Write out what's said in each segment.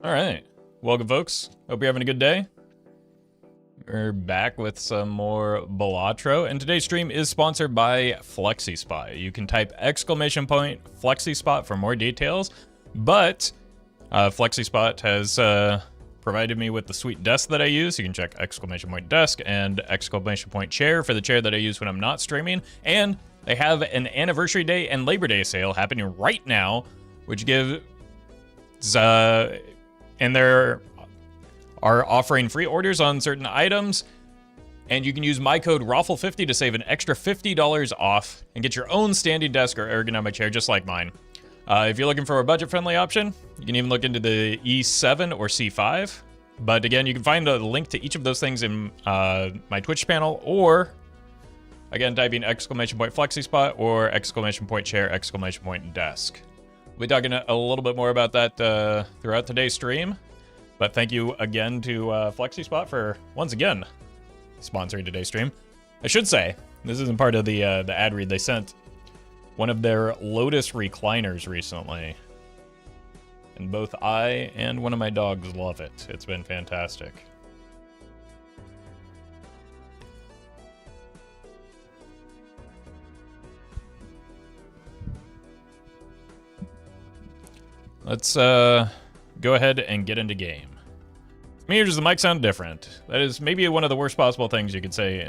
All right. Welcome, folks. Hope you're having a good day. We're back with some more Balatro, and today's stream is sponsored by FlexiSpot. You can type !FlexiSpot for more details, but FlexiSpot has provided me with the sweet desk that I use. You can check !desk and !chair for the chair that I use when I'm not streaming, and they have an anniversary day and Labor Day sale happening right now, which gives and they're offering free orders on certain items, and you can use my code Roffle50 to save an extra $50 off and get your own standing desk or ergonomic chair just like mine. If you're looking for a budget-friendly option, you can even look into the E7 or C5. But again, you can find a link to each of those things in my Twitch panel, or again, typing !FlexiSpot or !chair, !desk. We'll be talking a little bit more about that throughout today's stream. But thank you again to FlexiSpot for, once again, sponsoring today's stream. I should say, this isn't part of the ad read. They sent one of their Lotus recliners recently, and both I and one of my dogs love it. It's been fantastic. Let's go ahead and get into game. Me, does the mic sound different? That is maybe one of the worst possible things you could say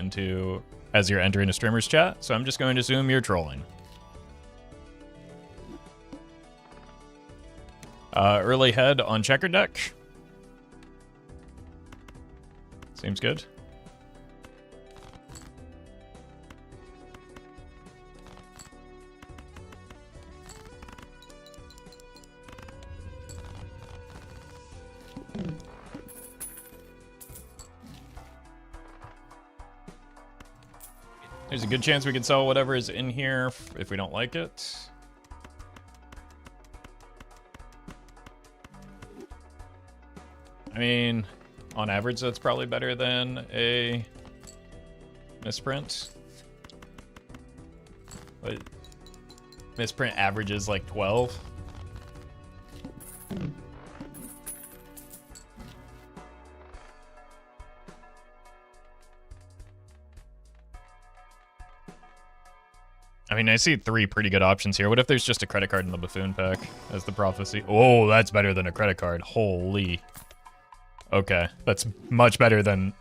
as you're entering a streamer's chat, so I'm just going to assume you're trolling. Early head on checker deck. Seems good. There's a good chance we can sell whatever is in here if we don't like it. I mean, on average, that's probably better than a misprint. But misprint averages like 12. I mean, I see three pretty good options here. What if there's just a credit card in the Buffoon pack as the prophecy? Oh, that's better than a credit card. Holy. Okay, that's much better than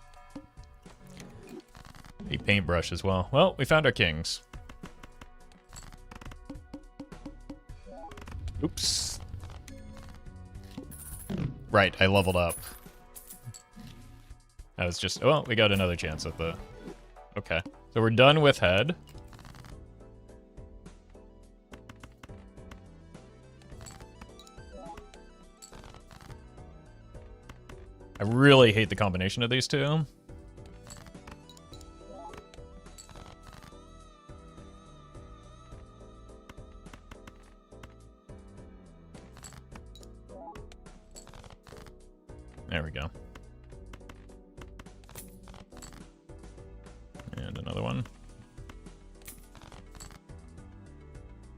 a paintbrush as well. Well, we found our kings. Oops. Right, I leveled up. That was just... Oh, we got another chance at the... Okay, so we're done with head. I really hate the combination of these two. There we go. And another one.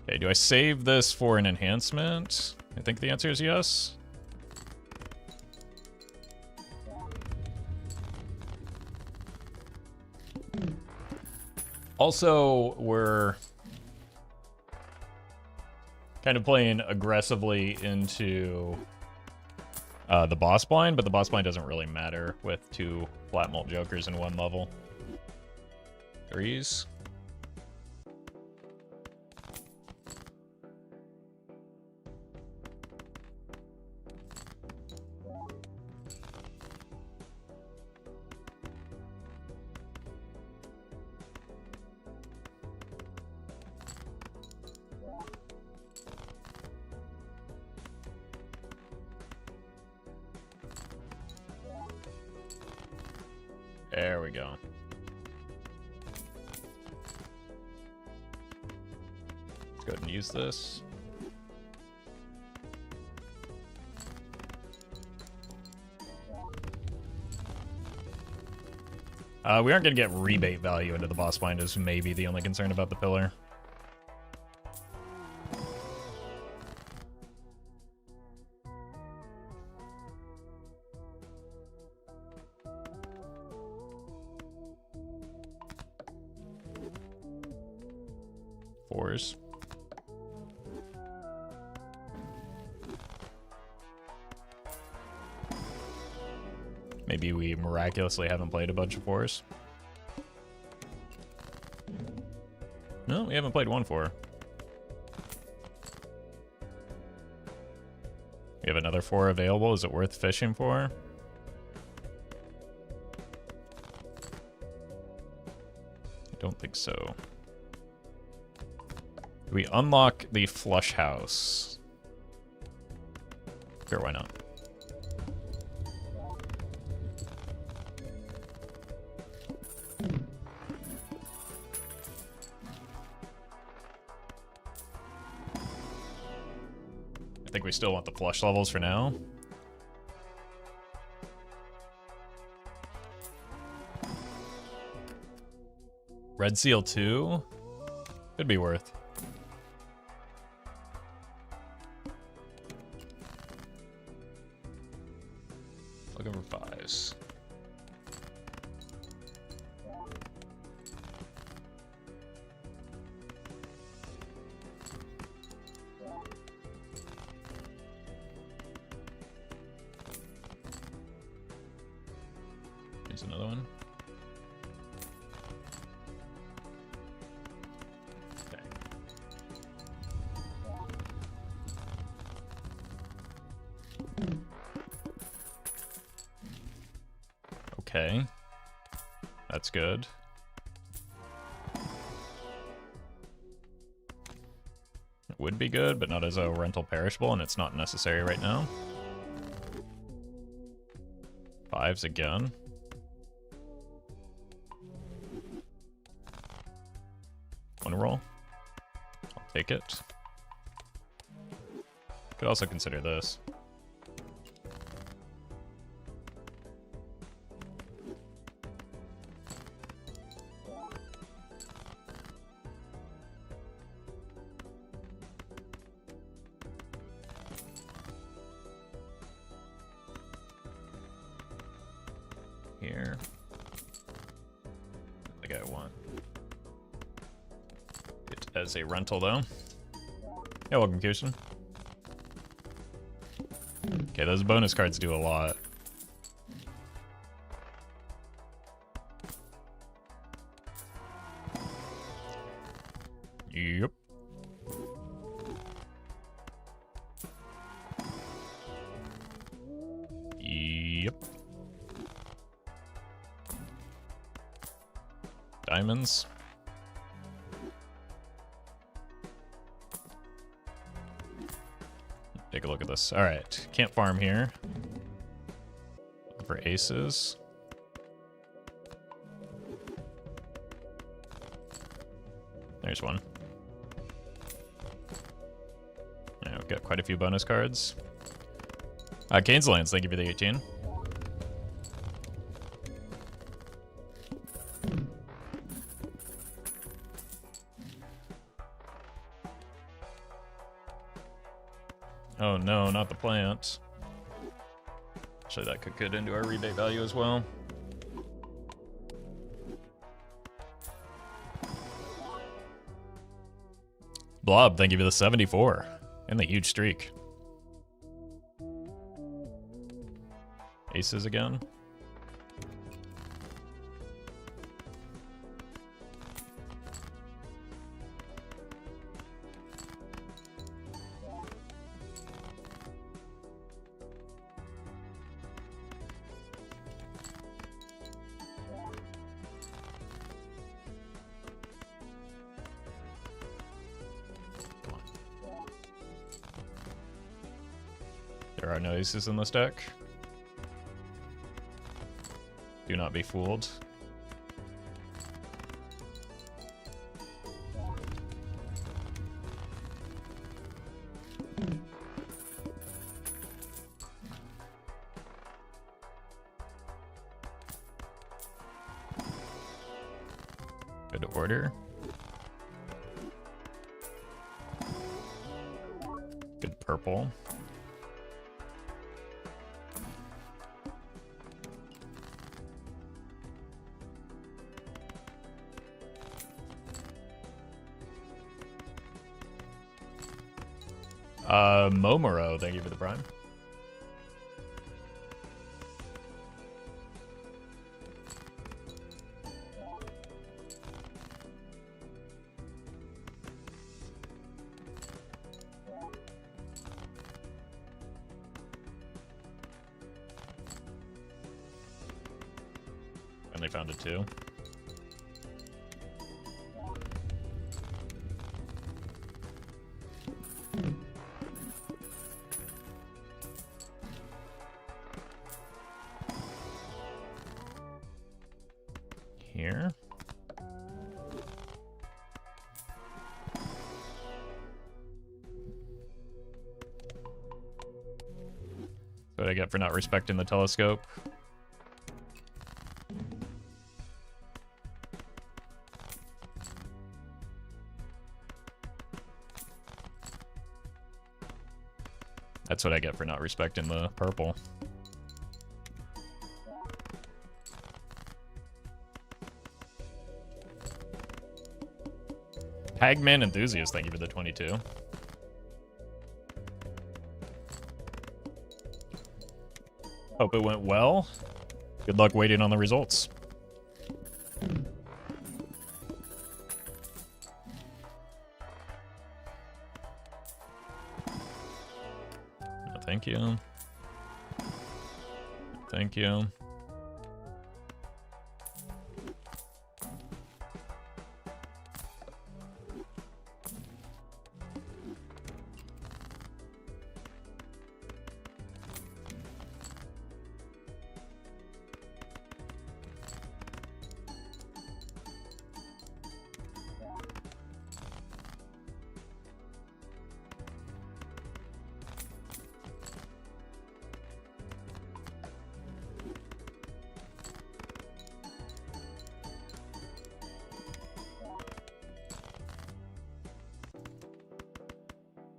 Okay, do I save this for an enhancement? I think the answer is yes. Also, we're kind of playing aggressively into the boss blind, but the boss blind doesn't really matter with two flat mult jokers in one level. Threes. There we go. Let's go ahead and use this. We aren't going to get rebate value into the boss blind is maybe the only concern about the pillar. 4s. Maybe we miraculously haven't played a bunch of 4s. No, we haven't played 1-4. We have another 4 available. Is it worth fishing for? I don't think so. We unlock the flush house. Sure, why not? I think we still want the flush levels for now. Red Seal 2? Could be worth. Looking for 5s. Here's another one. Okay. Okay. That's good. It would be good, but not as a rental perishable, and it's not necessary right now. 5s again. One roll. I'll take it. Could also consider this. Here. I think I want it as a rental though. Yeah, welcome, Kirsten. Okay, those bonus cards do a lot. Yep. Yep. Diamonds. Take a look at this. All right, can't farm here. Looking for aces. There's one. Yeah, we've got quite a few bonus cards. Kane's Lands, thank you for the 18. Oh no, not the plant. Actually, that could get into our rebate value as well. Blob, thank you for the 74 and the huge streak. Aces again. There are no aces in this deck. Do not be fooled. Good order. Good purple. Momoro, thank you for the prime. And they found it too. Here. That's what I get for not respecting the telescope. That's what I get for not respecting the purple. Hagman Enthusiast, thank you for the 22. Hope it went well. Good luck waiting on the results. Thank you. Thank you.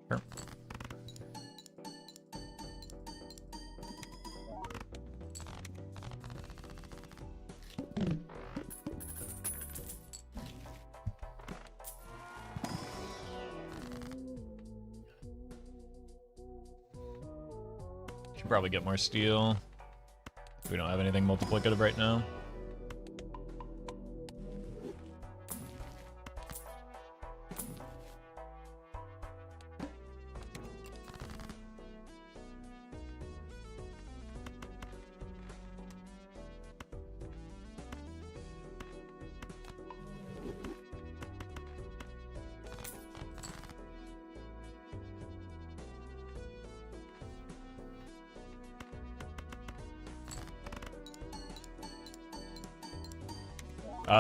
Sure. Should probably get more steel. We don't have anything multiplicative right now.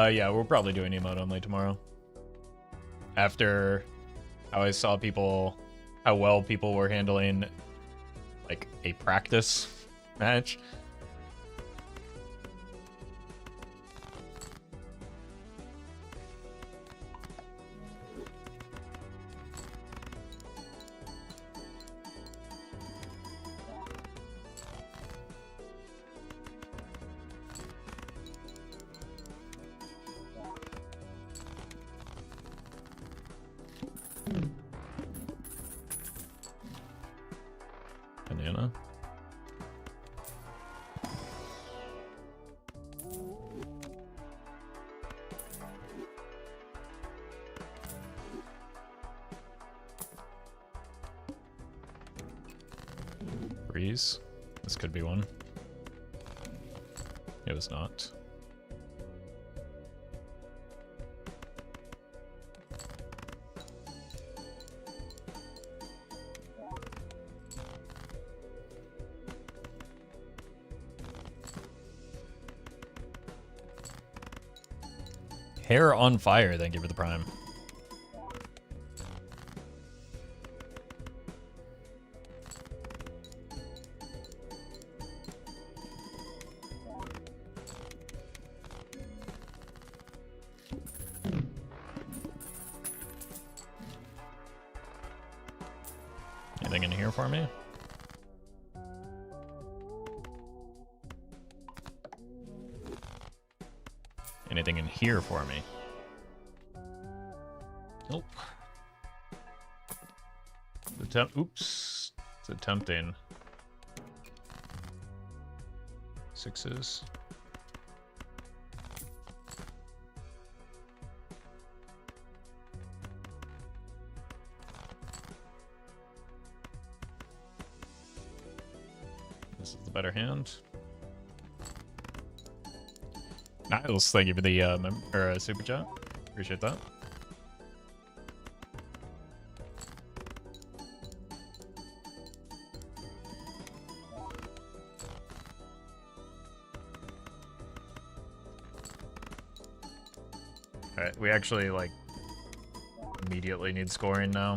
Yeah, we're probably doing emote only tomorrow. After how I saw people, how well people were handling, like, a practice match. Banana. Breeze. This could be one. It was not. Hair on fire, thank you for the prime. Anything in here for me? Anything in here for me? Nope. Oops. It's attempting. 6s. This is the better hand. Niles, thank you for the super chat. Appreciate that. Alright, we actually, like, immediately need scoring now.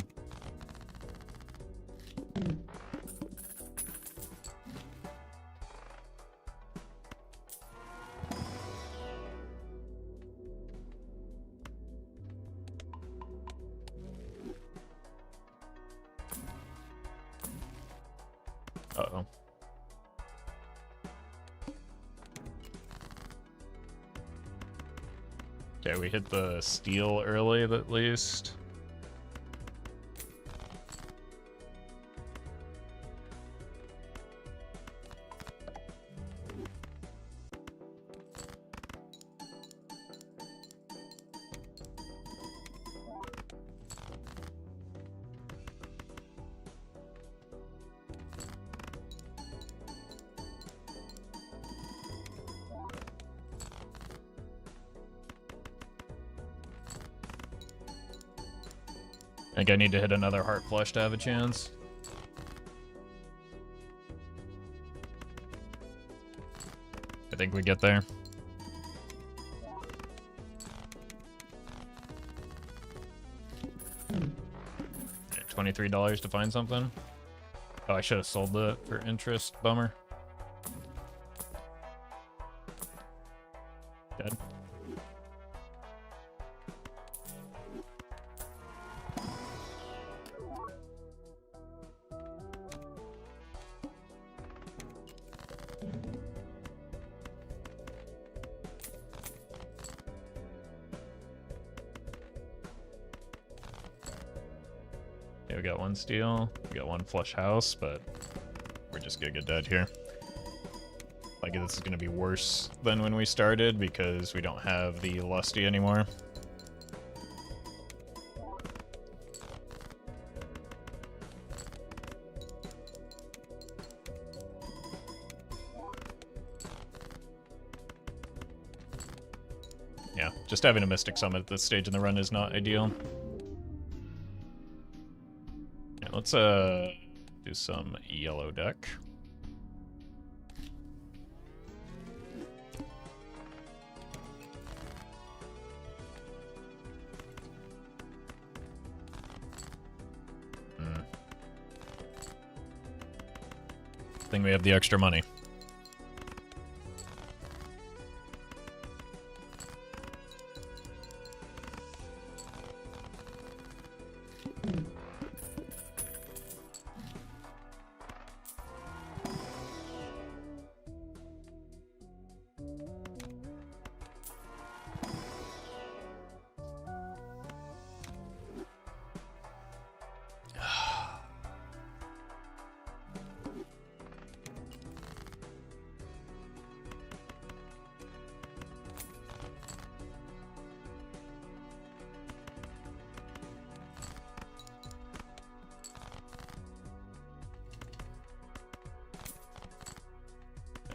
Uh-oh. Okay, we hit the steal early at least. I think I need to hit another heart flush to have a chance. I think we get there. $23 to find something. Oh, I should have sold it for interest. Bummer. Dead. Okay, we got one steal. We got one flush house, but we're just gonna get dead here. Like, this is gonna be worse than when we started because we don't have the lusty anymore. Yeah, just having a Mystic Summit at this stage in the run is not ideal. Yeah, let's do some yellow deck. I think we have the extra money.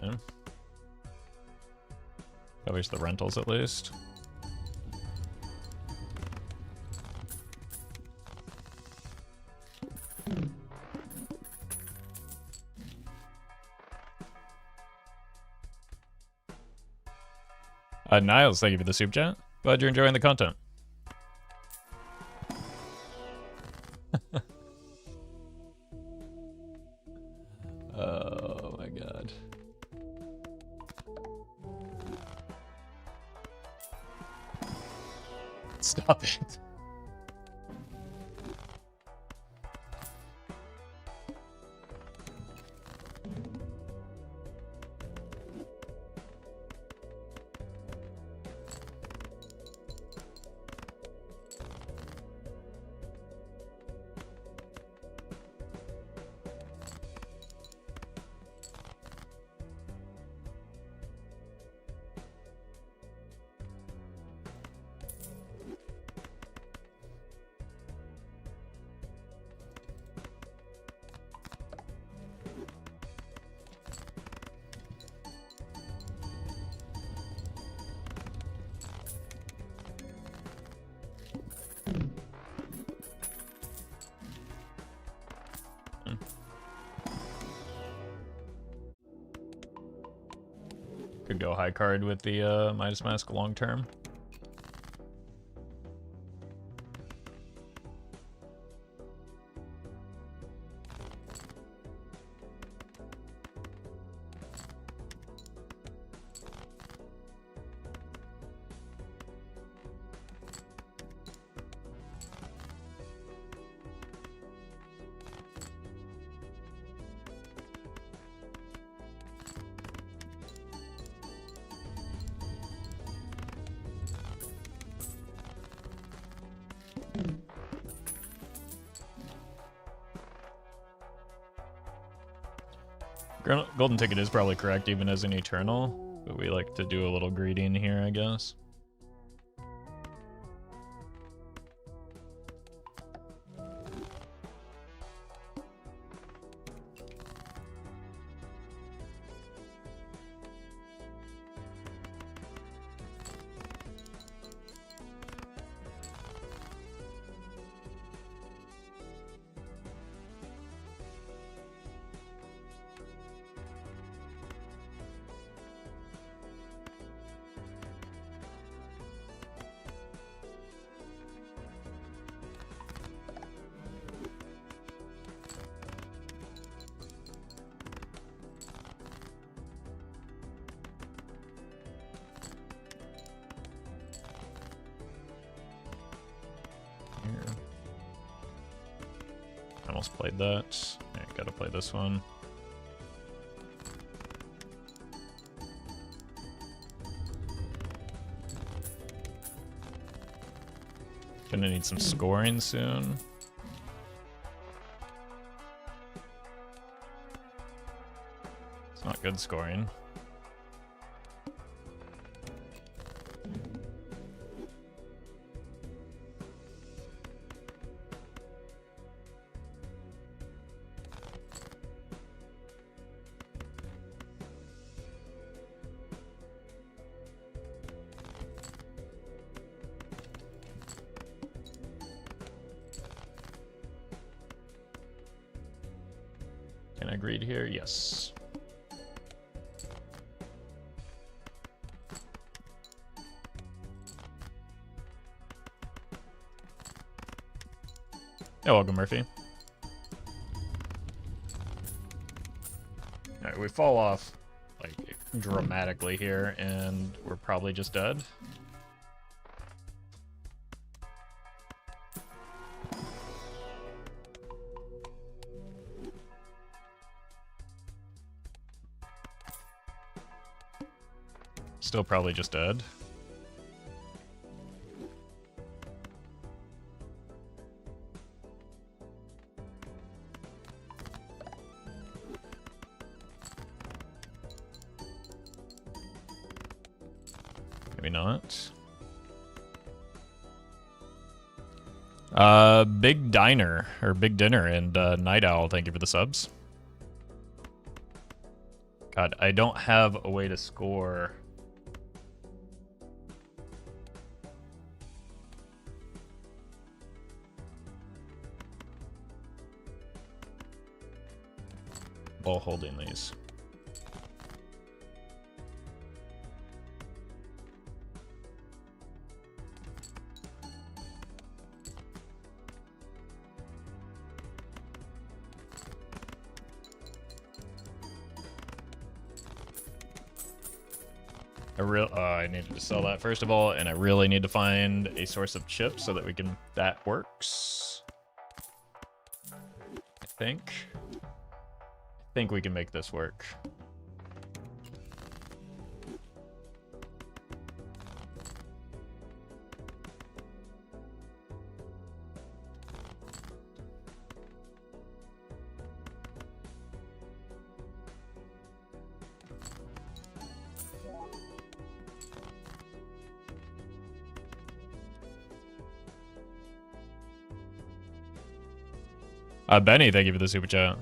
Okay. Covers the rentals at least. Niles, thank you for the super chat. Glad you're enjoying the content. Oh my god. Stop it. Could go high card with the Midas Mask long term. Golden ticket is probably correct even as an eternal, but we like to do a little greedy in here, I guess. Almost played that. Yeah, gotta play this one. Gonna need some scoring soon. It's not good scoring. Can I greed here? Yes. Yeah, welcome, Murphy. Alright, we fall off, like, dramatically here, and we're probably just dead. Still probably just dead. Maybe not. Big Diner, or Big Dinner, and Night Owl, thank you for the subs. God, I don't have a way to score. While holding these. I needed to sell that first of all, and I really need to find a source of chips so that we can. That works. I think we can make this work. Benny, thank you for the super chat.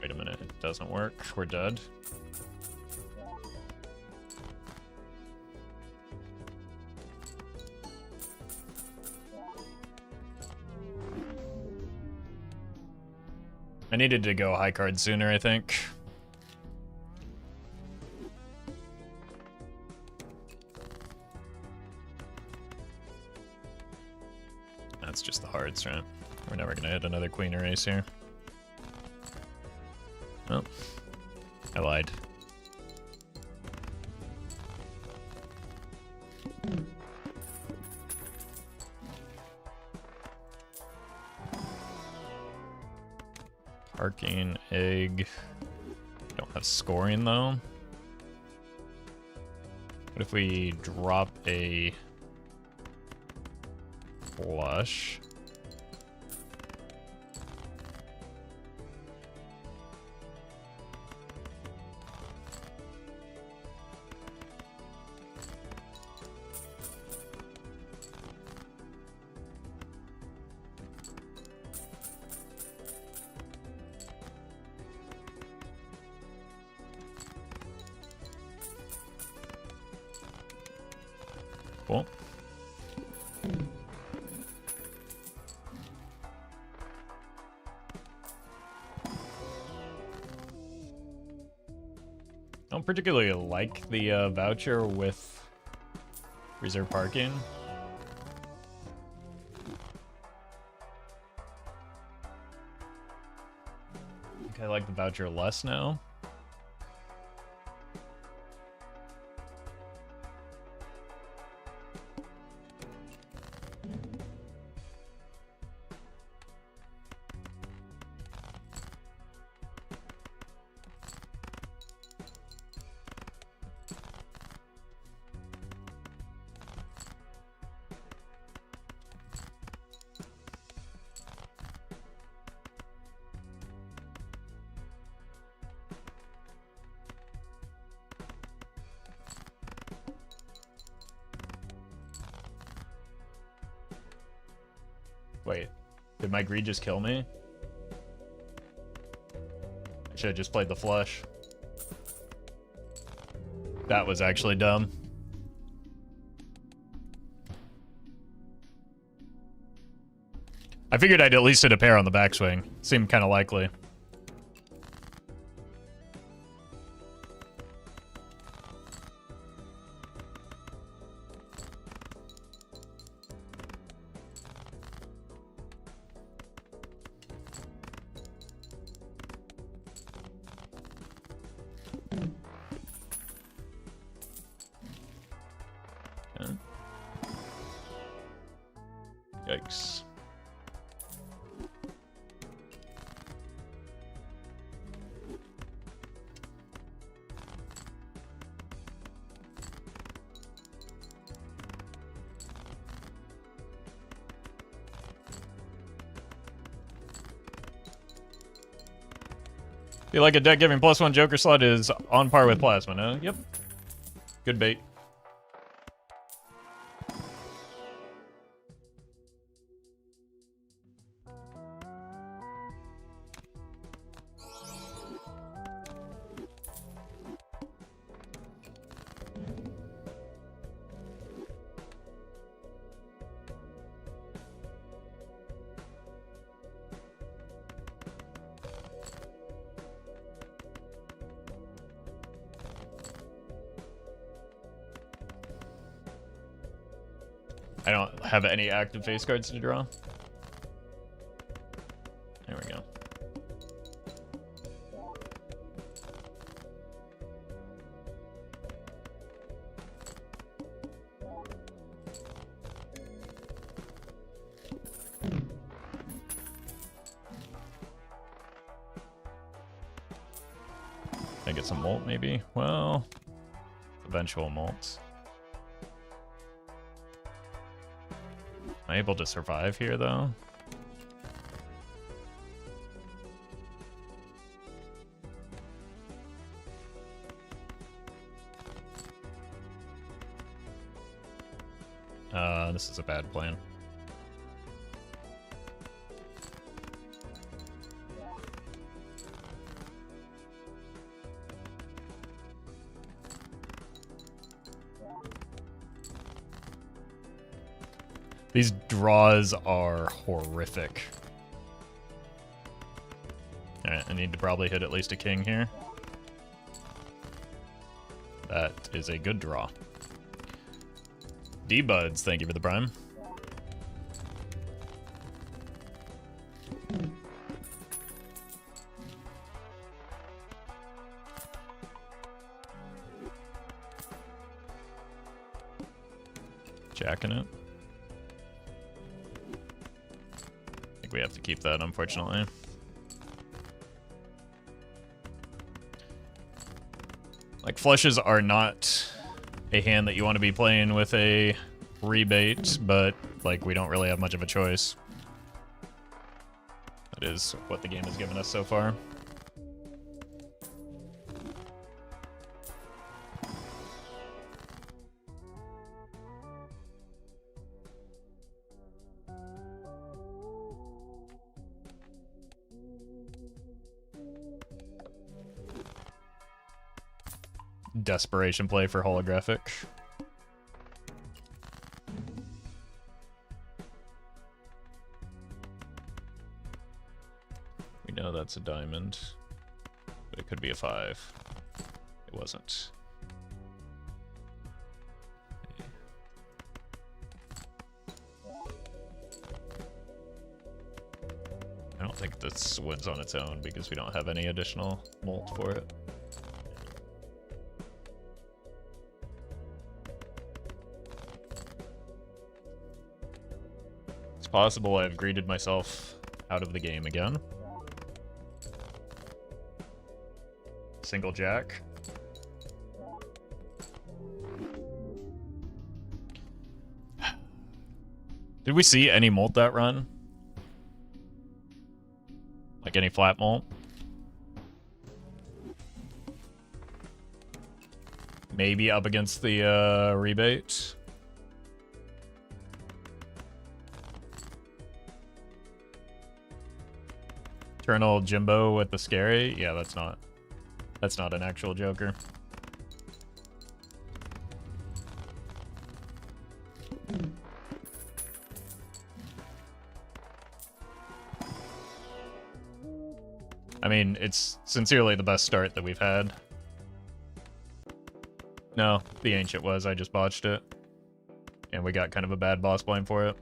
Wait a minute, it doesn't work. We're dead. I needed to go high card sooner, I think. That's just the hearts, right? We're never gonna hit another queen or ace here. Oh, I lied. Parking, egg. Don't have scoring though. What if we drop a flush? Cool. I don't particularly like the voucher with reserve parking. I think I like the voucher less now. Wait, did my greed just kill me? I should have just played the flush. That was actually dumb. I figured I'd at least hit a pair on the backswing. Seemed kind of likely. Yikes. Feel like a deck giving +1 Joker slot is on par with Plasma, no? Yep. Good bait. I don't have any active face cards to draw. There we go. Can I get some molt maybe? Well, eventual molts. Am I able to survive here, though? This is a bad plan. These draws are horrific. Alright, I need to probably hit at least a king here. That is a good draw. D-Buds, thank you for the prime. Jacking it. I think we have to keep that, unfortunately. Like, flushes are not a hand that you want to be playing with a rebate, but, like, we don't really have much of a choice. That is what the game has given us so far. Desperation play for holographic. We know that's a diamond, but it could be a 5. It wasn't. I don't think this wins on its own because we don't have any additional molt for it. Possible I've greeted myself out of the game again. Single jack. Did we see any molt that run? Like any flat molt? Maybe up against the rebate. Eternal Jimbo with the scary? Yeah, that's not an actual Joker. I mean, it's sincerely the best start that we've had. No, the Ancient was, I just botched it. And we got kind of a bad boss blame for it.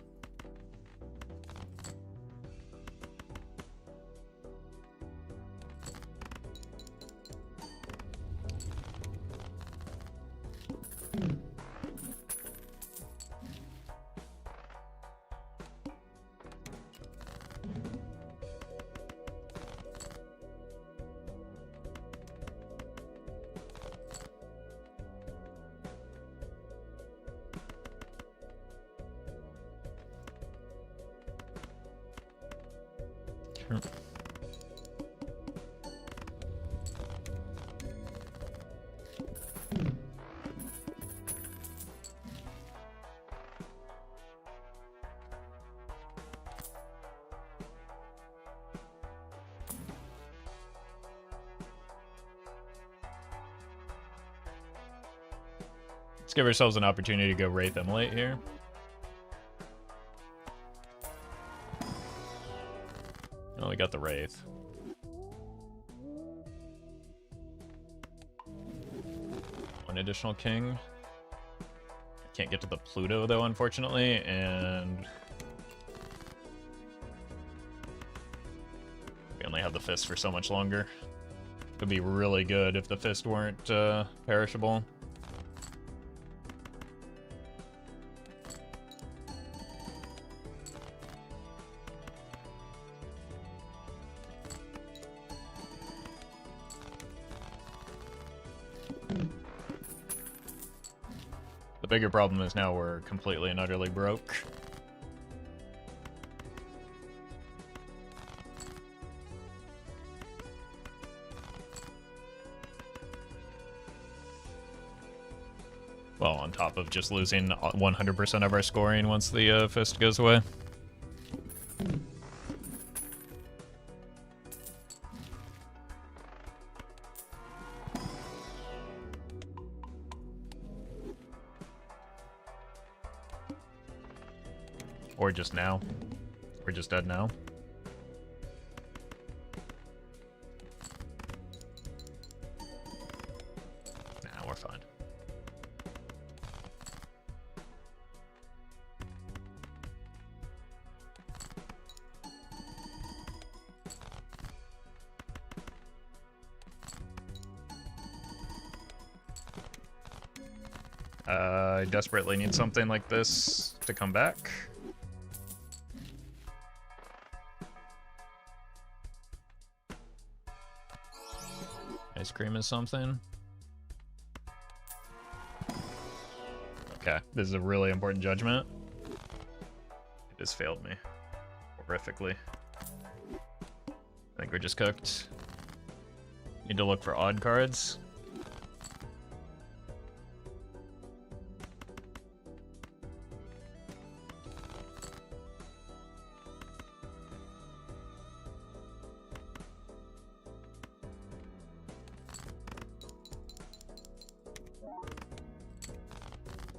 Sure. Let's give ourselves an opportunity to go Wraith Immolate here. Oh, we got the Wraith. One additional king. Can't get to the Pluto though, unfortunately, and we only have the fist for so much longer. Could be really good if the fist weren't perishable. The bigger problem is now we're completely and utterly broke. Well, on top of just losing 100% of our scoring once the fist goes away. Or just now. We're just dead now. I desperately need something like this to come back. Ice cream is something. Okay, this is a really important judgment. It has failed me horrifically. I think we're just cooked. Need to look for odd cards.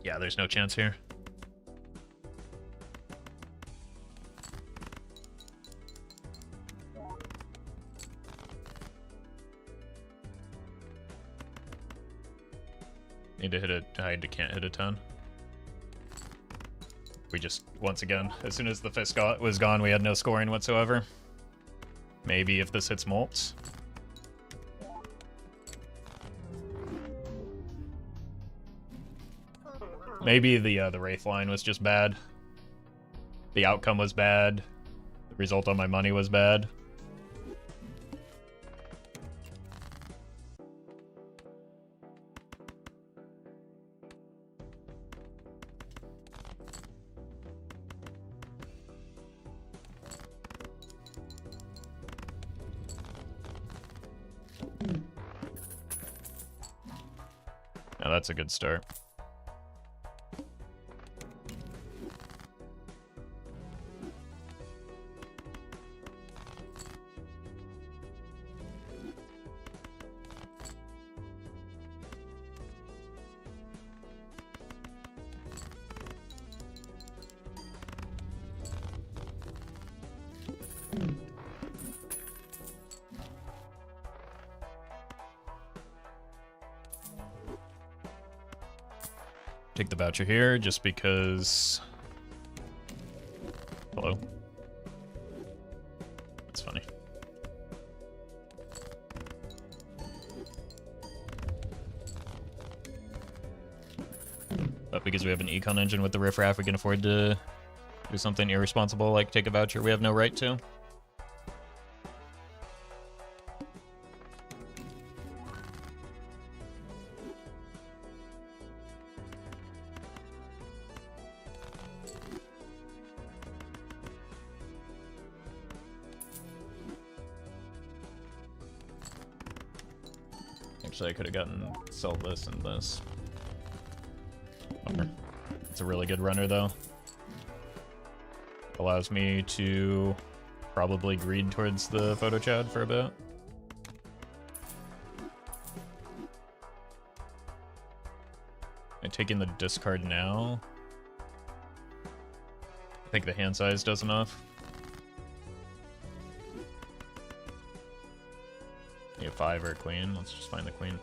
Yeah, there's no chance here. Need to hit a... I can't hit a 10. We just, once again, as soon as the fist was gone, we had no scoring whatsoever. Maybe if this hits Molts. Maybe the Wraith line was just bad. The outcome was bad. The result on my money was bad. Now that's a good start. Take the voucher here just because... Hello? That's funny. But because we have an econ engine with the riffraff, we can afford to do something irresponsible like take a voucher we have no right to. Actually, I could have sold this and this. Bummer. It's a really good runner, though. Allows me to probably greed towards the photo chad for a bit. I'm taking the discard now. I think the hand size does enough. Need a 5 or a queen. Let's just find the queen.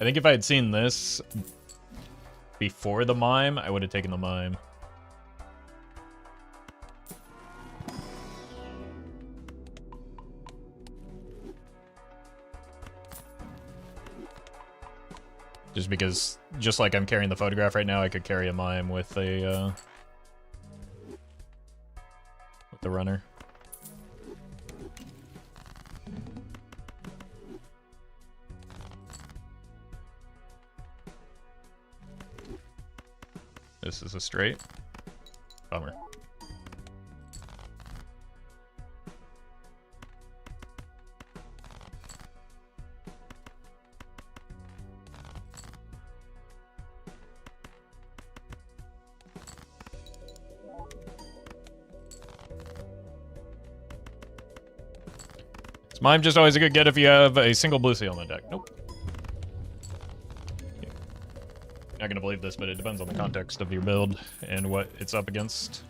I think if I had seen this before the mime, I would have taken the mime. Just because, just like I'm carrying the photograph right now, I could carry a mime with a with the runner. This is a straight. Bummer. Is mime just always a good get if you have a single blue seal on the deck? Nope. Not gonna believe this, but it depends on the context of your build and what it's up against.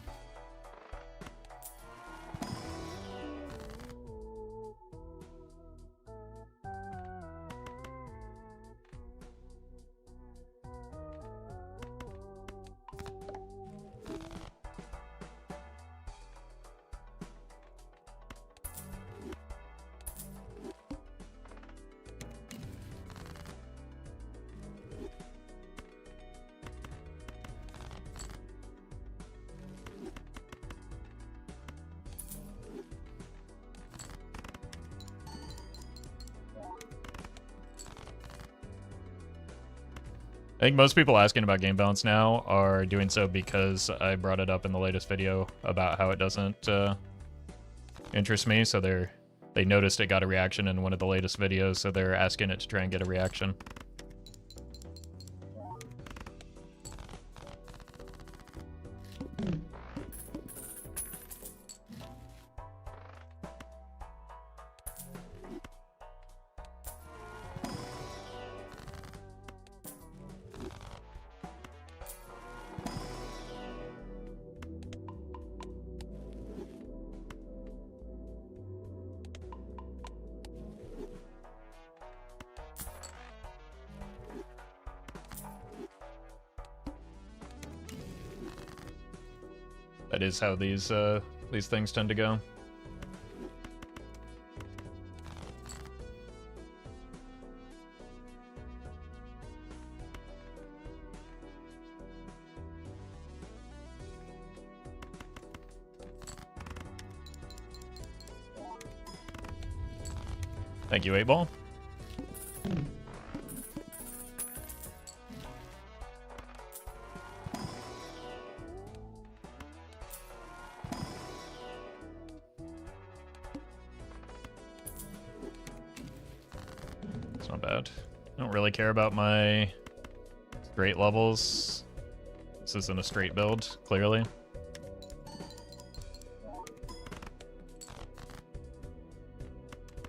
I think most people asking about game balance now are doing so because I brought it up in the latest video about how it doesn't interest me. So they noticed it got a reaction in one of the latest videos, so they're asking it to try and get a reaction. That is how these things tend to go. Thank you, 8-Ball. It's not bad. I don't really care about my straight levels. This isn't a straight build, clearly.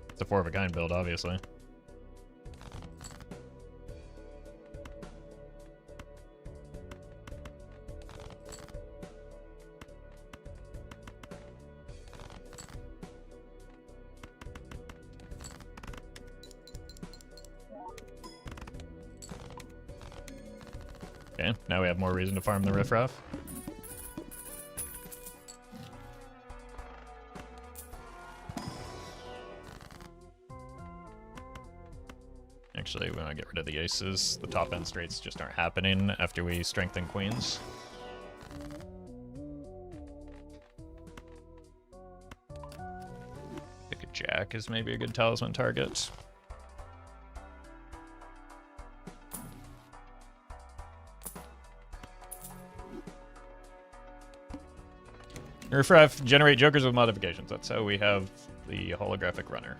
It's a 4-of-a-kind build, obviously. Okay, now we have more reason to farm the riffraff. Actually, we want to get rid of the aces. The top end straights just aren't happening after we strengthen queens. I think a jack is maybe a good talisman target. Riffraff, generate jokers with modifications. That's how we have the holographic runner.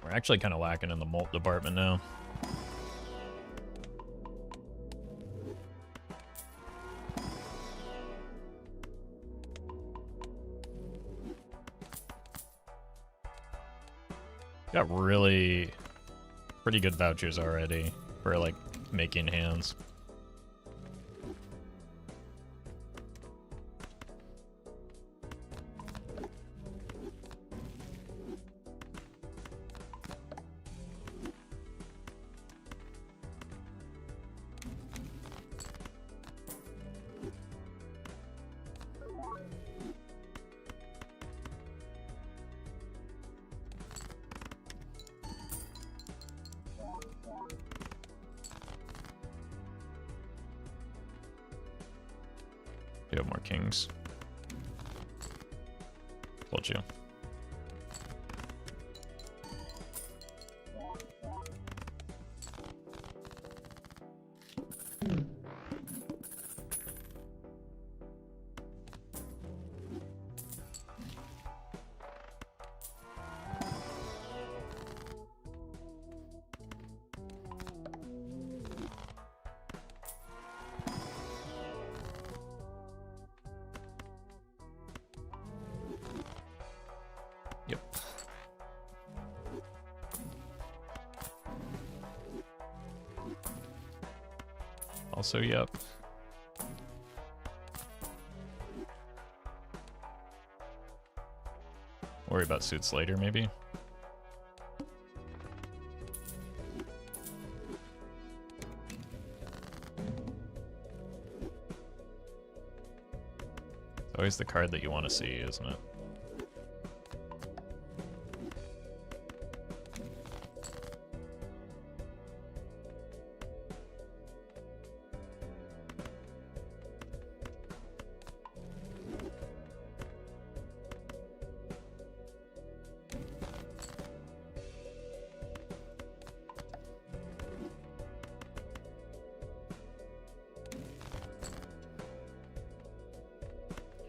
We're actually kind of lacking in the mult department now. Got really pretty good vouchers already for like making hands. You have more kings. Told you. Yep. Also, yep. Worry about suits later, maybe. Always the card that you want to see, isn't it?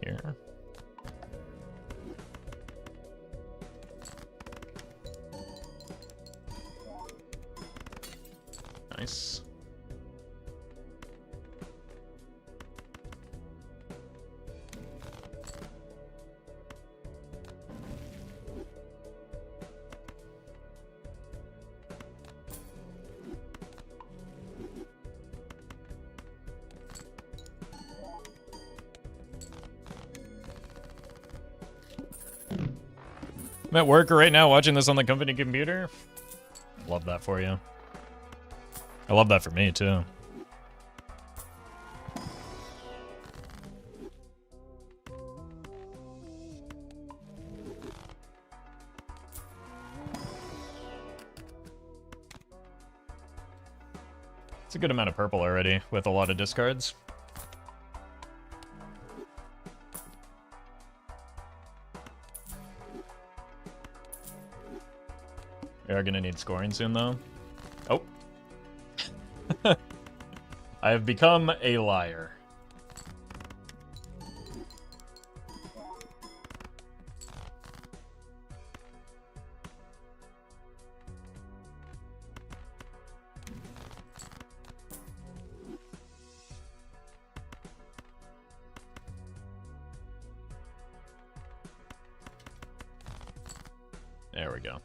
Here. Nice. I'm at work right now watching this on the company computer. Love that for you. I love that for me, too. It's a good amount of purple already, with a lot of discards. We are gonna need scoring soon, though. Oh. I have become a liar. There we go.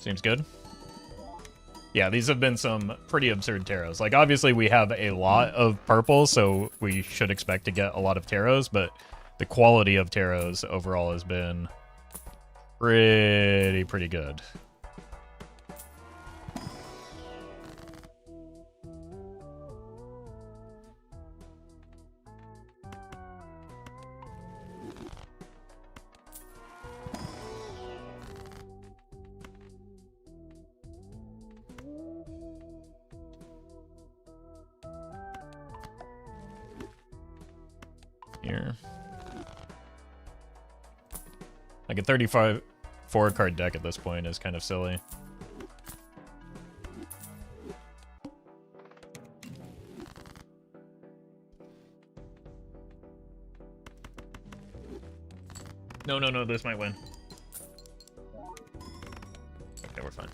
Seems good. Yeah, these have been some pretty absurd taros. Like, obviously we have a lot of purple, so we should expect to get a lot of taros, but the quality of taros overall has been pretty good. Here. Like a 35 4-card deck at this point is kind of silly. No, this might win. Okay, we're fine.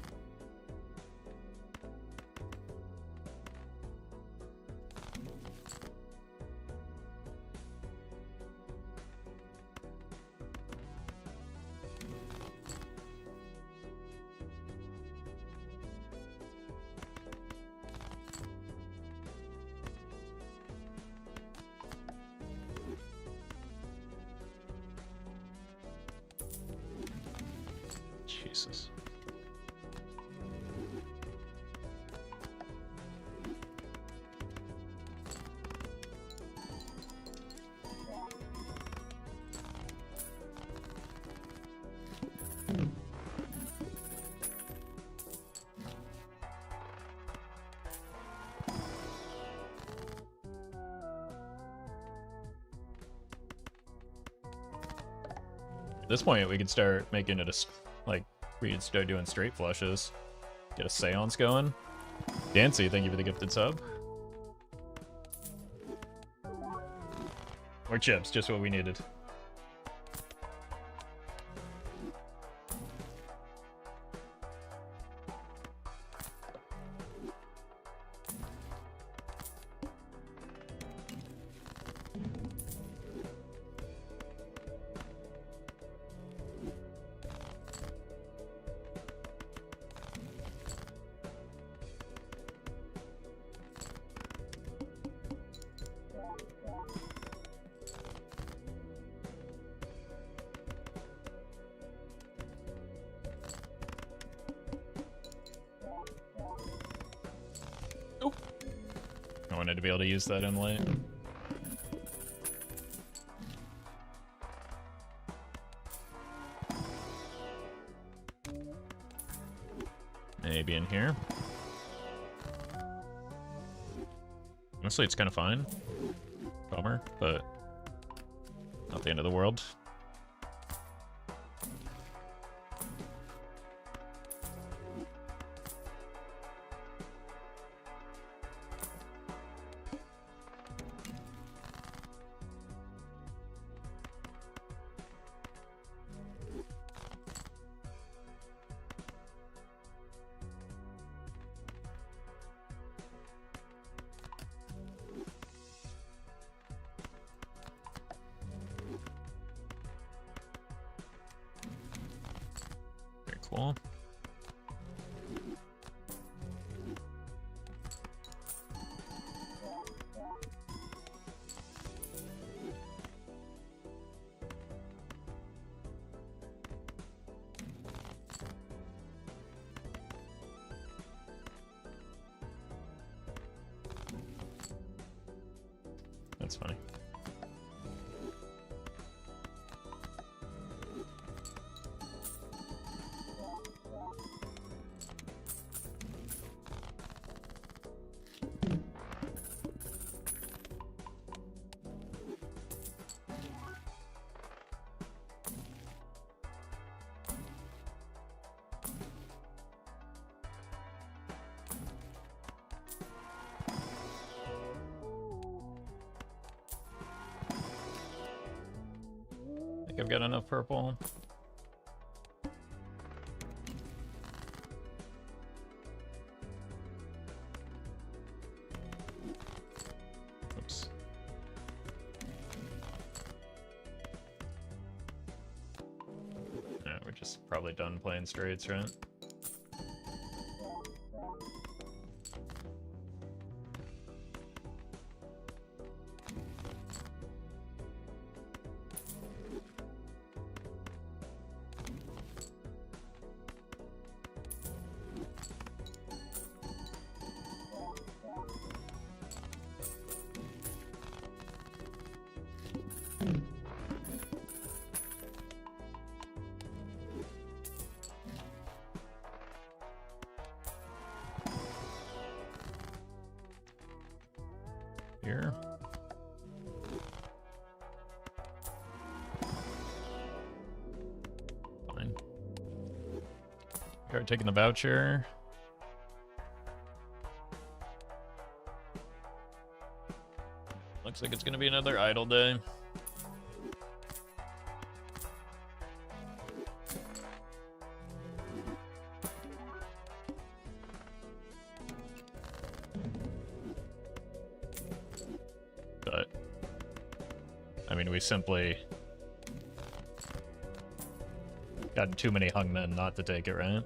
Jesus. At this point, we could start making it like, we could start doing straight flushes. Get a seance going. Dancy, thank you for the gifted sub. More chips, just what we needed. I wanted to be able to use that in late. Maybe in here. Honestly, it's kind of fine. Bummer, but not the end of the world. Cool. That's funny. I think I've got enough purple. Oops. Yeah, we're just probably done playing straights, right? Here. Fine. Start taking the voucher. Looks like it's gonna be another idle day. But I mean, we simply got too many hung men not to take it, right?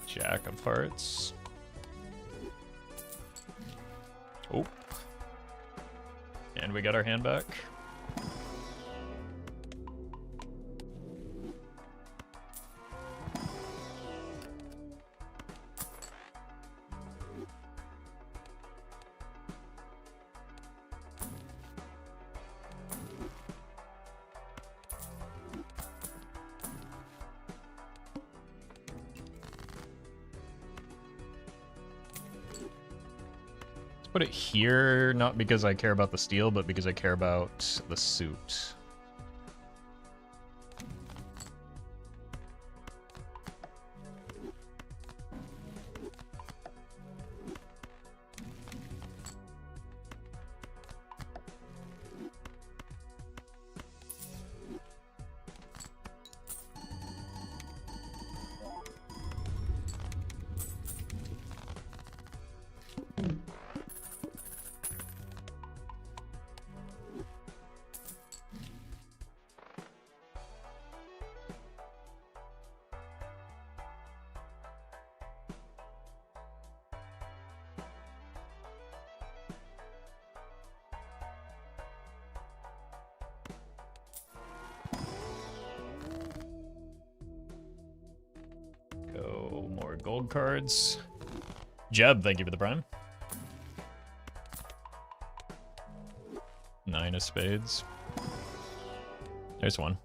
Jack of hearts. Oh. And we got our hand back. Put it here, not because I care about the steel, but because I care about the suit. gold cards. Jeb, thank you for the prime. 9 of spades. There's one.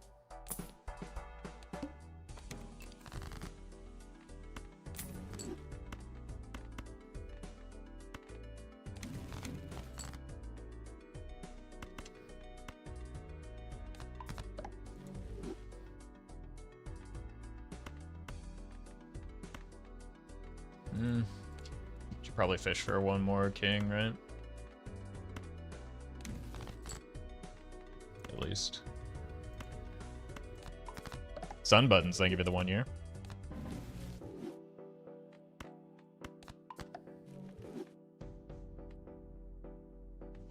Should probably fish for one more king, right? At least. Sun buttons, thank you for the 1 year.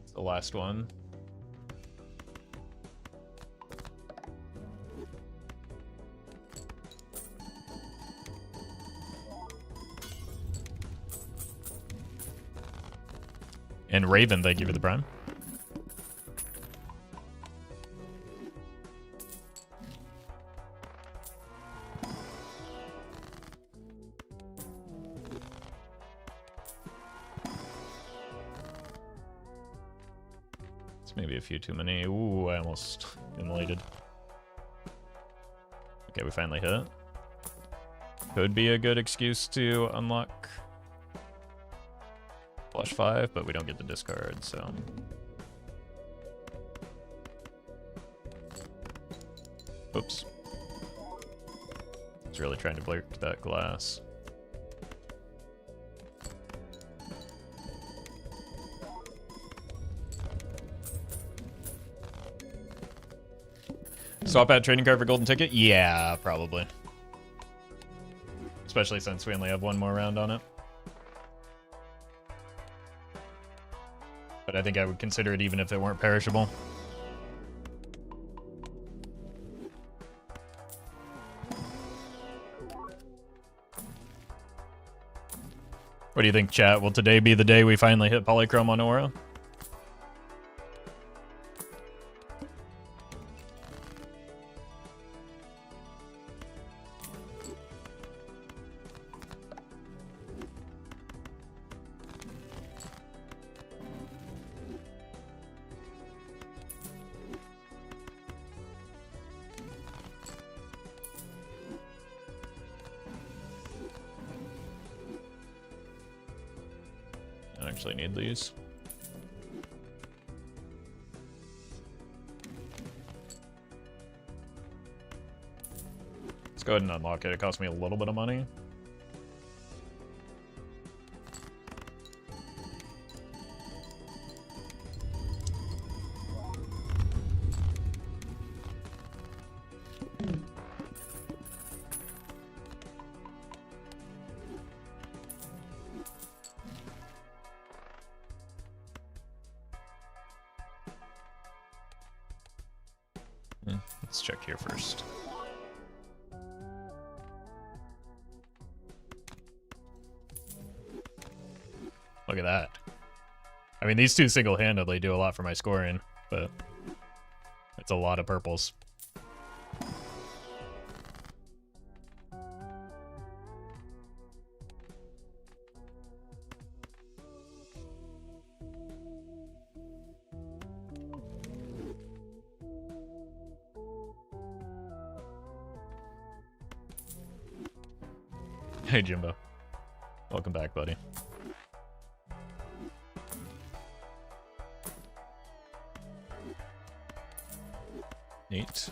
It's the last one. And Raven, thank you for the prime. It's maybe a few too many. Ooh, I almost immolated. Okay, we finally hit. Could be a good excuse to unlock Flush 5, but we don't get the discard, so. Oops. It's really trying to break that glass. Swap out trading card for golden ticket? Yeah, probably. Especially since we only have one more round on it. But I think I would consider it even if it weren't perishable. What do you think, chat? Will today be the day we finally hit Polychrome on Aura? I actually need these. Let's go ahead and unlock it. It cost me a little bit of money. Let's check here first. Look at that. I mean, these two single-handedly do a lot for my scoring, but it's a lot of purples. Hey, Jimbo. Welcome back, buddy. Neat.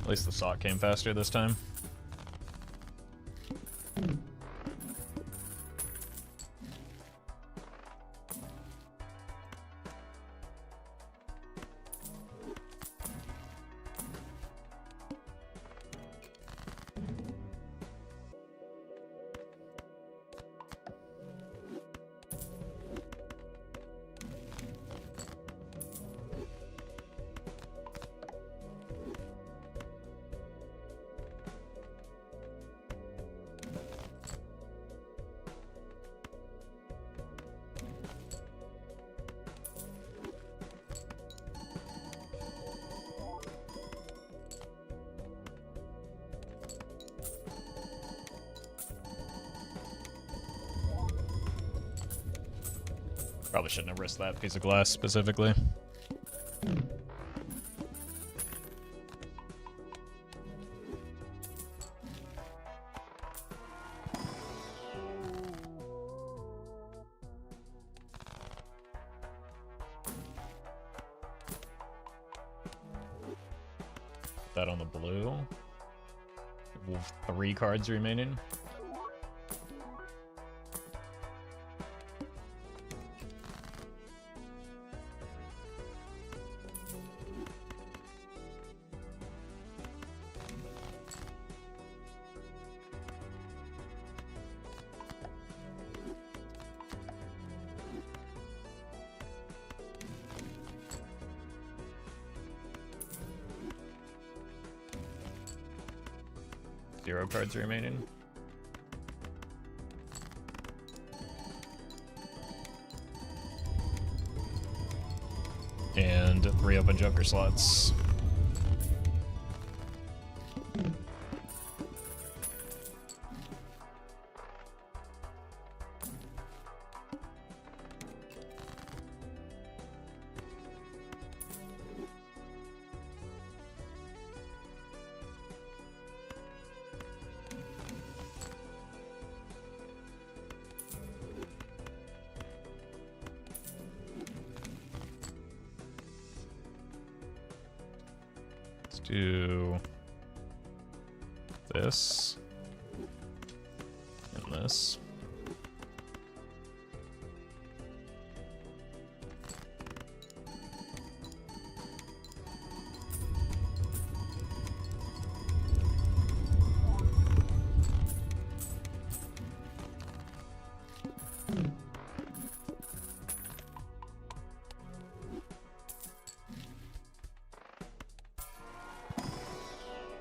At least the sock came faster this time. Probably shouldn't have risked that piece of glass specifically. That on the blue. 3 cards remaining. Zero cards remaining. And 3 open joker slots. Do this and this.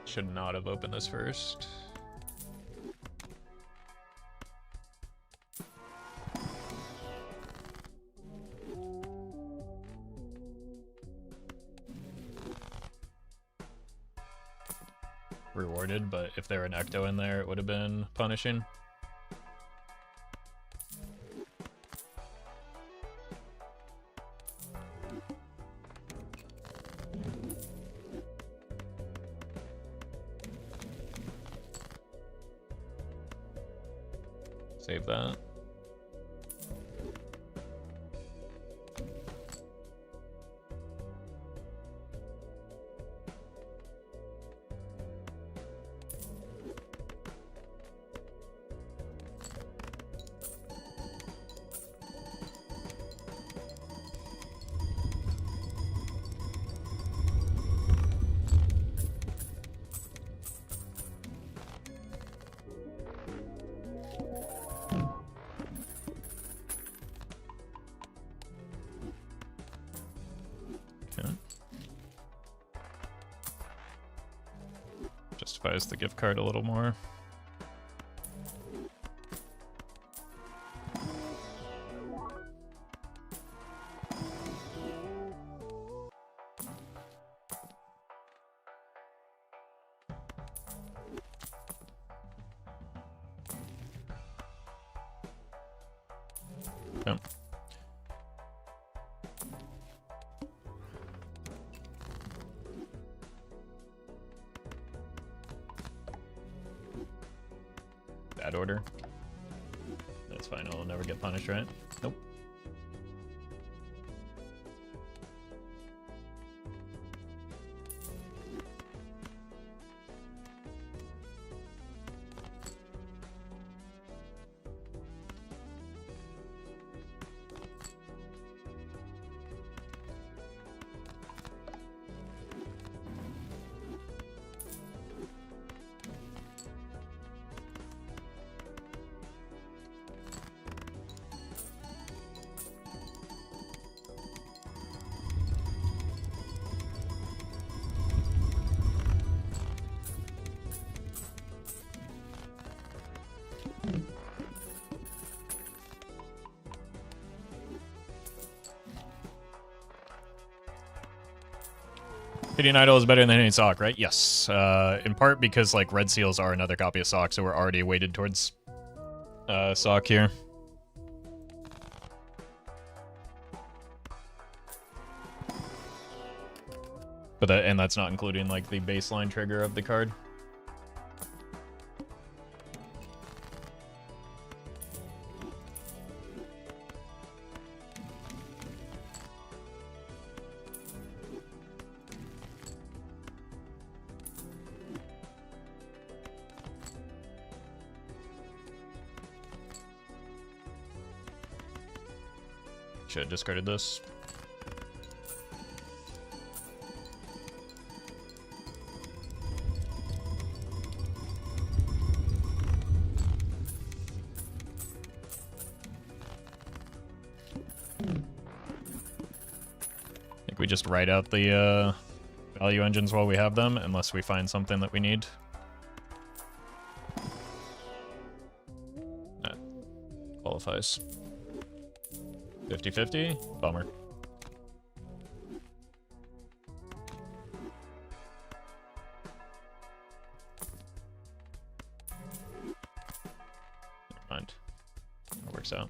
Should not have opened this first. Rewarded, but if there were an ecto in there, it would have been punishing. Save that. Justifies the gift card a little more. Yep. Bad order. That's fine, I'll never get punished, right? Nope. Hitting idol is better than hitting sock, right? Yes. In part because like red seals are another copy of sock, so we're already weighted towards sock here. But and that's not including like the baseline trigger of the card. Should have discarded this. I think we just write out the value engines while we have them, unless we find something that we need. That qualifies. 50-50? Bummer. Never mind. That works out.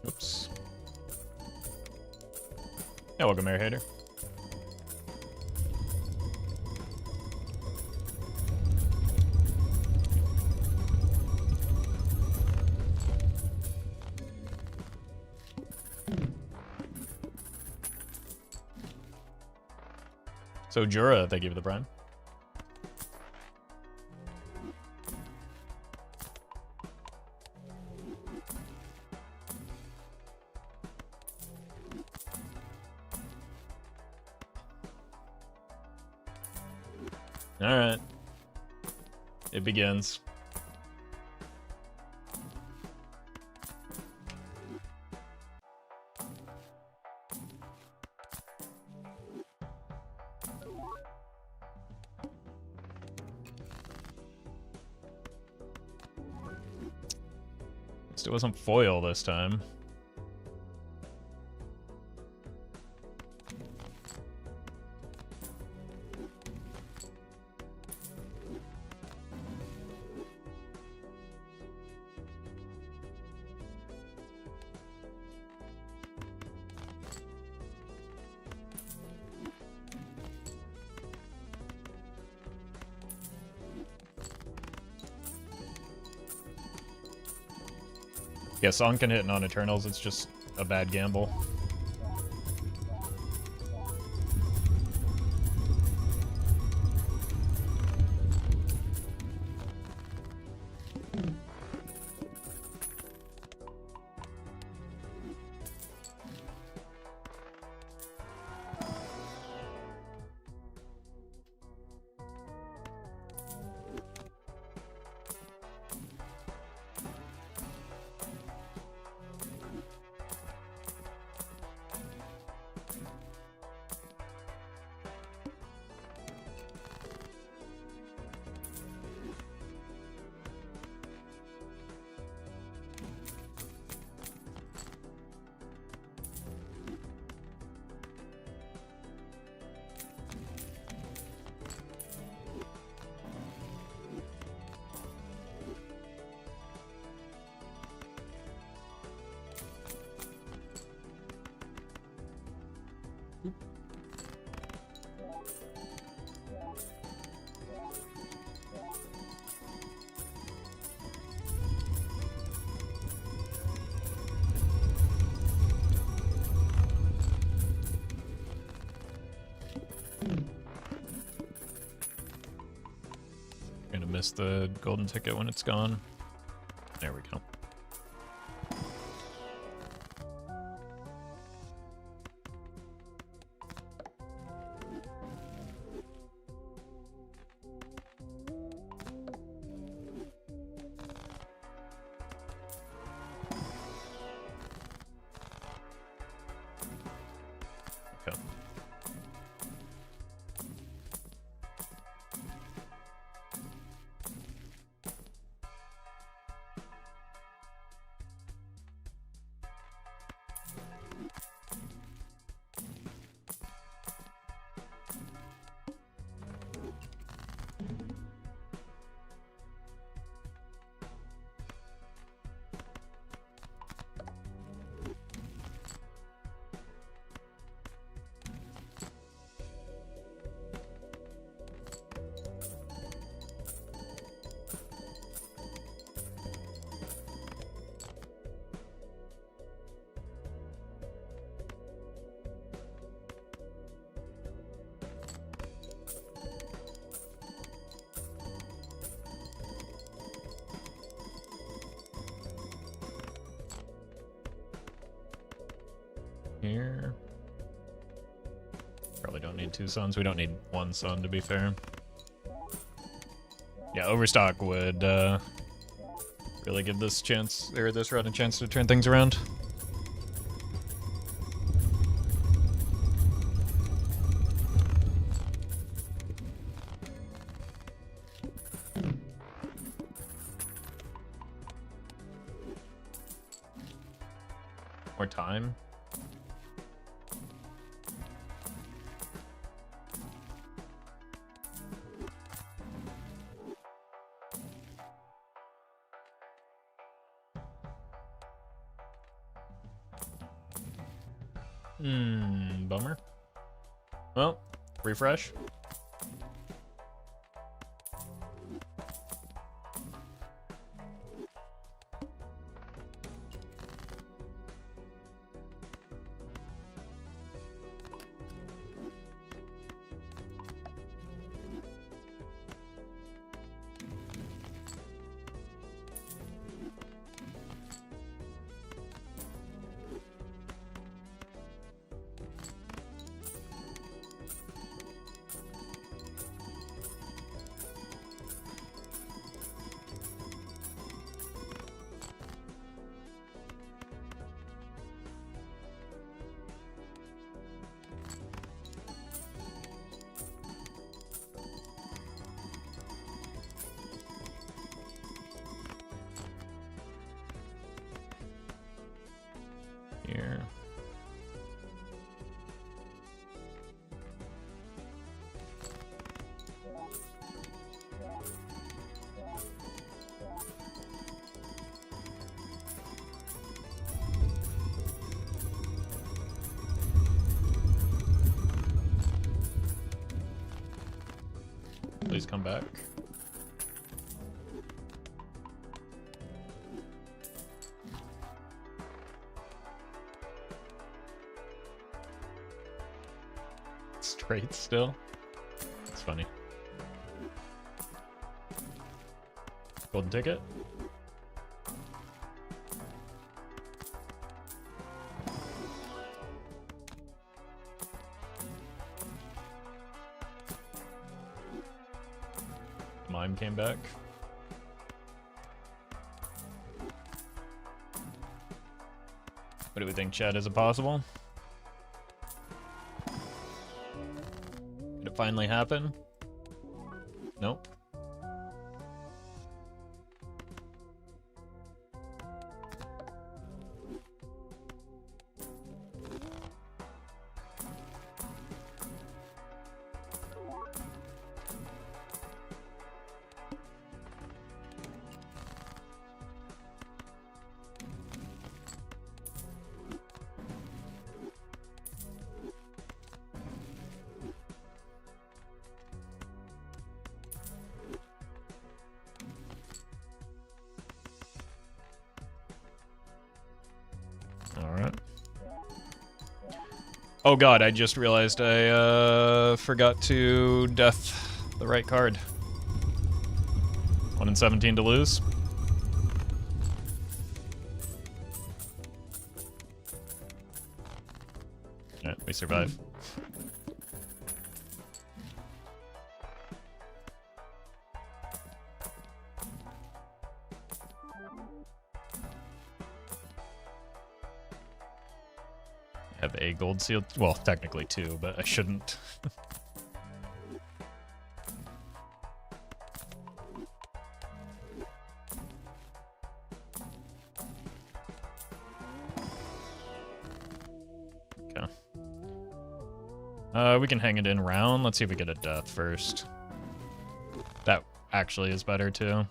Oops. Yeah, welcome, Air Hater. So Jura, thank you for the prime. All right, it begins. It wasn't foil this time. Yeah, Song can hit non-Eternals, it's just a bad gamble. Gonna miss the golden ticket when it's gone. There we go. Here. Probably don't need 2 suns. We don't need 1 sun, to be fair. Yeah, overstock would really give this chance, or this run, a chance to turn things around. More time. Bummer. Well, refresh. Here. Please come back. Straight still. It's funny. Golden ticket. Mime came back. What do we think, Chad? Is it possible? Did it finally happen? Nope. Alright. Oh god, I just realized I forgot to death the right card. 1 in 17 to lose. Alright, we survive. Have a gold seal. Well, technically 2, but I shouldn't. Okay. We can hang it in round. Let's see if we get a death first. That actually is better too.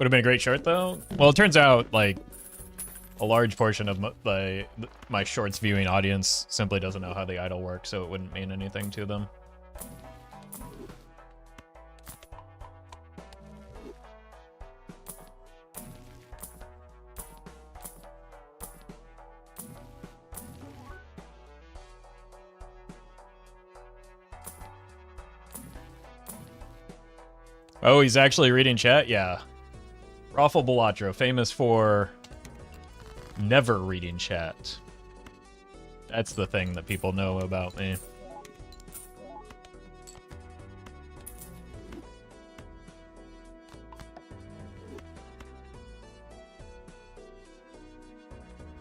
Would have been a great short, though. Well, it turns out, like, a large portion of my shorts viewing audience simply doesn't know how the idle works, so it wouldn't mean anything to them. Oh, he's actually reading chat? Yeah. Roffle Balatro, famous for never reading chat. That's the thing that people know about me.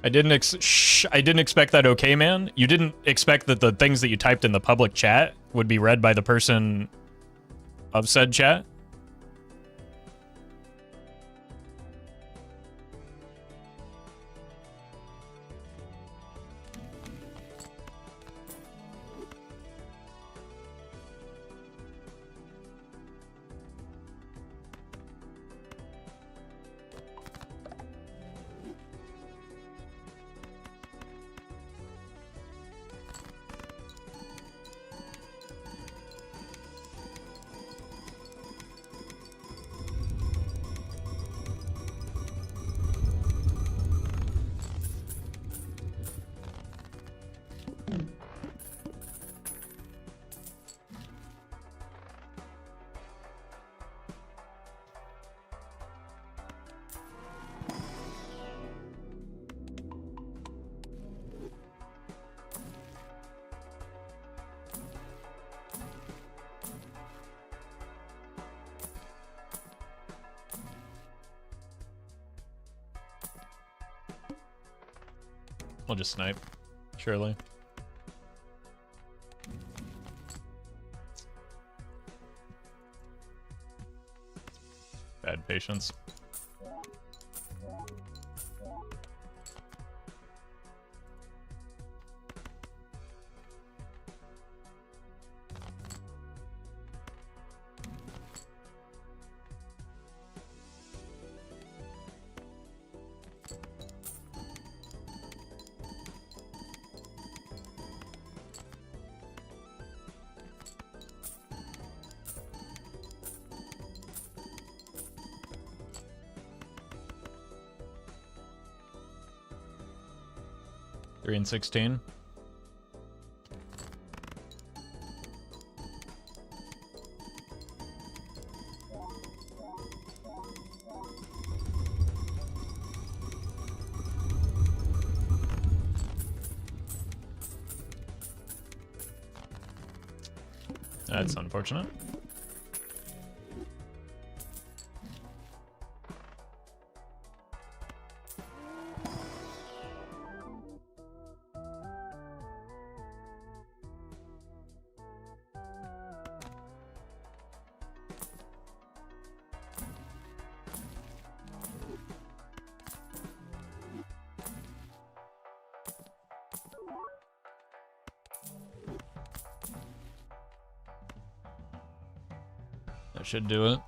I didn't expect that, okay, man? You didn't expect that the things that you typed in the public chat would be read by the person of said chat? I'll just snipe, surely. Bad patience. Three and 16. That's unfortunate. That should do it.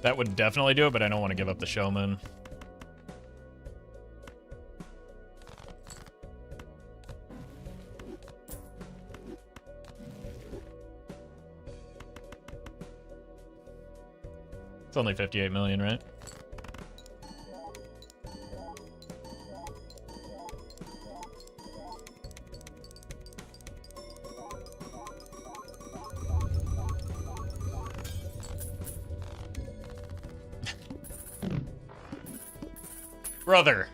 That would definitely do it, but I don't want to give up the showman. It's only 58 million, right? Brother.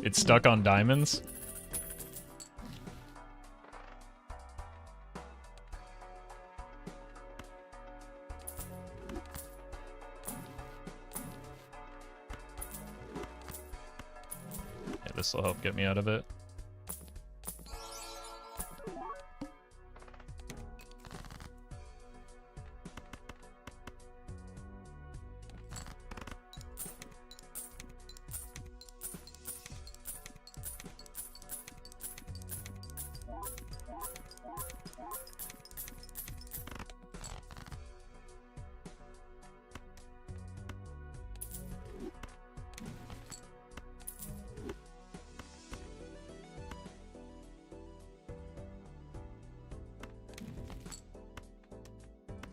It's stuck on diamonds. Yeah, this will help get me out of it.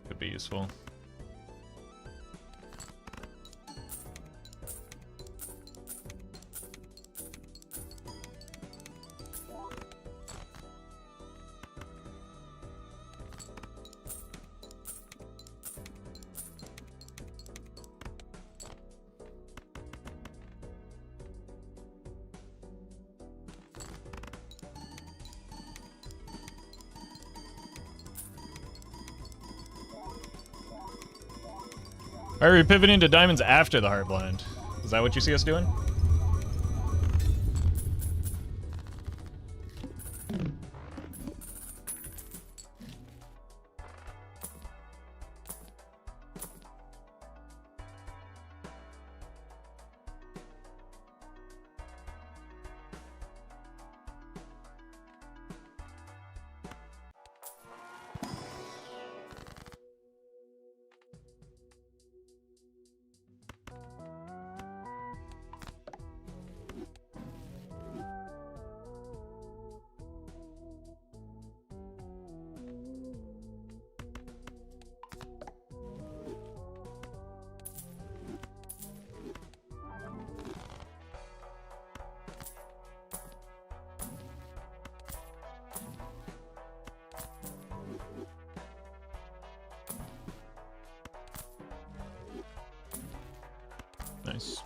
Could be useful. Are we pivoting to diamonds after the heart blind? Is that what you see us doing? Nice.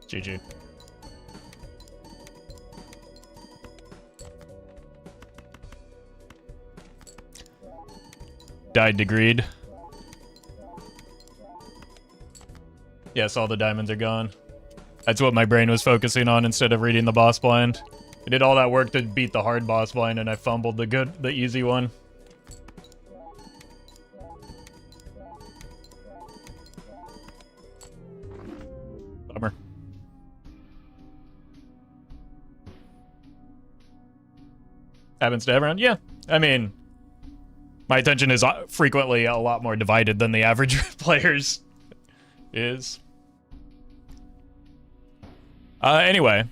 GG. Died to greed. Yes, all the diamonds are gone. That's what my brain was focusing on instead of reading the boss blind. I did all that work to beat the hard boss blind and I fumbled the easy one. Bummer. Happens to everyone? Yeah. I mean, my attention is frequently a lot more divided than the average player's is. Anyway,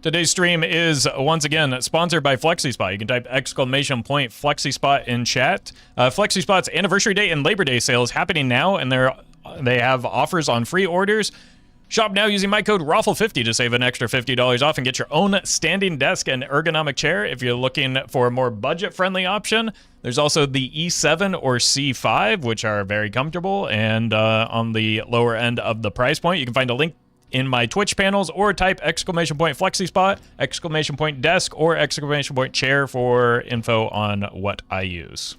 today's stream is once again sponsored by FlexiSpot. You can type !FlexiSpot in chat. FlexiSpot's anniversary day and Labor Day sale is happening now, and they have offers on free orders. Shop now using my code Roffle50 to save an extra $50 off and get your own standing desk and ergonomic chair. If you're looking for a more budget-friendly option, there's also the E7 or C5, which are very comfortable and on the lower end of the price point. You can find a link in my Twitch panels or type !FlexiSpot, !desk, or !chair for info on what I use.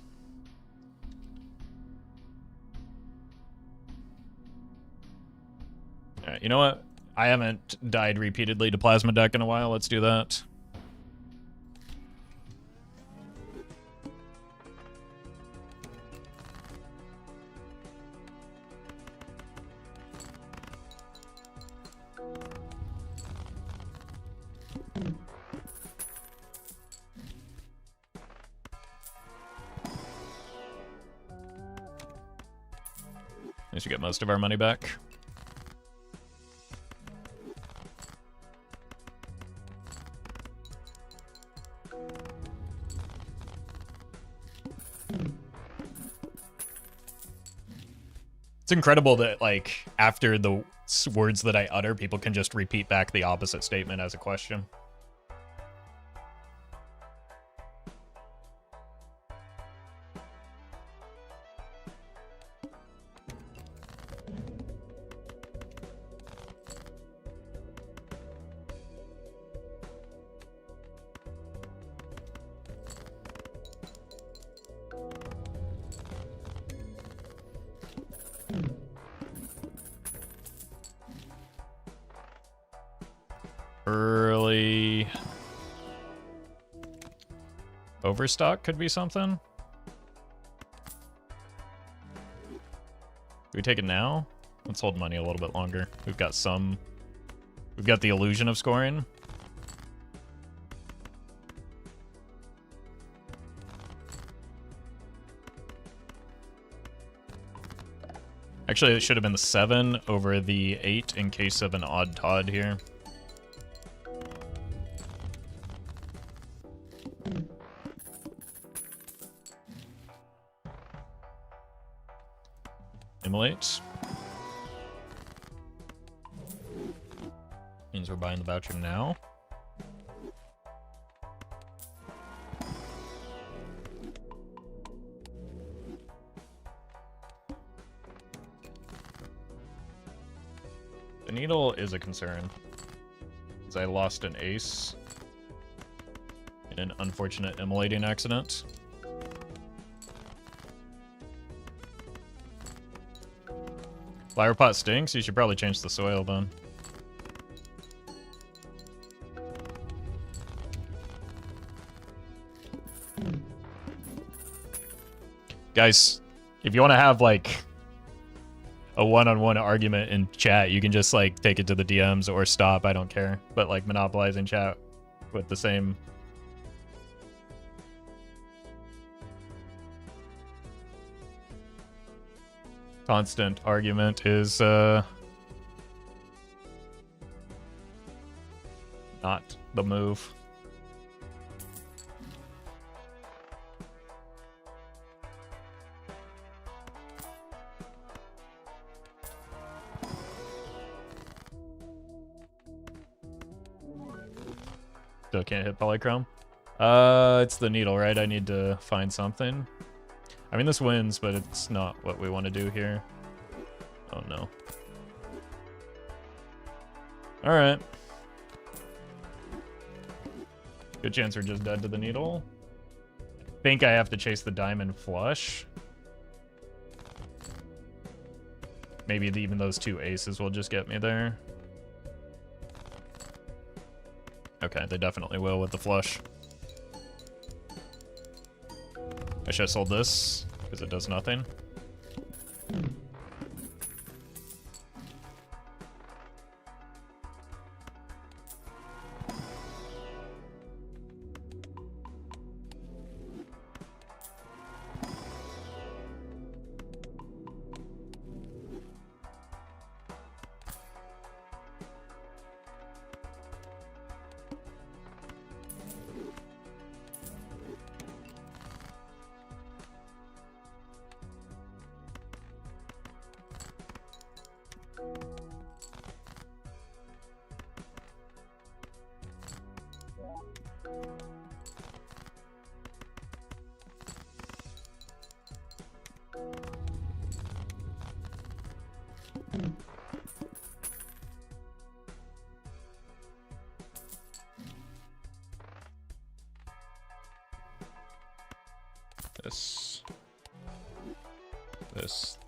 Alright, you know what? I haven't died repeatedly to Plasma Deck in a while. Let's do that. We should get most of our money back. It's incredible that, like, after the words that I utter, people can just repeat back the opposite statement as a question. Early overstock could be something. Do we take it now? Let's hold money a little bit longer. We've got the illusion of scoring. Actually, it should have been the 7 over the 8 in case of an odd Todd here. Immolate. Means we're buying the voucher now. The needle is a concern, because I lost an ace in an unfortunate immolating accident. Flower pot stinks? You should probably change the soil then. Guys, if you want to have like a one-on-one argument in chat, you can just like take it to the DMs or stop, I don't care. But like monopolizing chat with the same constant argument is not the move. Still can't hit polychrome. It's the needle, right? I need to find something. I mean, this wins, but it's not what we want to do here. Oh, no. All right. Good chance we're just dead to the needle. I think I have to chase the diamond flush. Maybe even those 2 aces will just get me there. Okay, they definitely will with the flush. I should have sold this, because it does nothing.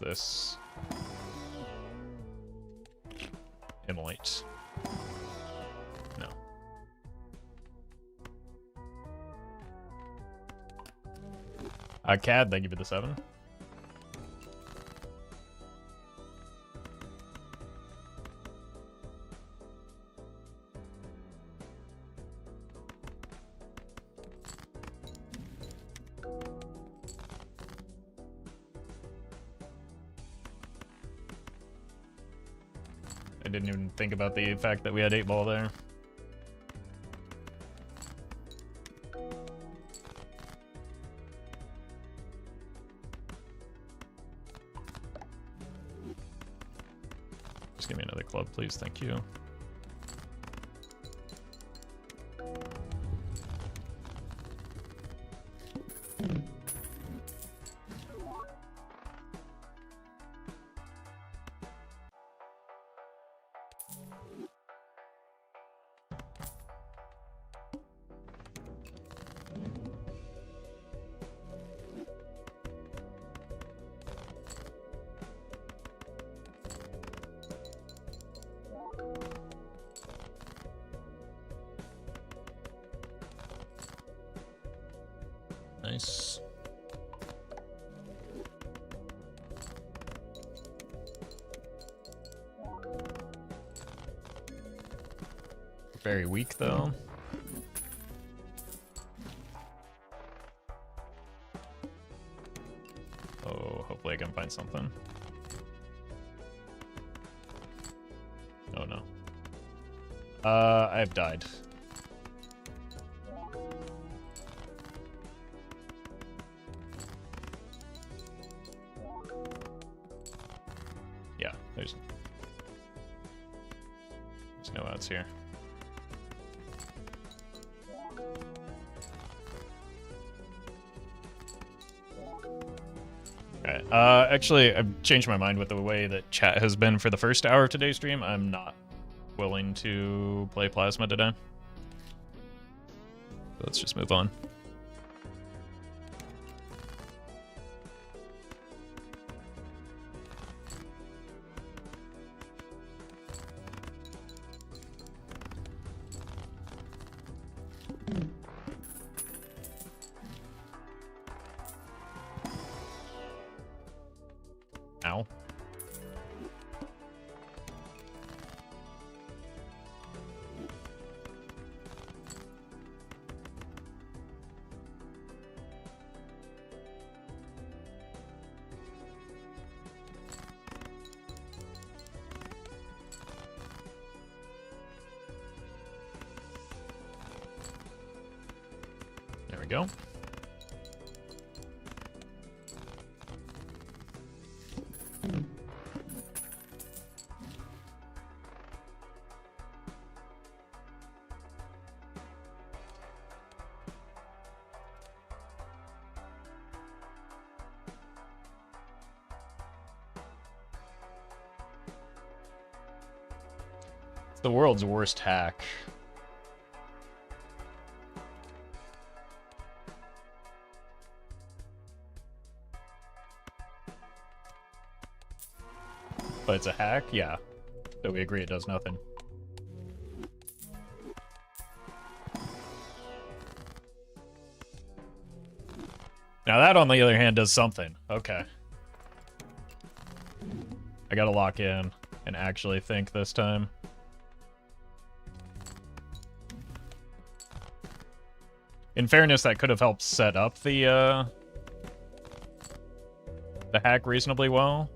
This. Immolate. No. CAD, thank you for the 7. I didn't even think about the fact that we had 8-ball there. Just give me another club, please. Thank you. Nice. Very weak, though. Oh, hopefully I can find something. Oh, no. I've died. Yeah, there's no outs here. Okay. Actually, I've changed my mind with the way that chat has been for the first hour of today's stream. I'm not willing to play Plasma today. Let's just move on. Ow. There we go. It's the world's worst hack. But it's a hack? Yeah. So we agree it does nothing. Now that, on the other hand, does something. Okay. I gotta lock in and actually think this time. In fairness, that could have helped set up the hack reasonably well.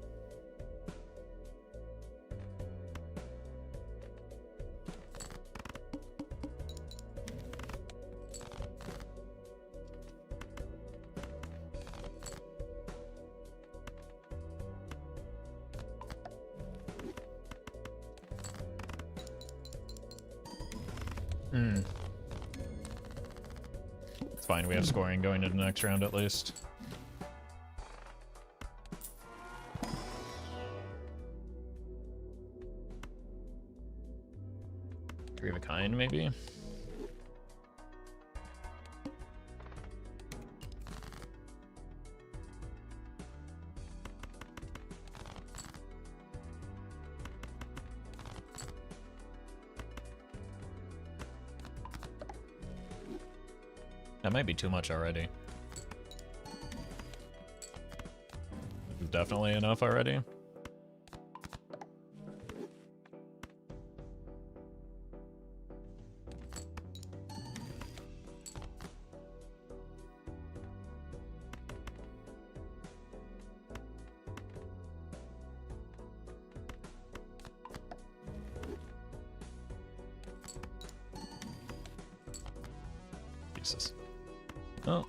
It's fine, we have scoring going into the next round at least. Three of a kind, maybe? That might be too much already. Definitely enough already. Jesus. Oh.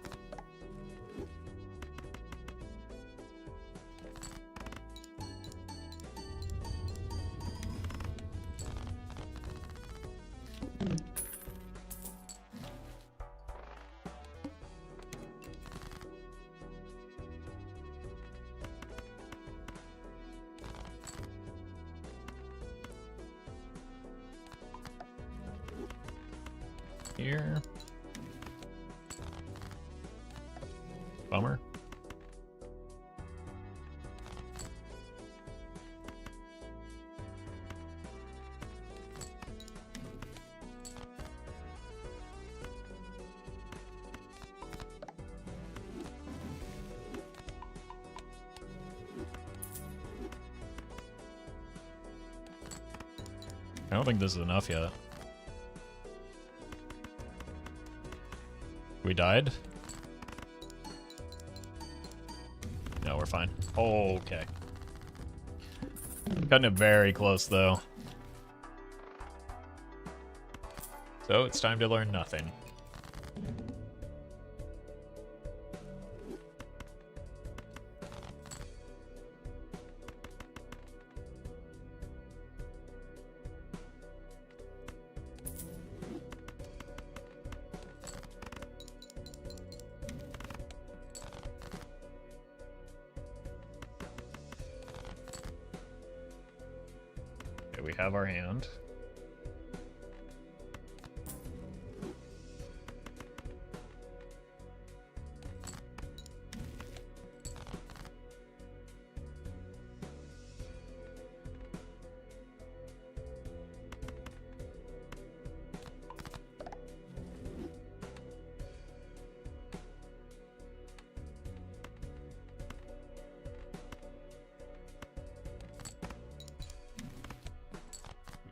Here. Bummer. I don't think this is enough yet. We died? No, we're fine. Oh, okay. Cutting it very close, though. So, it's time to learn nothing. We have our hand.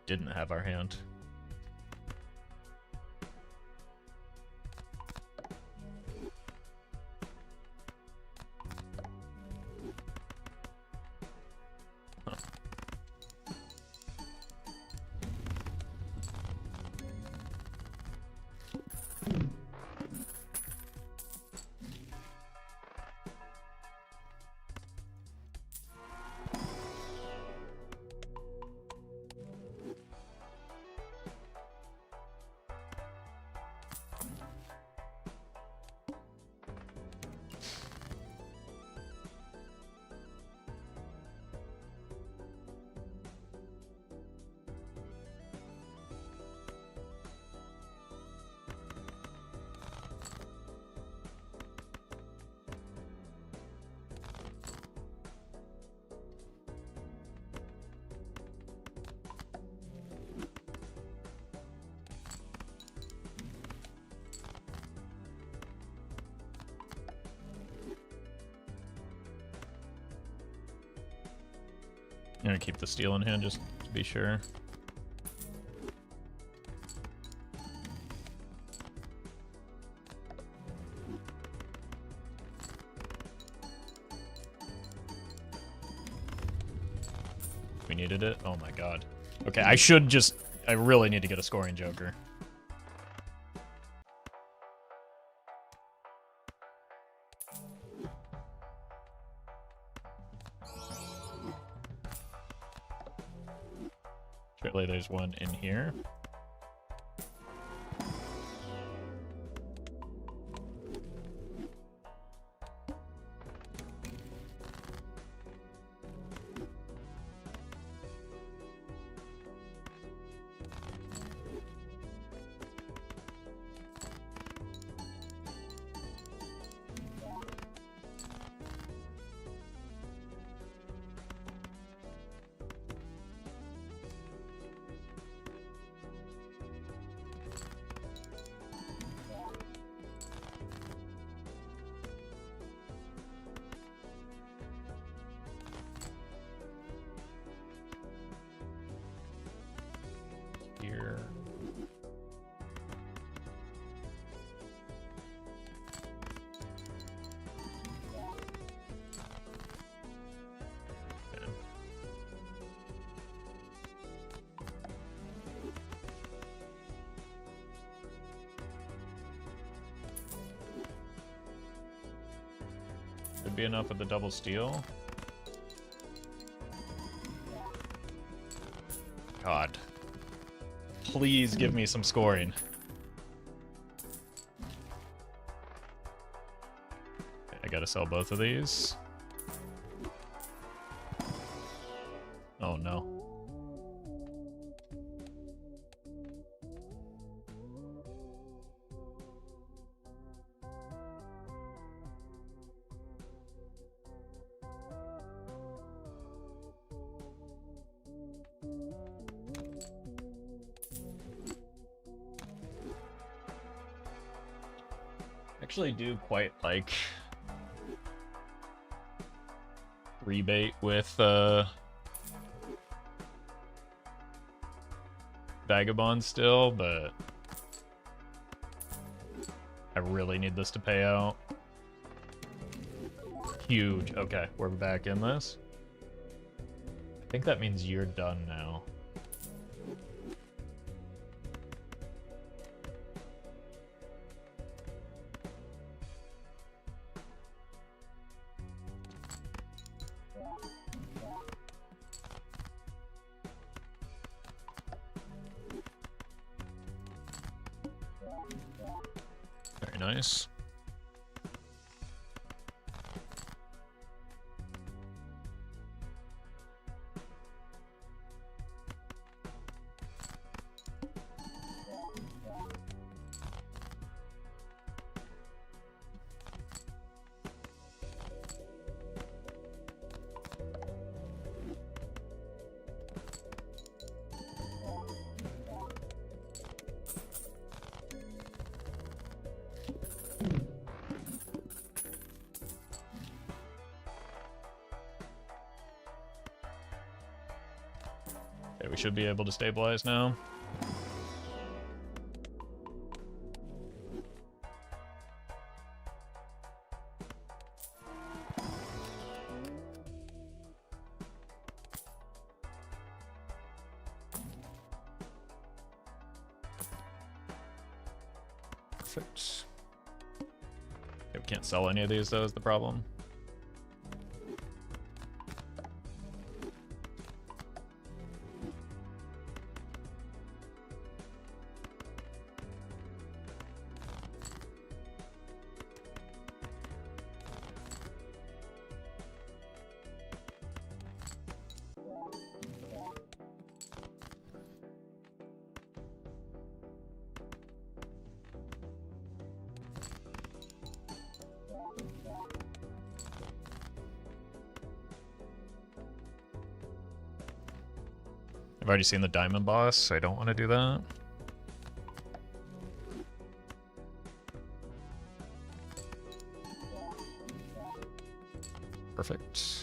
Didn't have our hand. Huh. I'm gonna keep the steel in hand just to be sure. We needed it? Oh my god. Okay, I really need to get a scoring joker. Surely there's one in here. Could be enough with the double steal. God. Please give me some scoring. Okay, I gotta sell both of these. Oh no. Actually do quite like rebate with Vagabond still, but I really need this to pay out. Huge. Okay, we're back in this. I think that means you're done now. Very nice. Okay, we should be able to stabilize now. Perfect. Okay, we can't sell any of these though, is the problem. I've already seen the diamond boss, so I don't want to do that. Perfect.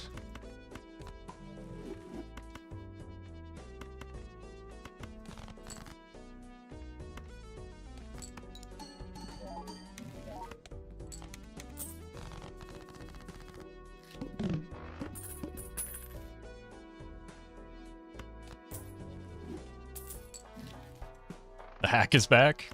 The hack is back.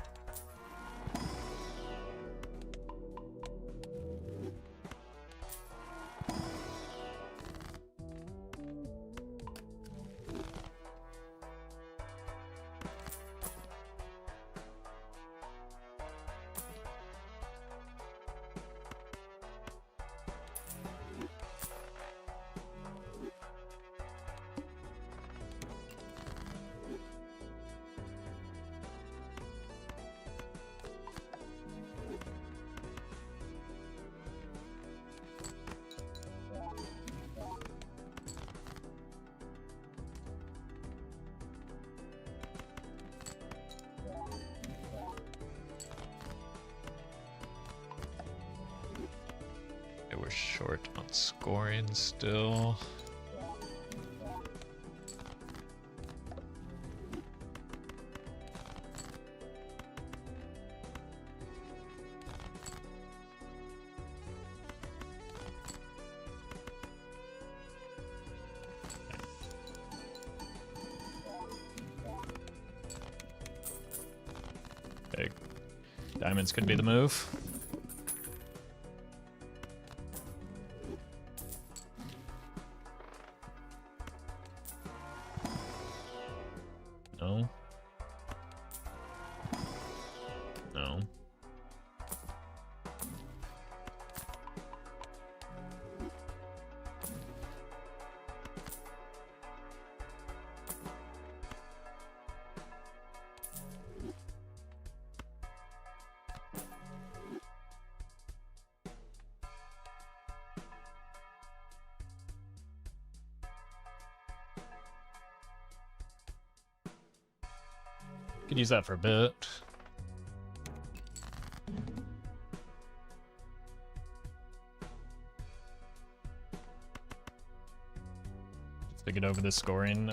We're short on scoring still. Okay. Diamonds could be the move. No. No. Could use that for a bit. To get over the scoring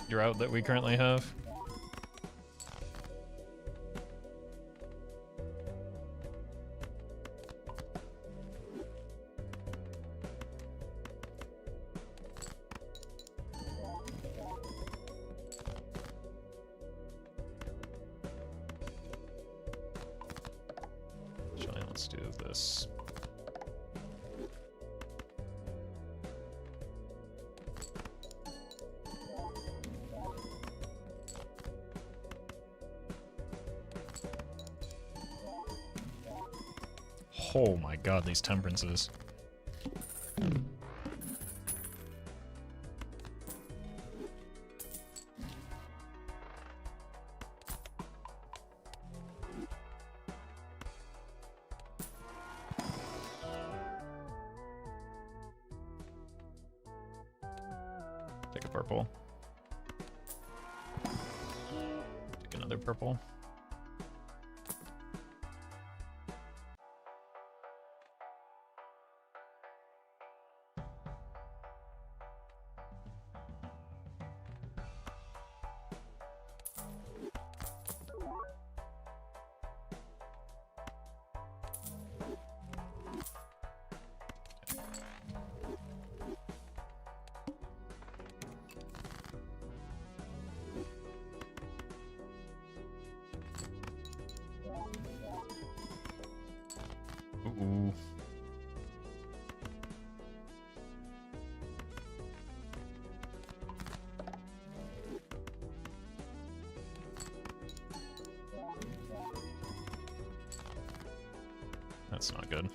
drought that we currently have. Actually, let's do this. Oh my god, these temperances. Take a purple. Take another purple. Ooh. That's not good.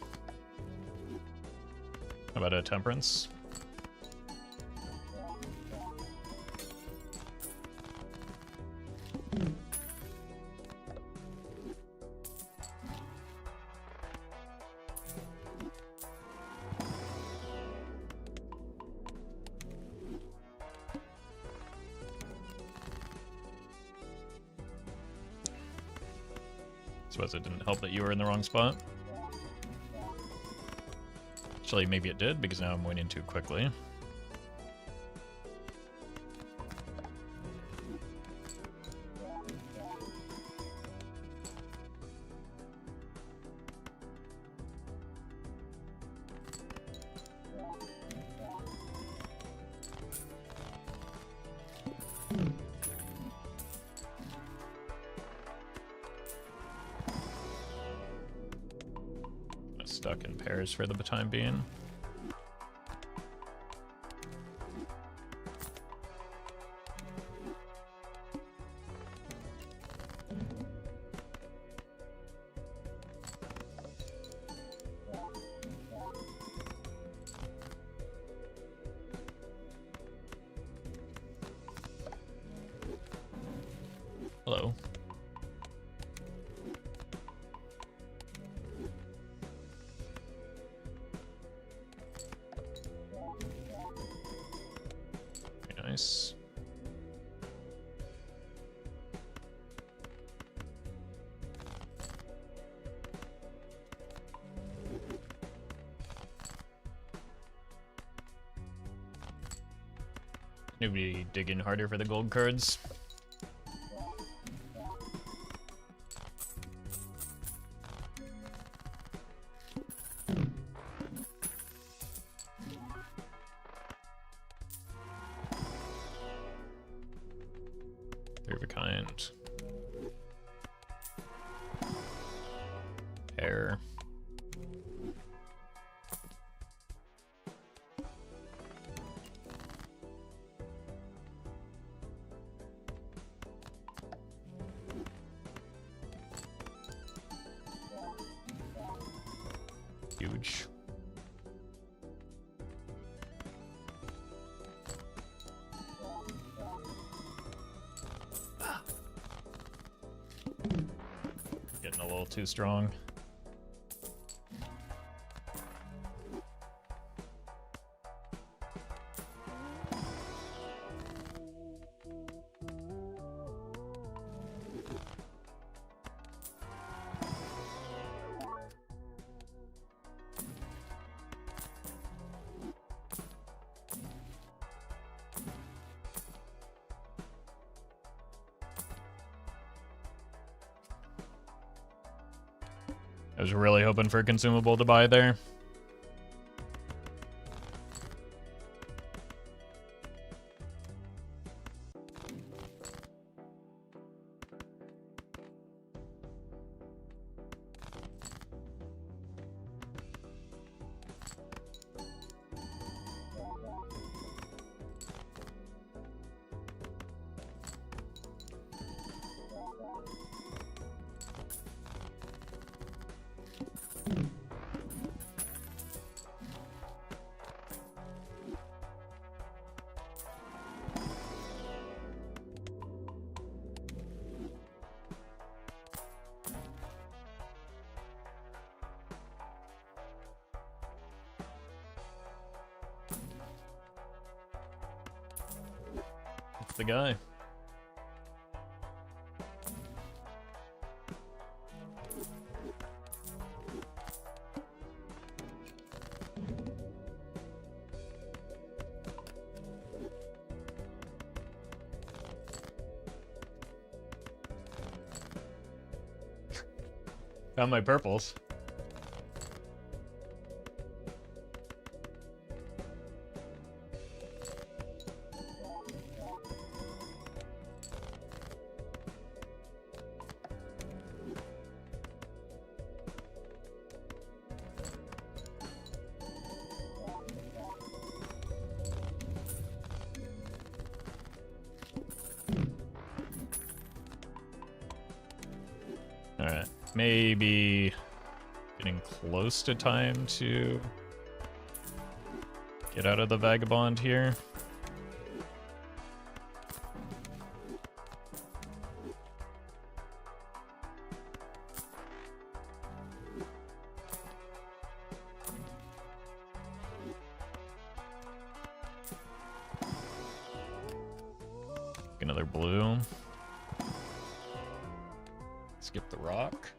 How about a temperance? Suppose it didn't help that you were in the wrong spot. Actually, maybe it did, because now I'm winning too quickly. Stuck in pairs for the time being. Hello. Nice. Nobody digging harder for the gold cards. Three of a kind. Pair. huge. Getting a little too strong. I was really hoping for a consumable to buy there. That's the guy. Found my purples. Alright, maybe getting close to time to get out of the vagabond here. Another blue. Skip the rock.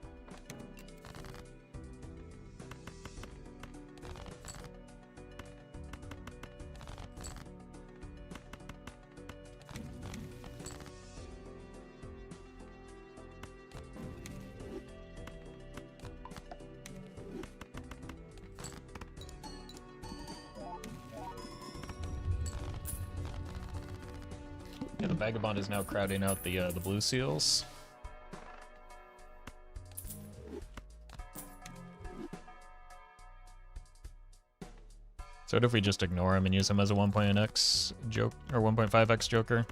Yeah, the vagabond is now crowding out the blue seals. So what if we just ignore him and use him as a 1.x joke or 1.5x joker?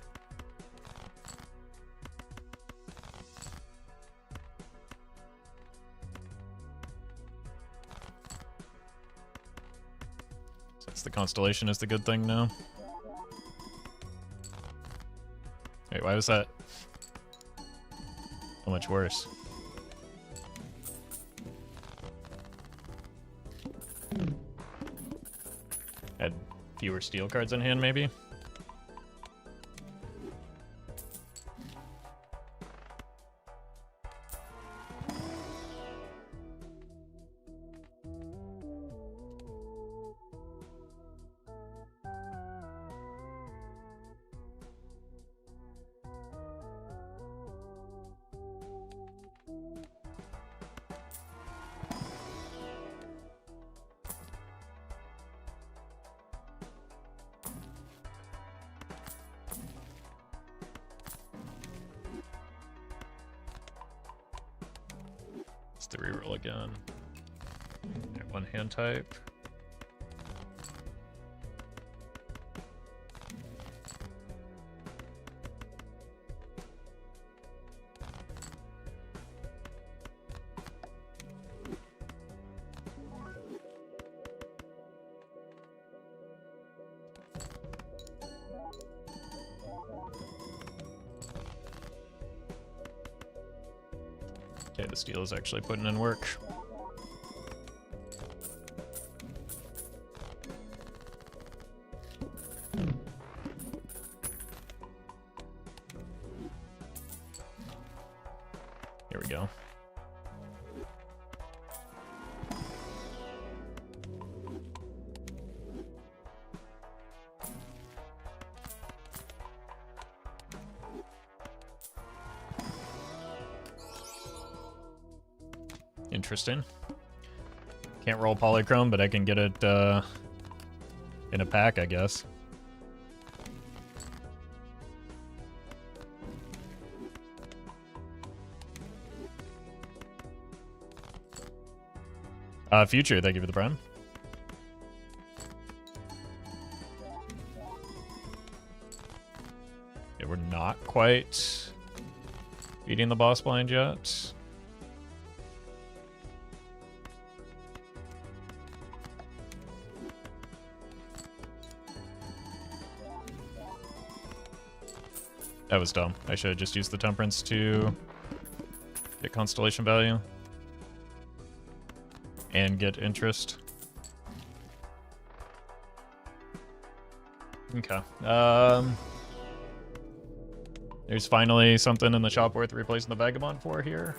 Since the constellation is the good thing now. Wait, why was that so much worse? Had fewer steel cards in hand, maybe? It's the reroll again. One hand type. Okay, the steel is actually putting in work. Here we go. Interesting. Can't roll polychrome, but I can get it in a pack, I guess. Future, thank you for the prime. Yeah, we're not quite beating the boss blind yet. That was dumb. I should have just used the temperance to get constellation value and get interest. Okay. There's finally something in the shop worth replacing the vagabond for here.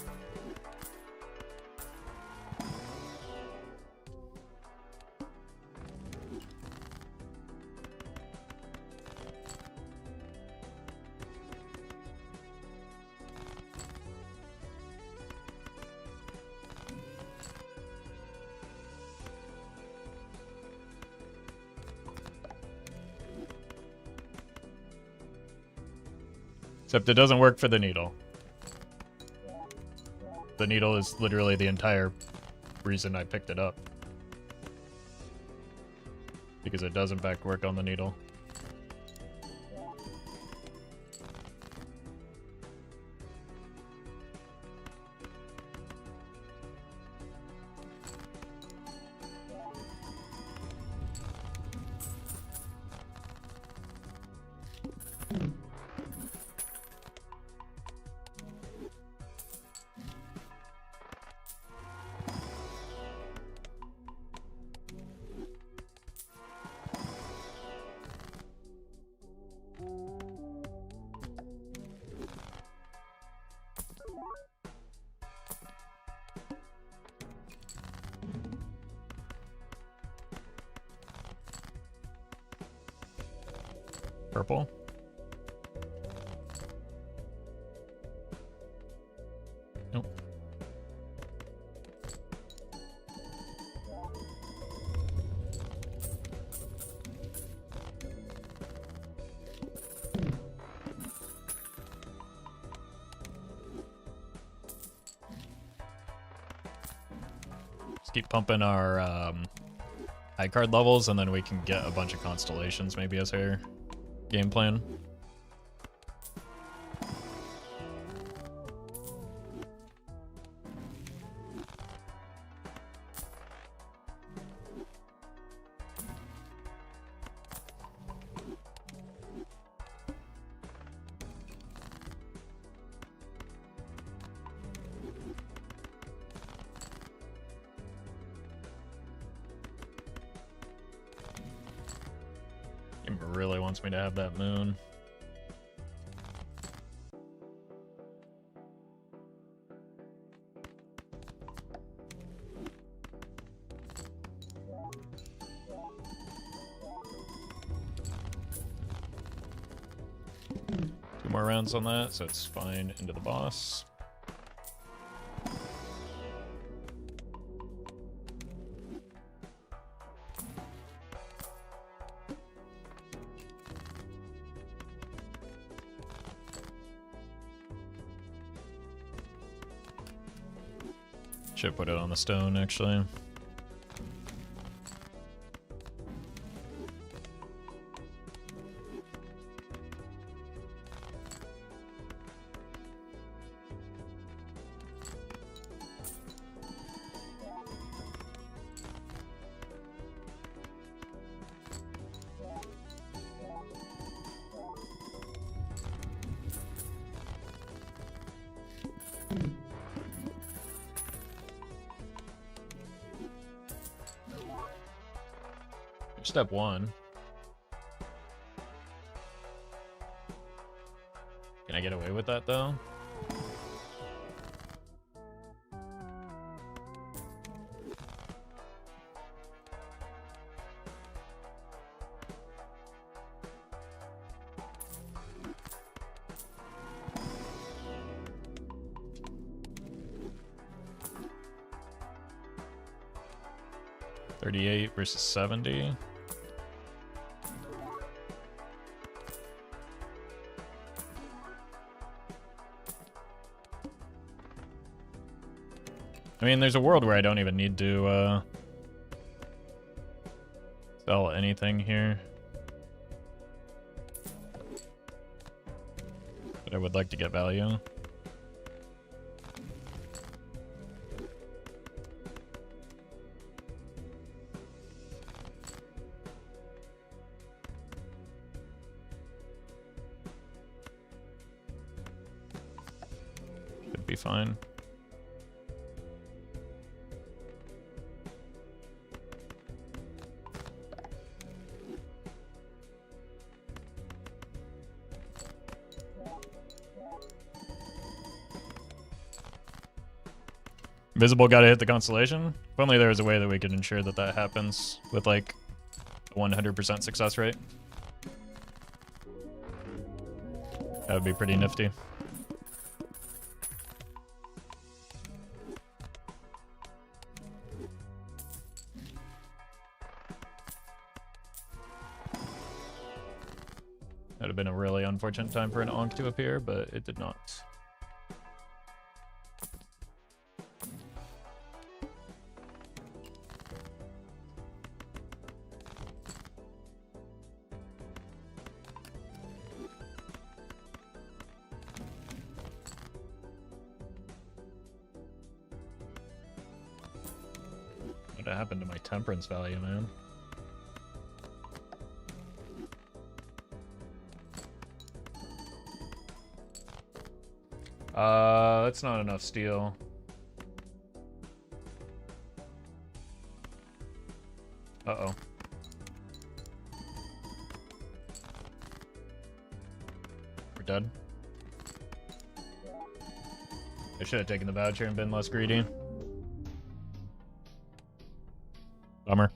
Except it doesn't work for the needle. The needle is literally the entire reason I picked it up. Because it does in fact work on the needle. Purple. Nope. Just keep pumping our high card levels, and then we can get a bunch of constellations maybe as our game plan. It really wants me to have that moon. Two more rounds on that, so it's fine into the boss. Should put it on the stone, actually. Step 1. Can I get away with that though? $38 versus $70. I mean, there's a world where I don't even need to sell anything here. But I would like to get value. Should be fine. Visible gotta hit the constellation. If only there was a way that we could ensure that that happens with like a 100% success rate. That would be pretty nifty. That would have been a really unfortunate time for an Ankh to appear, but it did not. What happened to my temperance value, man? That's not enough steel. Uh-oh. We're dead. I should have taken the voucher and been less greedy. Bummer.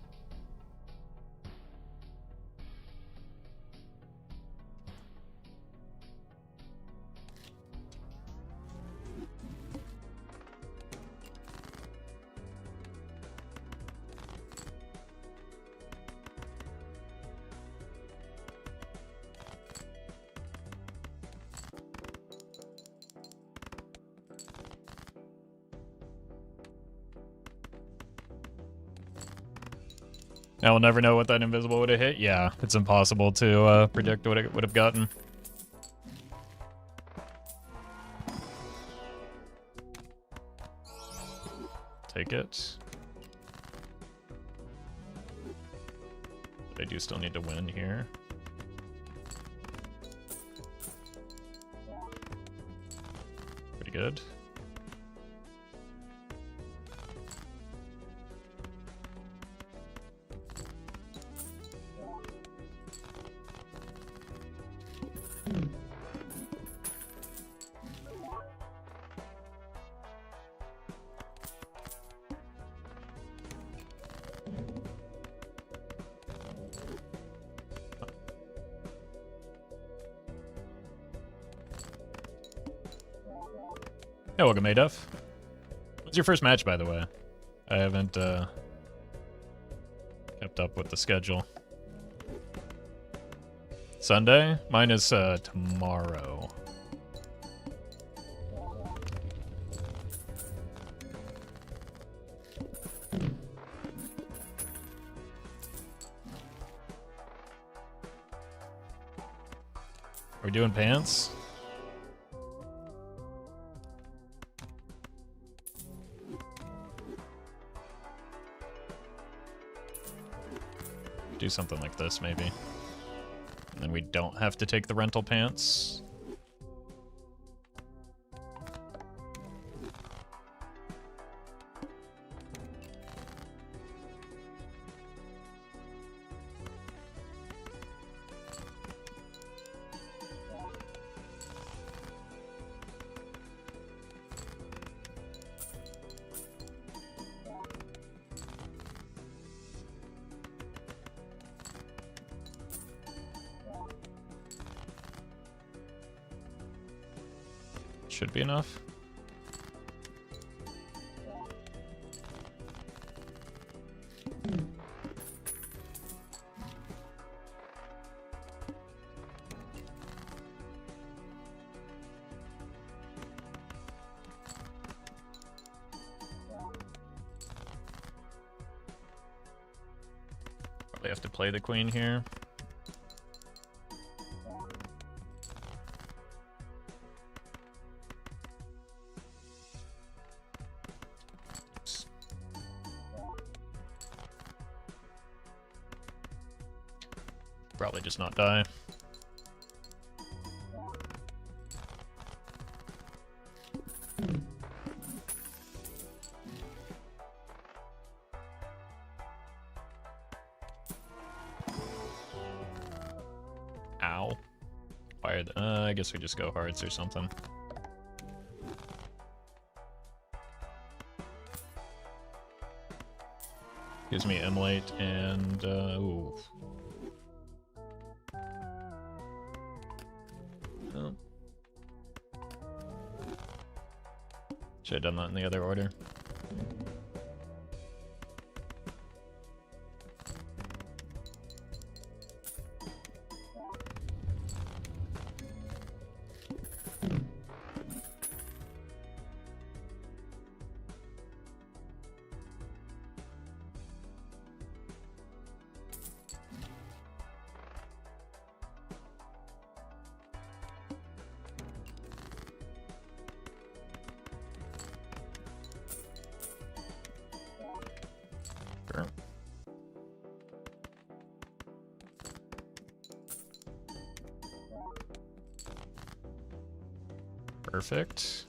Now we'll never know what that invisible would have hit. Yeah, it's impossible to predict what it would have gotten. Take it. But I do still need to win here. Pretty good. Hey, welcome, Aduff. What's your first match, by the way? I haven't kept up with the schedule. Sunday? Mine is tomorrow. Are we doing pants? Do something like this, maybe. And then we don't have to take the rental pants. Should be enough. Probably have to play the queen here. Probably just not die. Ow. Fired. I guess we just go hearts or something. Gives me emulate and ooh. Should have done that in the other order. Sure. Perfect.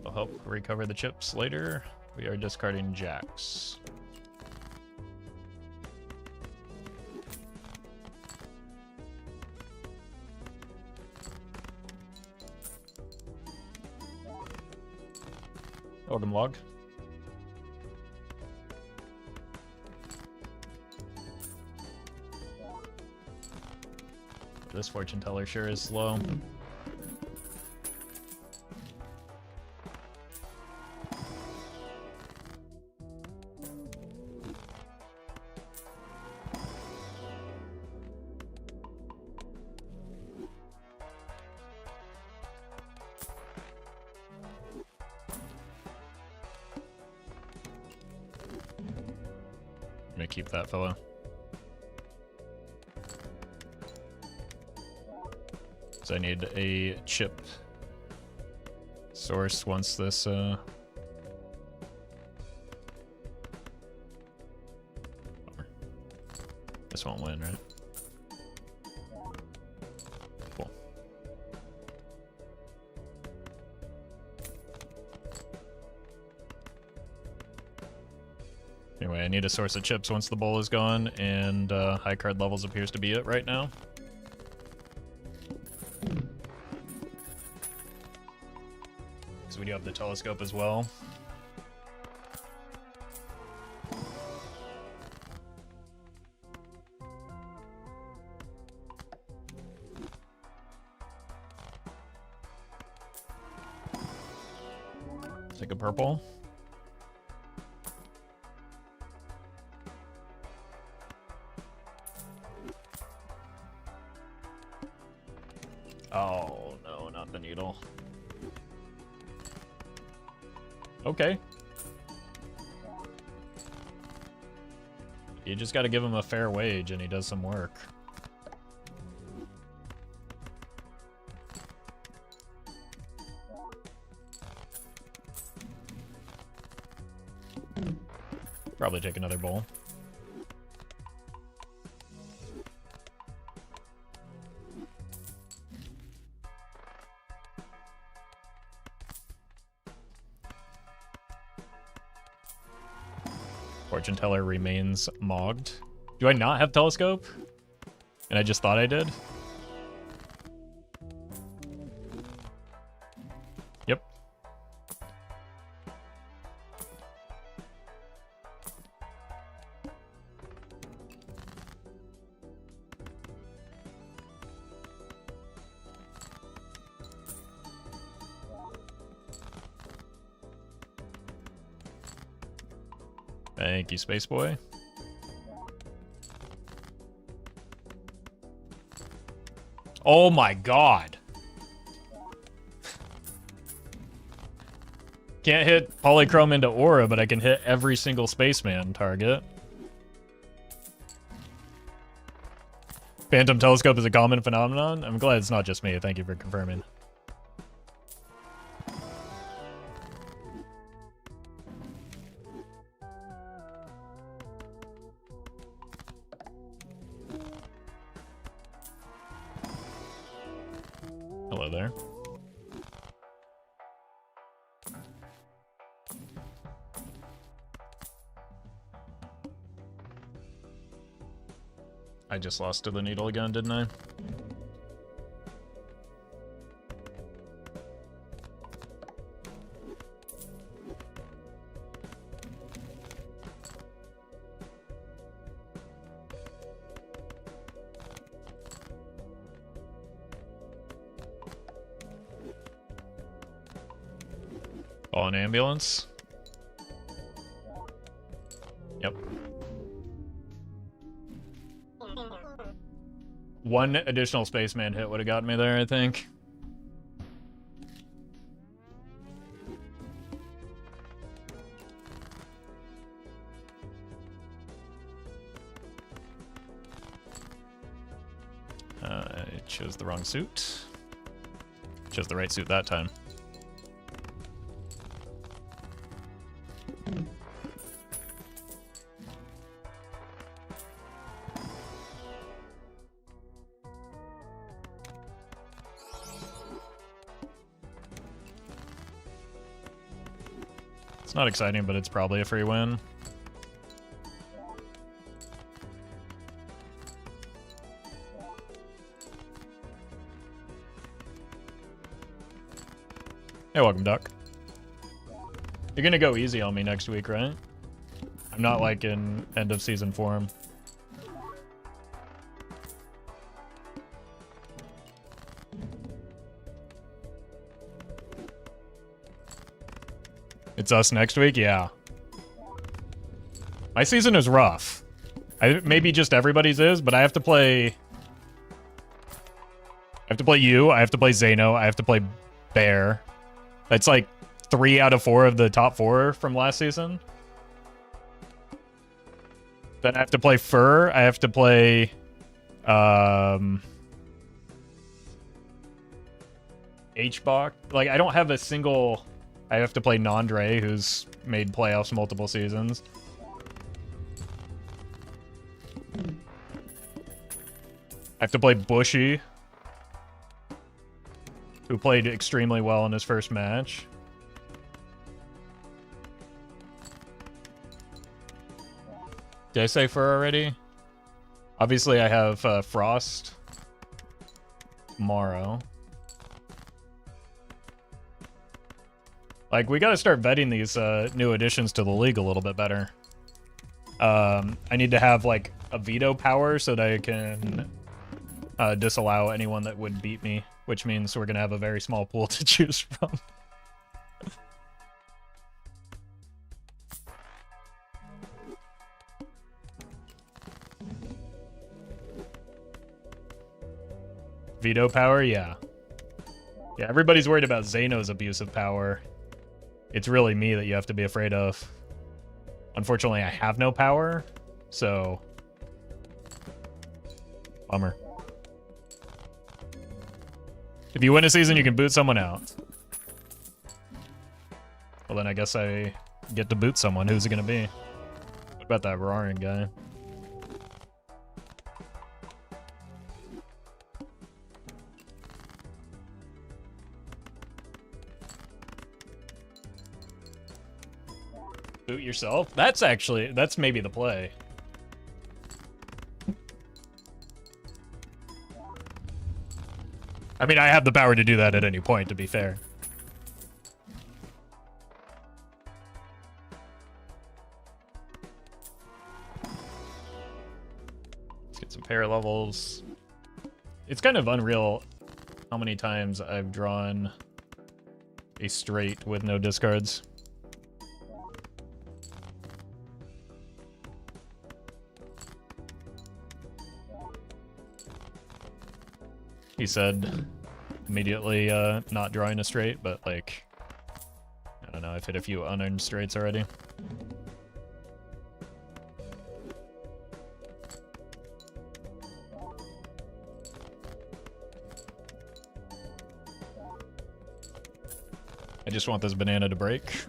I'll help recover the chips later. We are discarding jacks. Welcome, log. This fortune teller sure is slow. I'm gonna keep that fella. So I need a chip source once this this won't win, right? Cool. Anyway, I need a source of chips once the bowl is gone, and high card levels appears to be it right now. So we do have the telescope as well. Take a purple. Oh, no, not the needle. Okay. You just gotta give him a fair wage and he does some work. Probably take another bowl. Fortune teller remains mogged. Do I not have telescope? And I just thought I did? Thank you, Space Boy. Oh my god. Can't hit Polychrome into Aura, but I can hit every single Spaceman target. Phantom Telescope is a common phenomenon? I'm glad it's not just me. Thank you for confirming. Hello there. I just lost to the needle again, didn't I? Call an ambulance. Yep. One additional Spaceman hit would have gotten me there, I think. I chose the wrong suit. Chose the right suit that time. It's not exciting, but it's probably a free win. Hey, welcome, Duck. You're gonna go easy on me next week, right? I'm not like in end of season form. It's us next week? Yeah. My season is rough. Maybe just everybody's is, but I have to play... I have to play you, I have to play Zeno, I have to play Bear. That's like 3 out of 4 of the top 4 from last season. Then I have to play Fur, I have to play... H-Bach. Like, I don't have a single... I have to play Nandre, who's made playoffs multiple seasons. I have to play Bushy, who played extremely well in his first match. Did I say Fur already? Obviously, I have Frost tomorrow. Like, we gotta start vetting these new additions to the league a little bit better. I need to have, like, a veto power so that I can disallow anyone that would beat me, which means we're gonna have a very small pool to choose from. Veto power? Yeah. Yeah, everybody's worried about Zeno's abuse of power. It's really me that you have to be afraid of. Unfortunately, I have no power, so... Bummer. If you win a season, you can boot someone out. Well, then I guess I get to boot someone. Who's it gonna be? What about that roaring guy? Boot yourself? That's maybe the play. I mean, I have the power to do that at any point, to be fair. Let's get some pair levels. It's kind of unreal how many times I've drawn a straight with no discards. He said immediately not drawing a straight, but like, I don't know, I've hit a few unearned straights already. I just want this banana to break.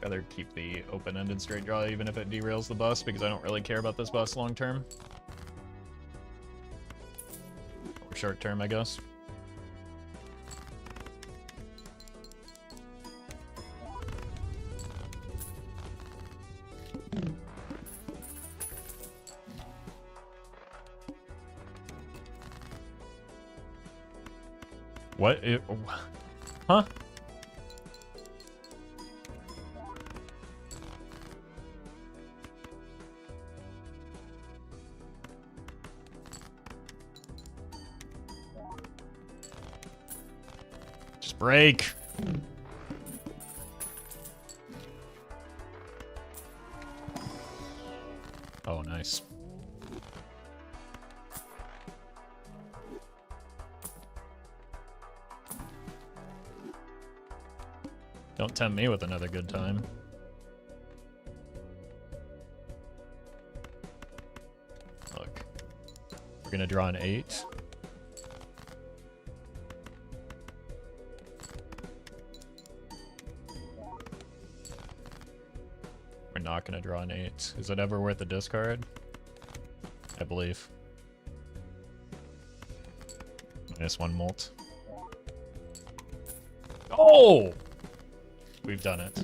Rather keep the open-ended straight draw even if it derails the bus, because I don't really care about this bus long term. Or short term, I guess. What? Huh? Just break. Oh, nice. Don't tempt me with another good time. Look. We're gonna draw an 8. We're not gonna draw an 8. Is it ever worth a discard? I believe. -1 molt. Oh! We've done it.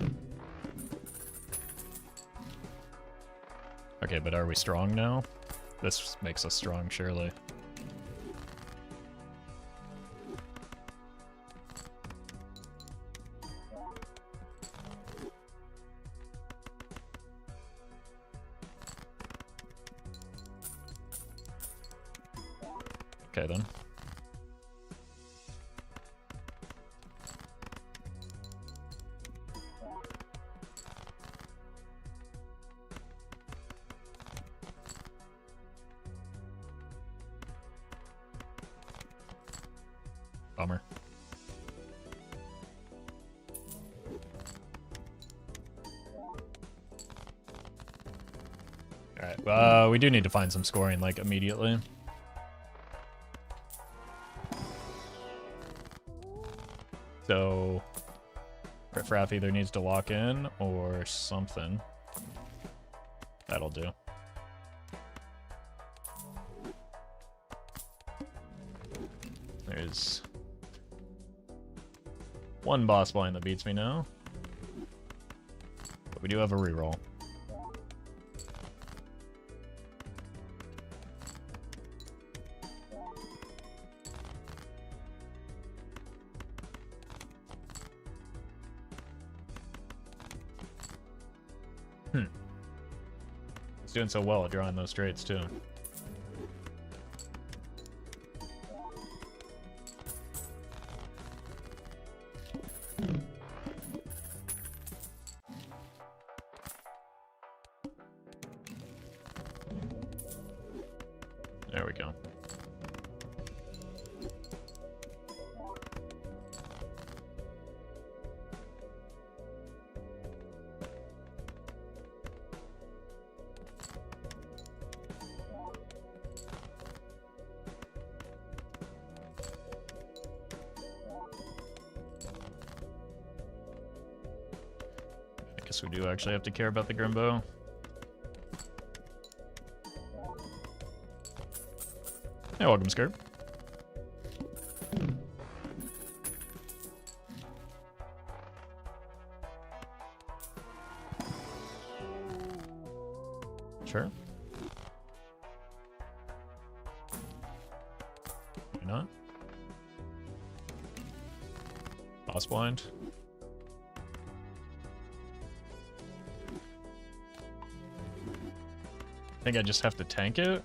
Okay, but are we strong now? This makes us strong, surely. Okay, then. Bummer. Alright, we do need to find some scoring, like, immediately. So, Riffraff either needs to lock in or something. That'll do. There's one boss blind that beats me now. But we do have a reroll. It's doing so well at drawing those straights too. There we go. I guess we do actually have to care about the Grimbo. Hey, welcome, Skirt. Sure. Why not? Boss blind. I think I just have to tank it.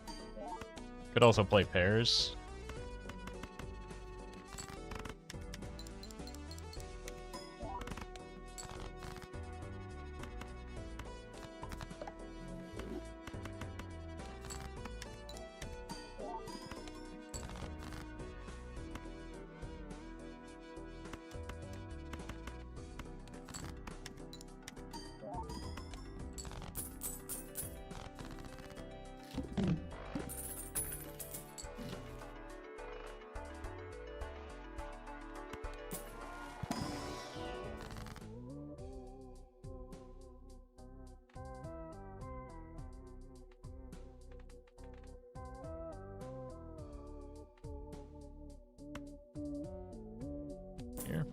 Could also play pairs. Here.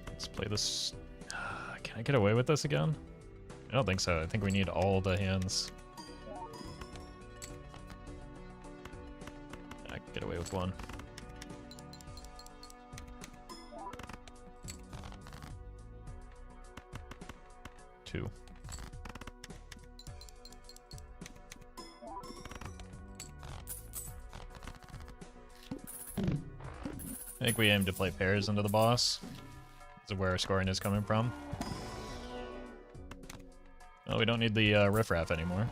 Let's play this. Can I get away with this again? I don't think so. I think we need all the hands. I can get away with one. Two. I think we aim to play pairs into the boss. This is where our scoring is coming from. Oh, we don't need the riffraff anymore.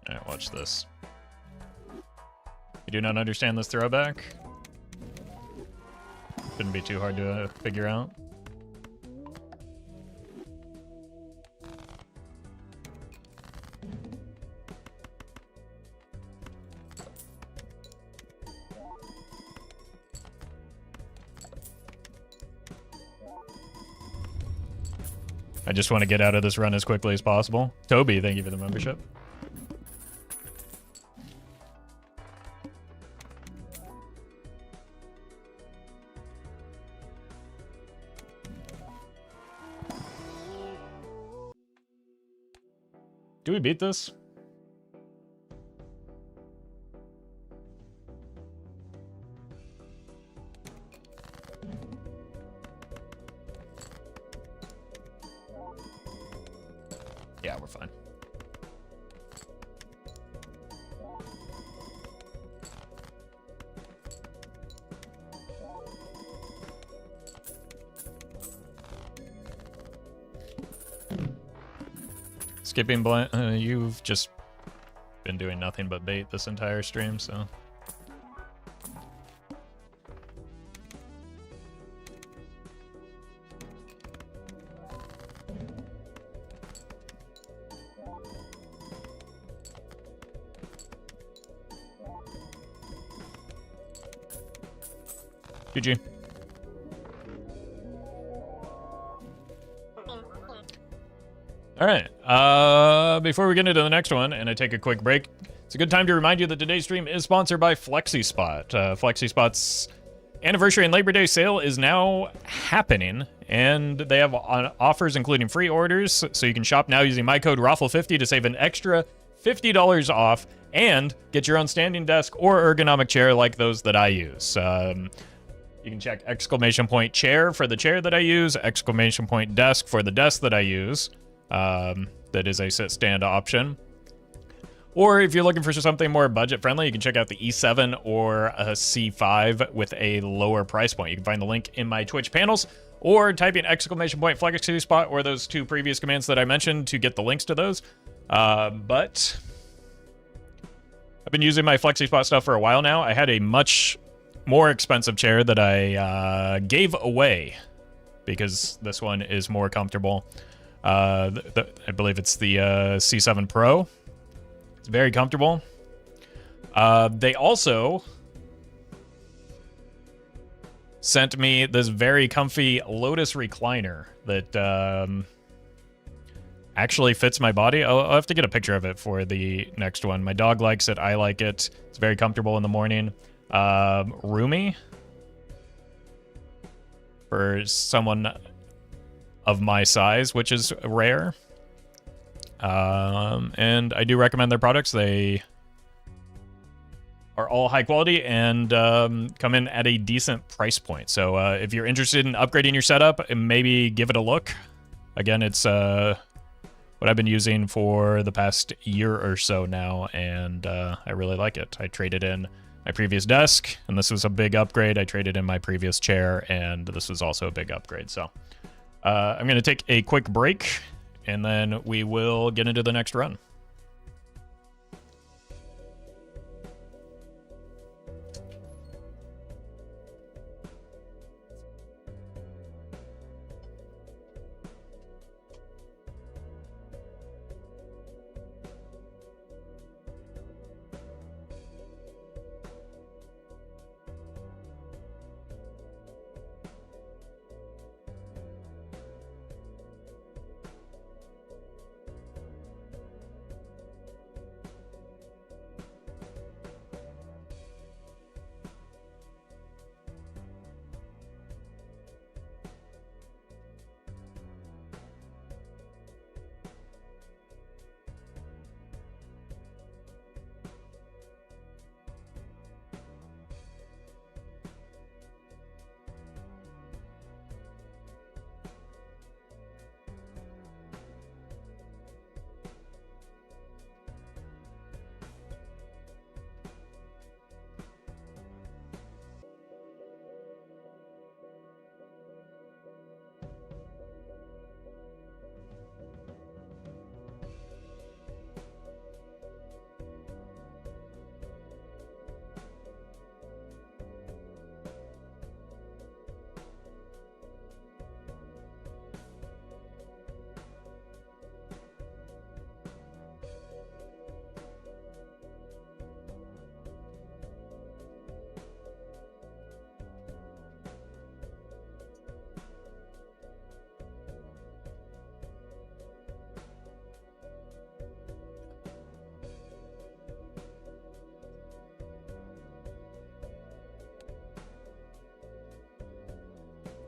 Alright, watch this. You do not understand this throwback? Shouldn't be too hard to figure out. I just want to get out of this run as quickly as possible. Toby, thank you for the membership. Do we beat this? Yeah, we're fine. Skipping blind, you've just been doing nothing but bait this entire stream, so. GG. All right, before we get into the next one and I take a quick break, it's a good time to remind you that today's stream is sponsored by FlexiSpot. FlexiSpot's anniversary and Labor Day sale is now happening, and they have offers including free orders, so you can shop now using my code Roffle50 to save an extra $50 off and get your own standing desk or ergonomic chair like those that I use. You can check !chair for the chair that I use, !desk for the desk that I use. That is a sit stand option. Or if you're looking for something more budget friendly, you can check out the E7 or a C5 with a lower price point. You can find the link in my Twitch panels or type in !FlexiSpot or those two previous commands that I mentioned to get the links to those. But I've been using my FlexiSpot stuff for a while now. I had a much more expensive chair that I gave away because this one is more comfortable. I believe it's the C7 Pro. It's very comfortable. They also sent me this very comfy Lotus recliner that actually fits my body. I'll have to get a picture of it for the next one. My dog likes it. I like it. It's very comfortable in the morning. Roomy for someone of my size, which is rare. And I do recommend their products. They are all high quality and come in at a decent price point. So if you're interested in upgrading your setup, maybe give it a look. Again, it's what I've been using for the past year or so now, and I really like it. I traded in my previous desk, and this was a big upgrade. I traded in my previous chair, and this was also a big upgrade. So I'm going to take a quick break, and then we will get into the next run.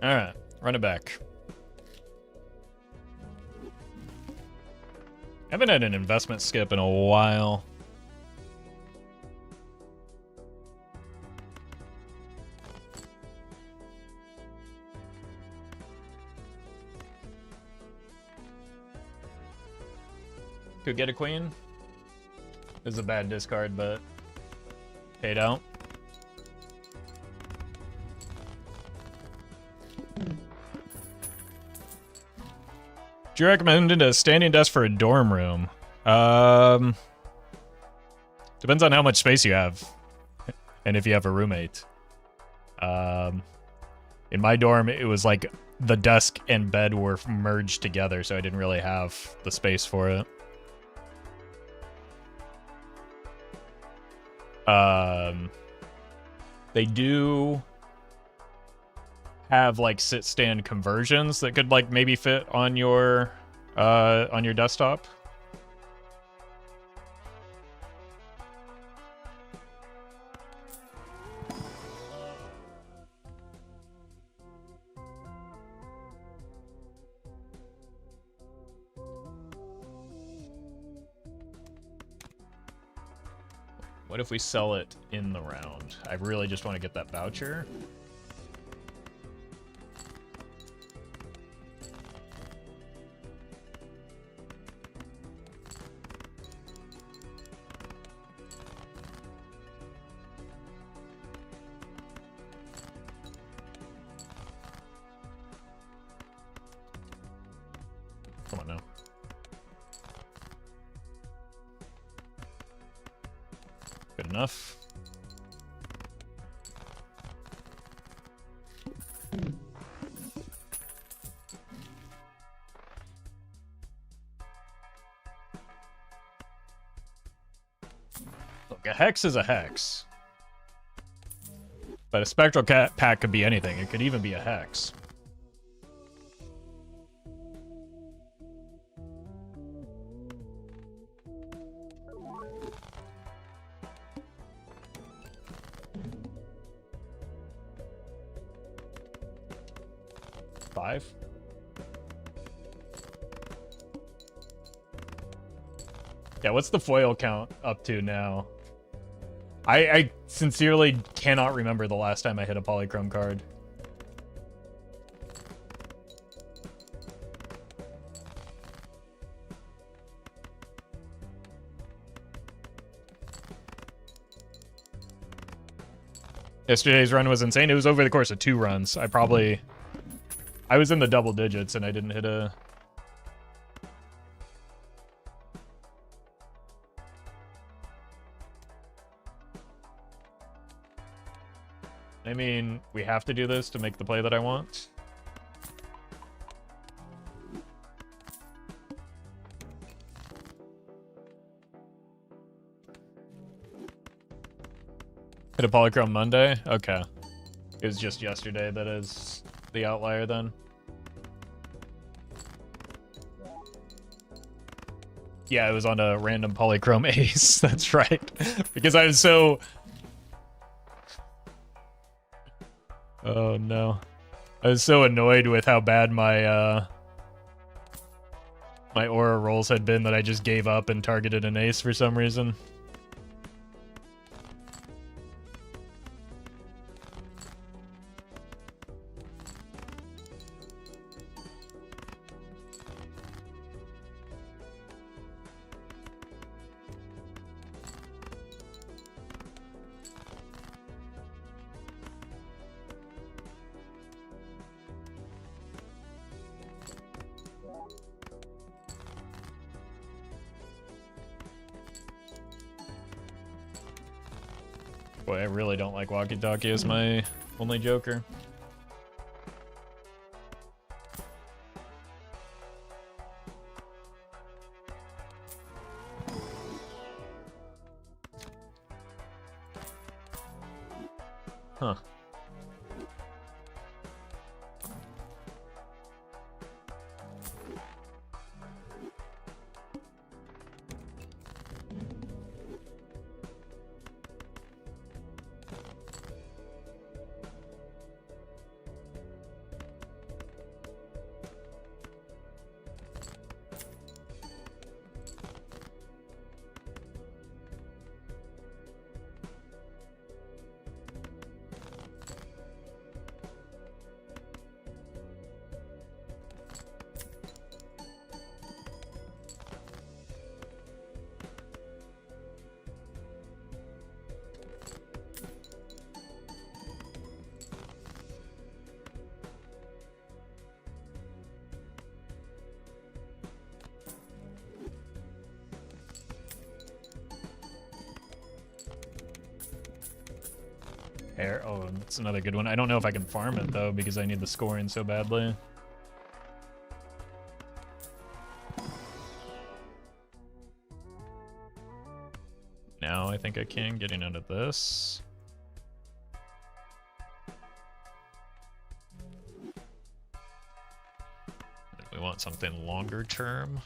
All right, run it back. I haven't had an investment skip in a while. Could get a queen. This is a bad discard, but paid out. Do you recommend a standing desk for a dorm room? Depends on how much space you have and if you have a roommate. In my dorm, it was like the desk and bed were merged together, so I didn't really have the space for it. They do have like sit stand conversions that could like maybe fit on your desktop. What if we sell it in the round? I really just want to get that voucher. Come on now. Good enough. Look, a hex is a hex. But a spectral pack could be anything. It could even be a hex. Five. Yeah, what's the foil count up to now? I sincerely cannot remember the last time I hit a polychrome card. Yesterday's run was insane. It was over the course of 2 runs. I was in the double digits and I didn't hit a... I mean, we have to do this to make the play that I want. Hit a polychrome Monday? Okay. It was just yesterday that is the outlier then. Yeah, it was on a random polychrome ace. That's right. Because I was so... Oh no. I was so annoyed with how bad my my aura rolls had been that I just gave up and targeted an ace for some reason. Boy, I really don't like walkie-talkie as my only joker. Huh. Air. Oh, that's another good one. I don't know if I can farm it, though, because I need the scoring so badly. Now I think I can, getting out of this. We want something longer term.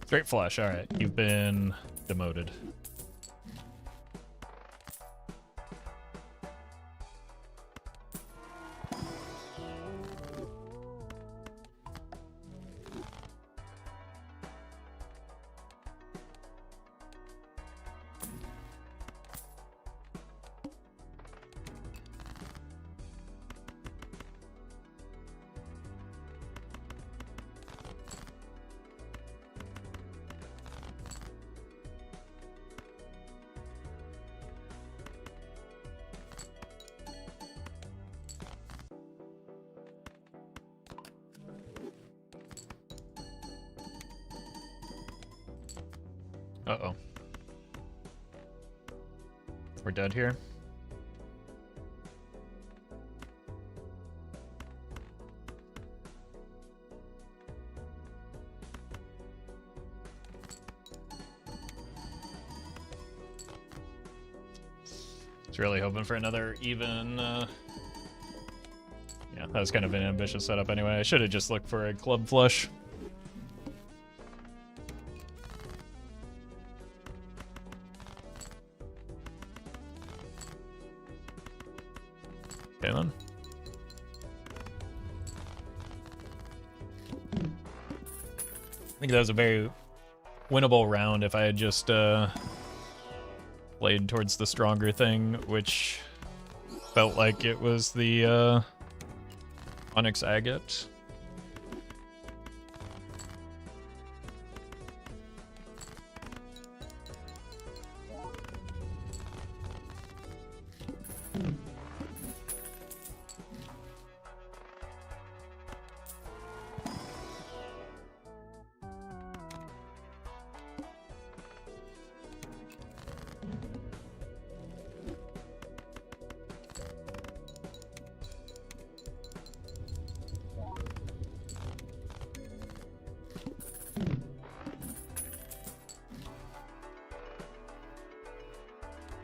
Straight flush, alright. You've been demoted. Uh-oh. We're dead here. Really hoping for another even, yeah, that was kind of an ambitious setup anyway. I should have just looked for a club flush. Okay then. I think that was a very winnable round if I had just, played towards the stronger thing, which felt like it was the Onyx Agate.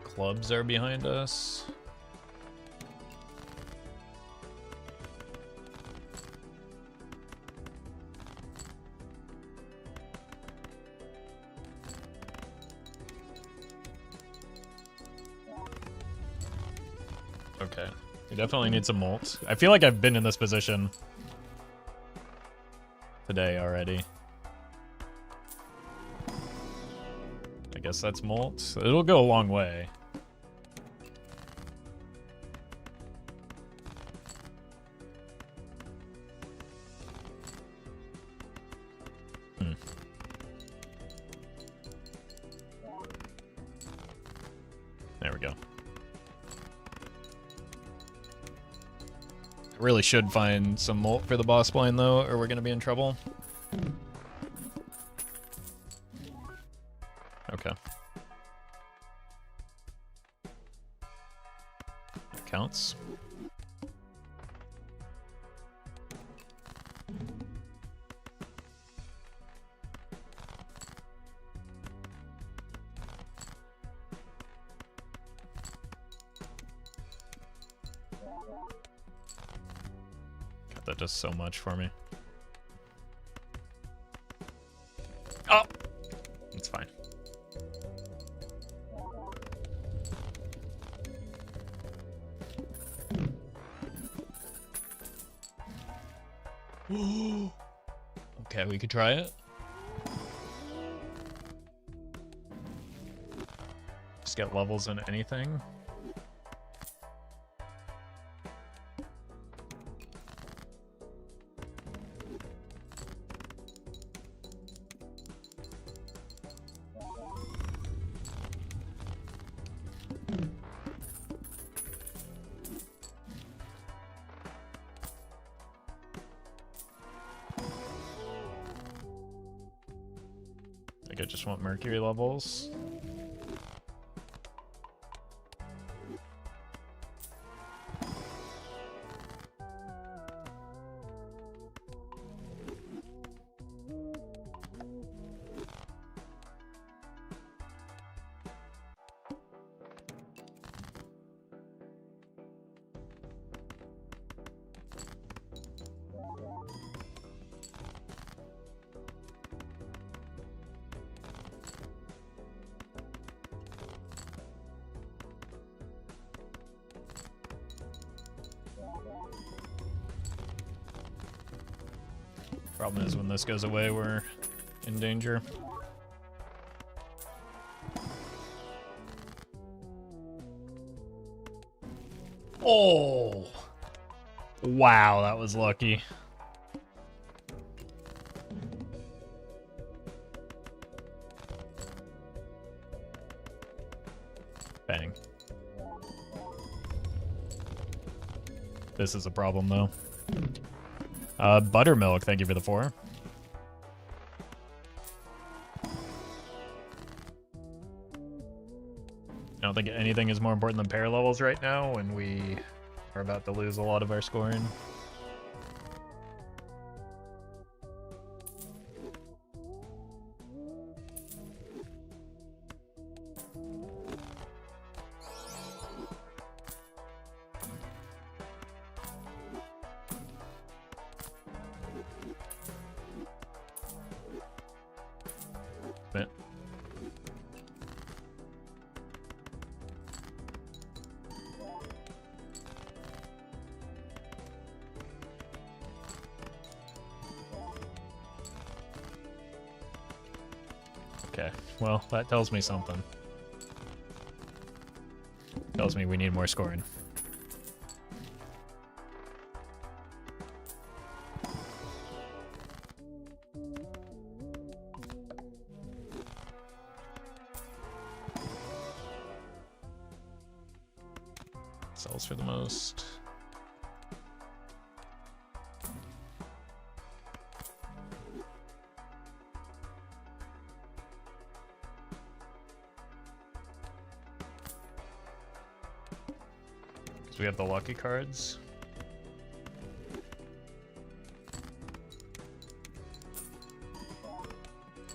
Clubs are behind us. Okay. We definitely need some molt. I feel like I've been in this position today already. I guess that's molt. It'll go a long way. There we go. Really should find some molt for the boss blind though, or we're gonna be in trouble. Okay. That counts. That does so much for me. Oh! It's fine. Okay, we could try it. Just get levels in anything. I just want mercury levels. Problem is when this goes away, we're in danger. Oh! Wow, that was lucky. Bang. This is a problem, though. Buttermilk, thank you for the 4. I don't think anything is more important than pair levels right now when we are about to lose a lot of our scoring. Bit. Okay, well, that tells me something. Tells me we need more scoring. Sells for the most. Because we have the lucky cards.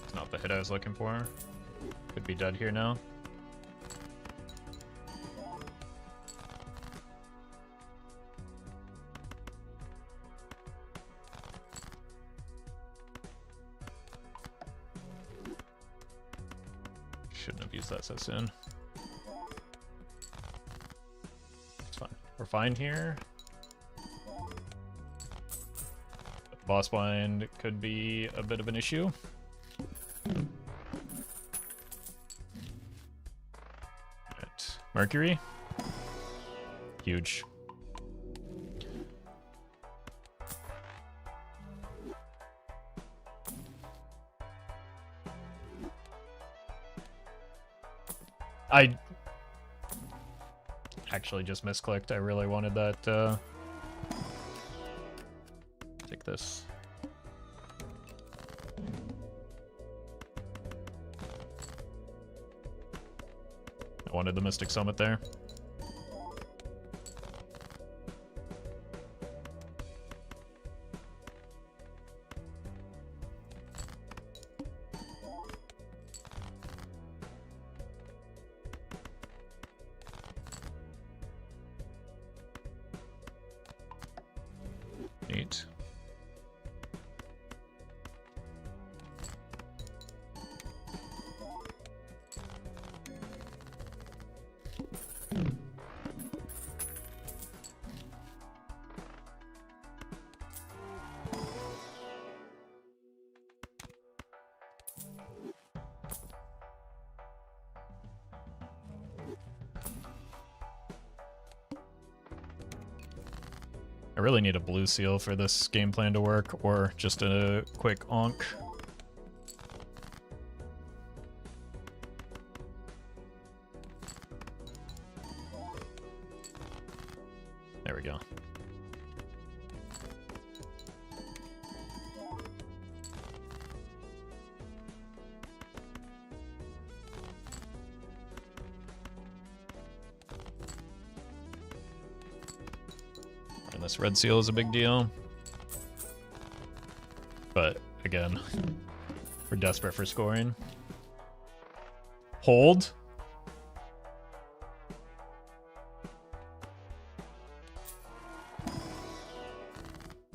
It's not the hit I was looking for. Could be dead here now. Shouldn't have used that so soon. It's fine. We're fine here. Boss blind could be a bit of an issue. Right. Mercury. Huge. I actually just misclicked. I really wanted that, take this. I wanted the Mystic Summit there. Neat. I really need a blue seal for this game plan to work, or just a quick onk. There we go. And this red seal is a big deal. But again, we're desperate for scoring. Hold.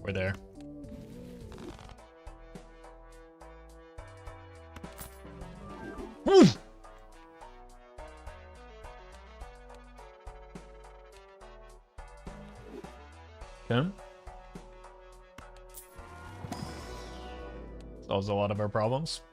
We're there. Woo! Okay. Solves a lot of our problems.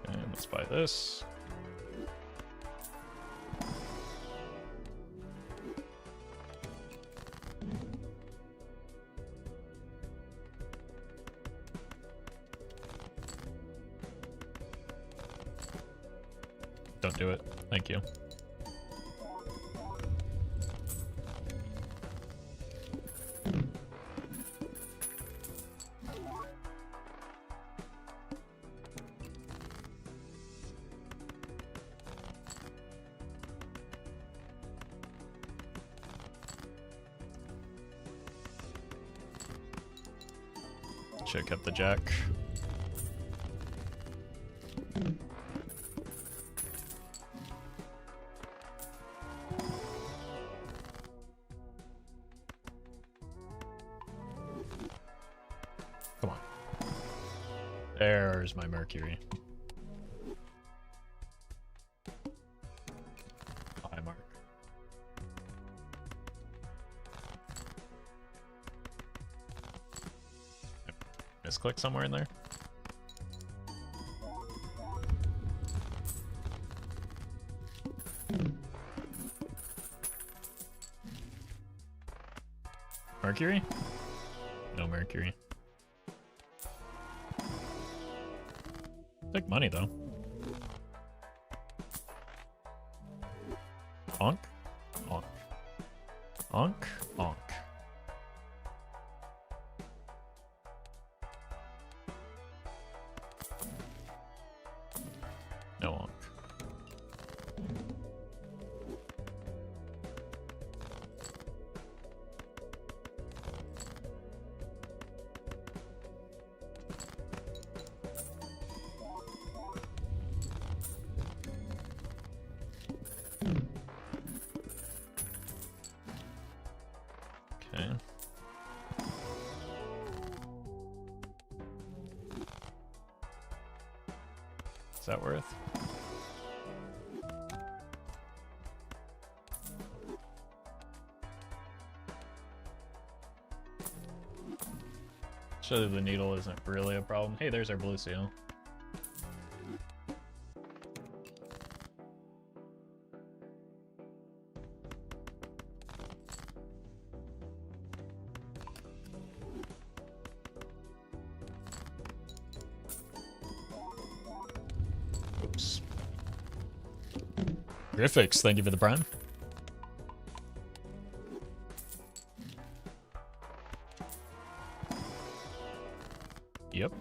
And let's buy this. Don't do it. Thank you. Should have kept the jack. Come on. There's my Mercury. High mark. Misclick somewhere in there. Mercury? No Mercury. Big money though. Honk, honk, honk, honk. No honk. Okay. Is that worth? Show that the needle isn't really a problem. Hey, there's our blue seal. Oops. Griffix, thank you for the prime. Yep.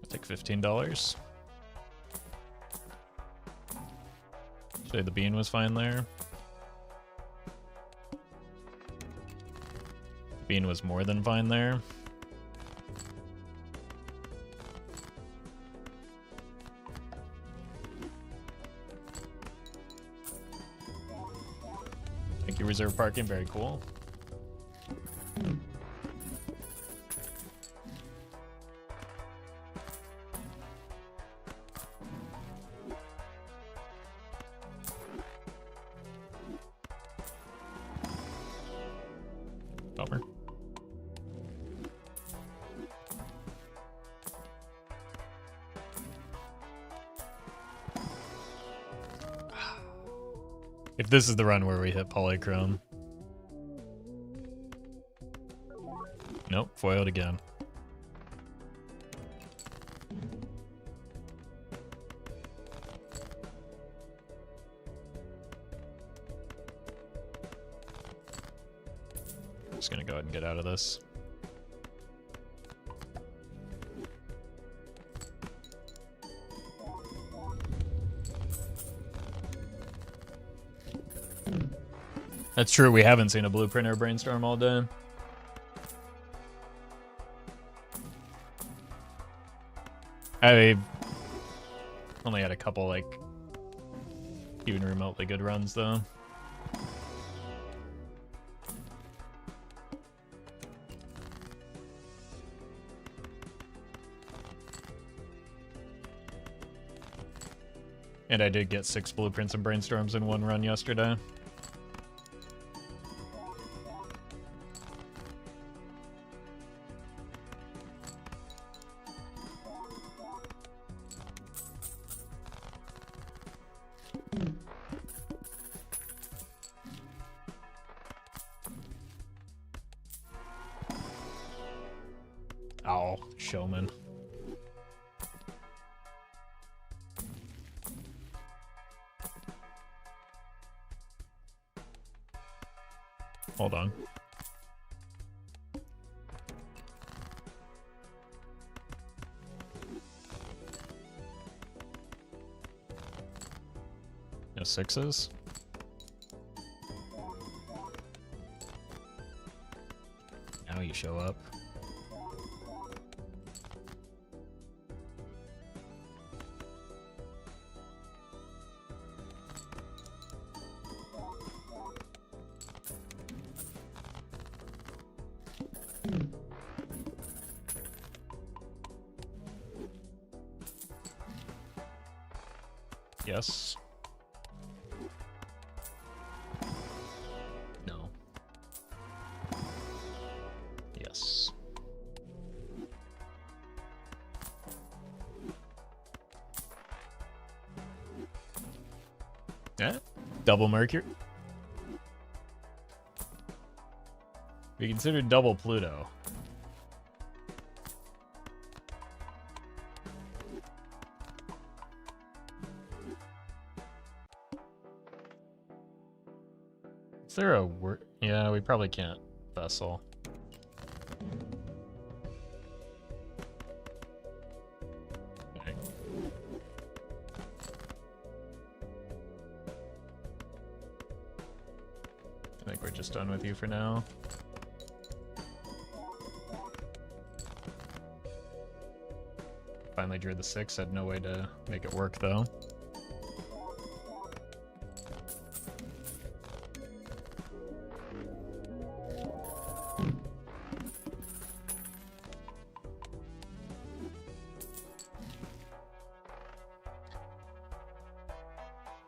I'll take $15. Say the bean was fine there. Bean was more than fine there. Thank you, reserve parking. Very cool. Bummer. If this is the run where we hit polychrome. Nope, foiled again. Just gonna go ahead and get out of this. That's true, we haven't seen a blueprint or brainstorm all day. I only had a couple, like, even remotely good runs, though. And I did get 6 blueprints and brainstorms in one run yesterday. Ow, showman. Hold on. No sixes. Now you show up. Yes. No. Yes. Yeah. Double Mercury. We considered double Pluto. Is there a word? Yeah, we probably can't vessel. Okay. I think we're just done with you for now. Finally drew the 6, had no way to make it work though.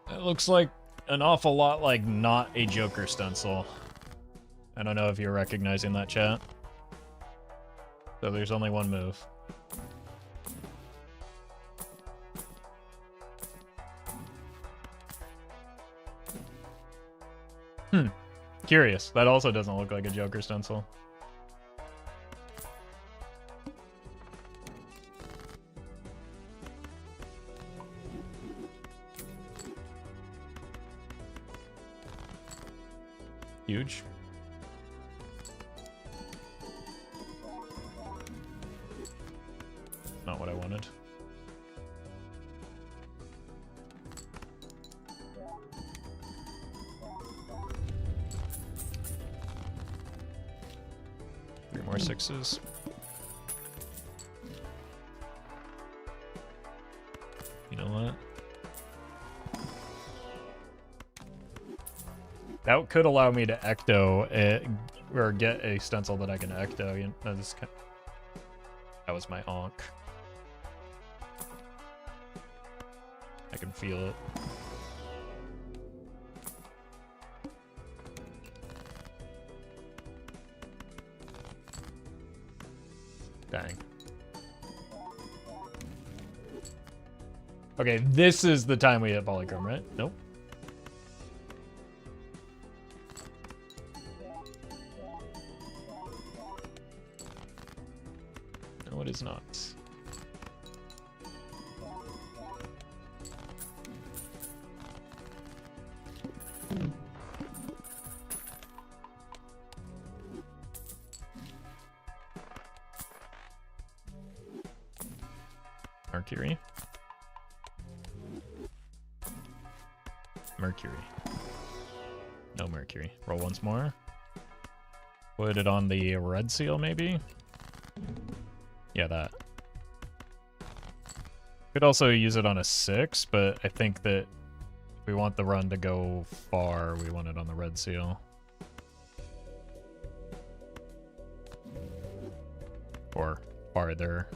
It looks like an awful lot like not a Joker stencil. I don't know if you're recognizing that, chat. So there's only one move. Curious. That also doesn't look like a Joker stencil. Huge. Not what I wanted. Three more sixes. You know what? That could allow me to ecto or get a stencil that I can ecto. You know, that was my onk. I can feel it. Dang. Okay, this is the time we hit polychrome, right? Nope. No, it is not. Mercury. Mercury. No Mercury. Roll once more. Put it on the red seal, maybe? Yeah, that. Could also use it on a 6, but I think that if we want the run to go far, we want it on the red seal. Or farther.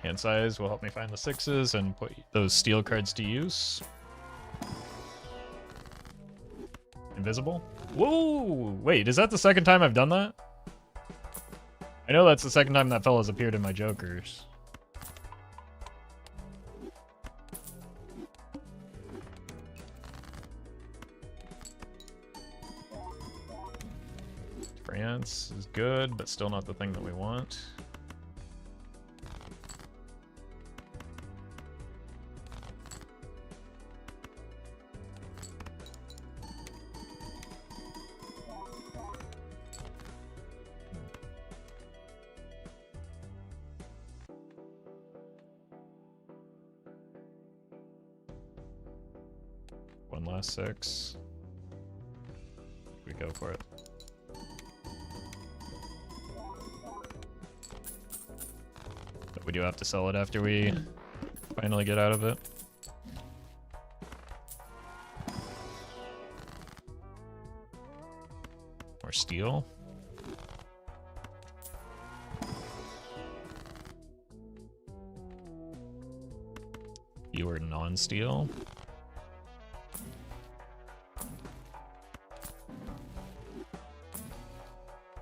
Hand size will help me find the 6s and put those steel cards to use. Invisible? Whoa! Wait, is that the second time I've done that? I know that's the second time that fella's appeared in my Jokers. France is good, but still not the thing that we want. One last 6. We go for it. But we do have to sell it after we finally get out of it. More steel. Fewer non-steel.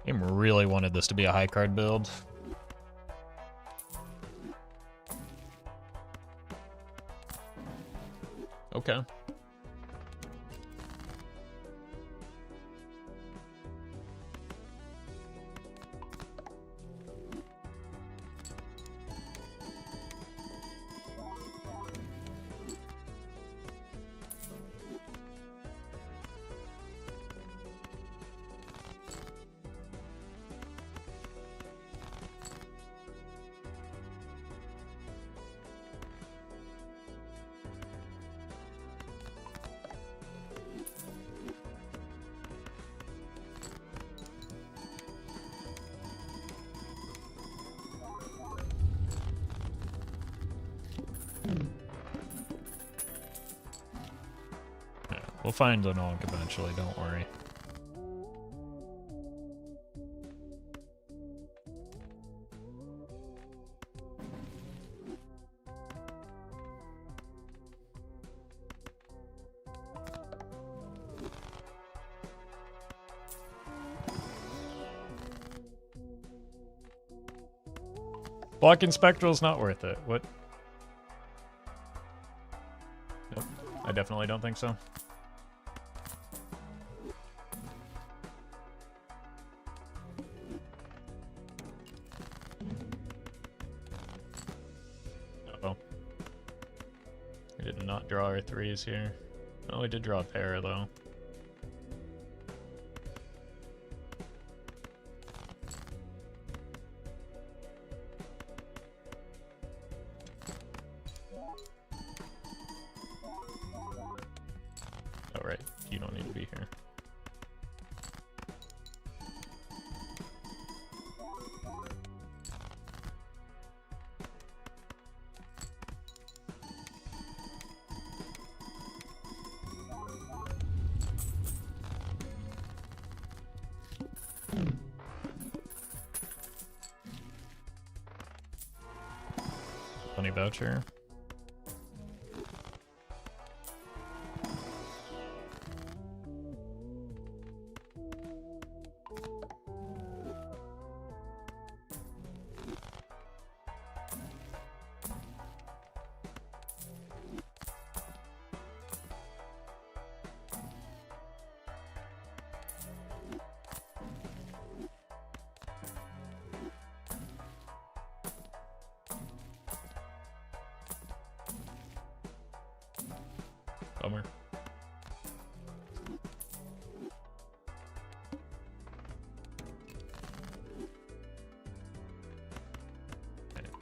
Game really wanted this to be a high card build. Okay. We'll find the Nonk eventually, don't worry. Blocking Spectral's not worth it. What? Nope. I definitely don't think so. Uh-oh. We did not draw our 3s here. Oh, we did draw a pair, though. Alright, you don't need to be here. Funny voucher. Bummer.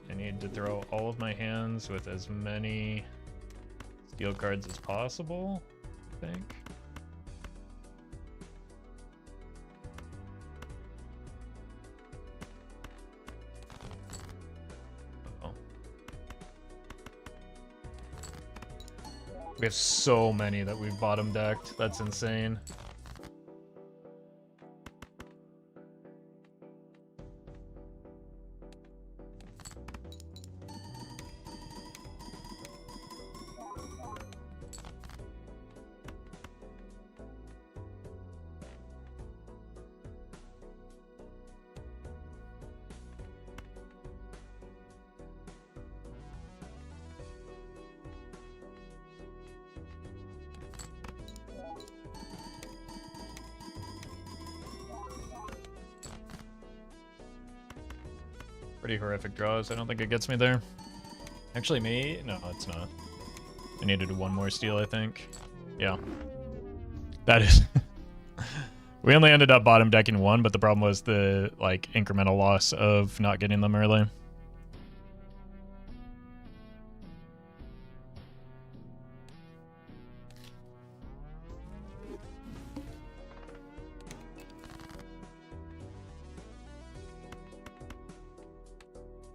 I need to throw all of my hands with as many steel cards as possible, I think. We have so many that we've bottom decked. That's insane. Pretty horrific draws. I don't think it gets me there. Actually, me? No, it's not. I need to do one more steal, I think. Yeah. That is... We only ended up bottom decking one, but the problem was the, like, incremental loss of not getting them early.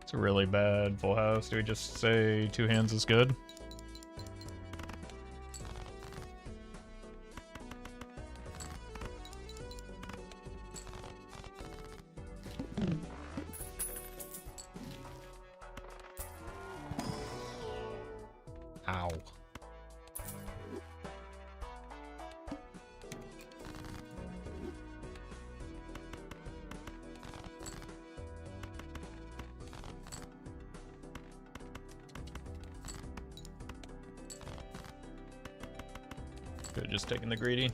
It's a really bad full house. Do we just say two hands is good? Ow. Could have just taken the greedy.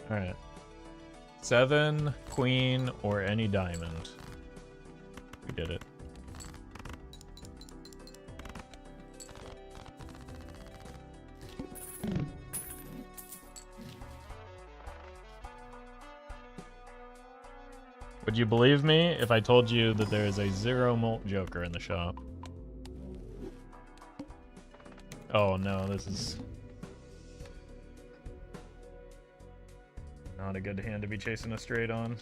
Alright. 7, queen, or any diamond. We did it. Would you believe me if I told you that there is a 0 mult joker in the shop? Oh no, this is not a good hand to be chasing a straight on.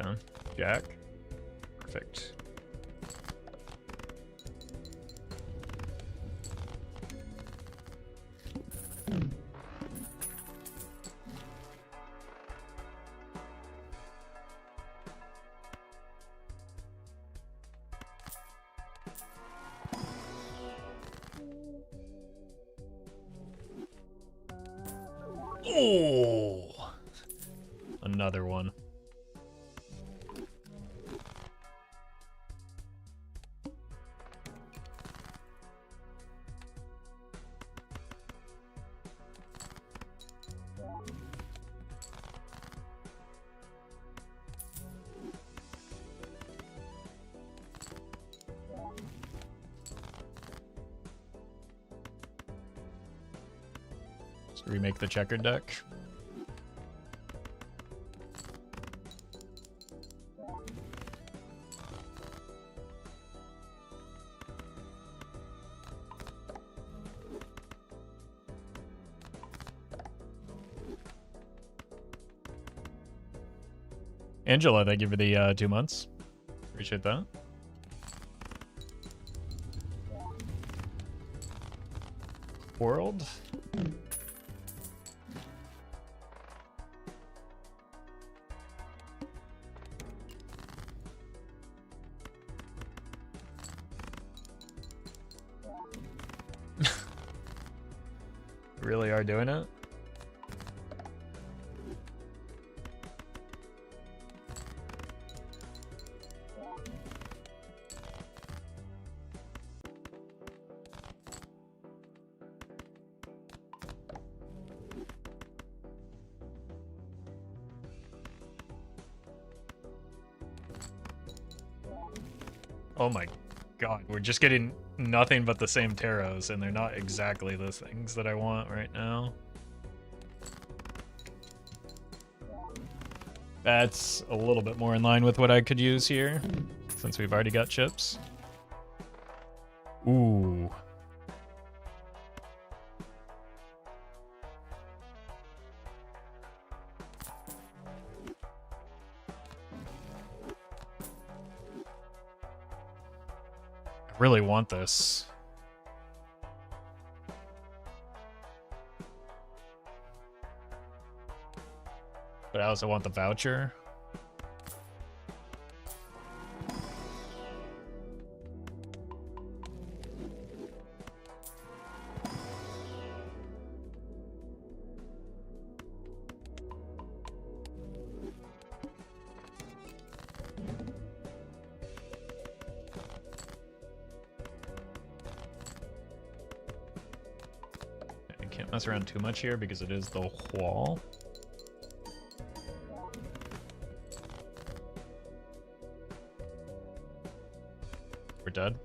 Okay, jack. Perfect. Oh, another one. Let's remake the checkered deck. Angela, thank you for the 2 months. Appreciate that. World. Really are doing it? Oh my god, we're just getting nothing but the same tarots, and they're not exactly the things that I want right now. That's a little bit more in line with what I could use here, since we've already got chips. Ooh. I really want this. But I also want the voucher. Can't mess around too much here because it is the wall. We're dead.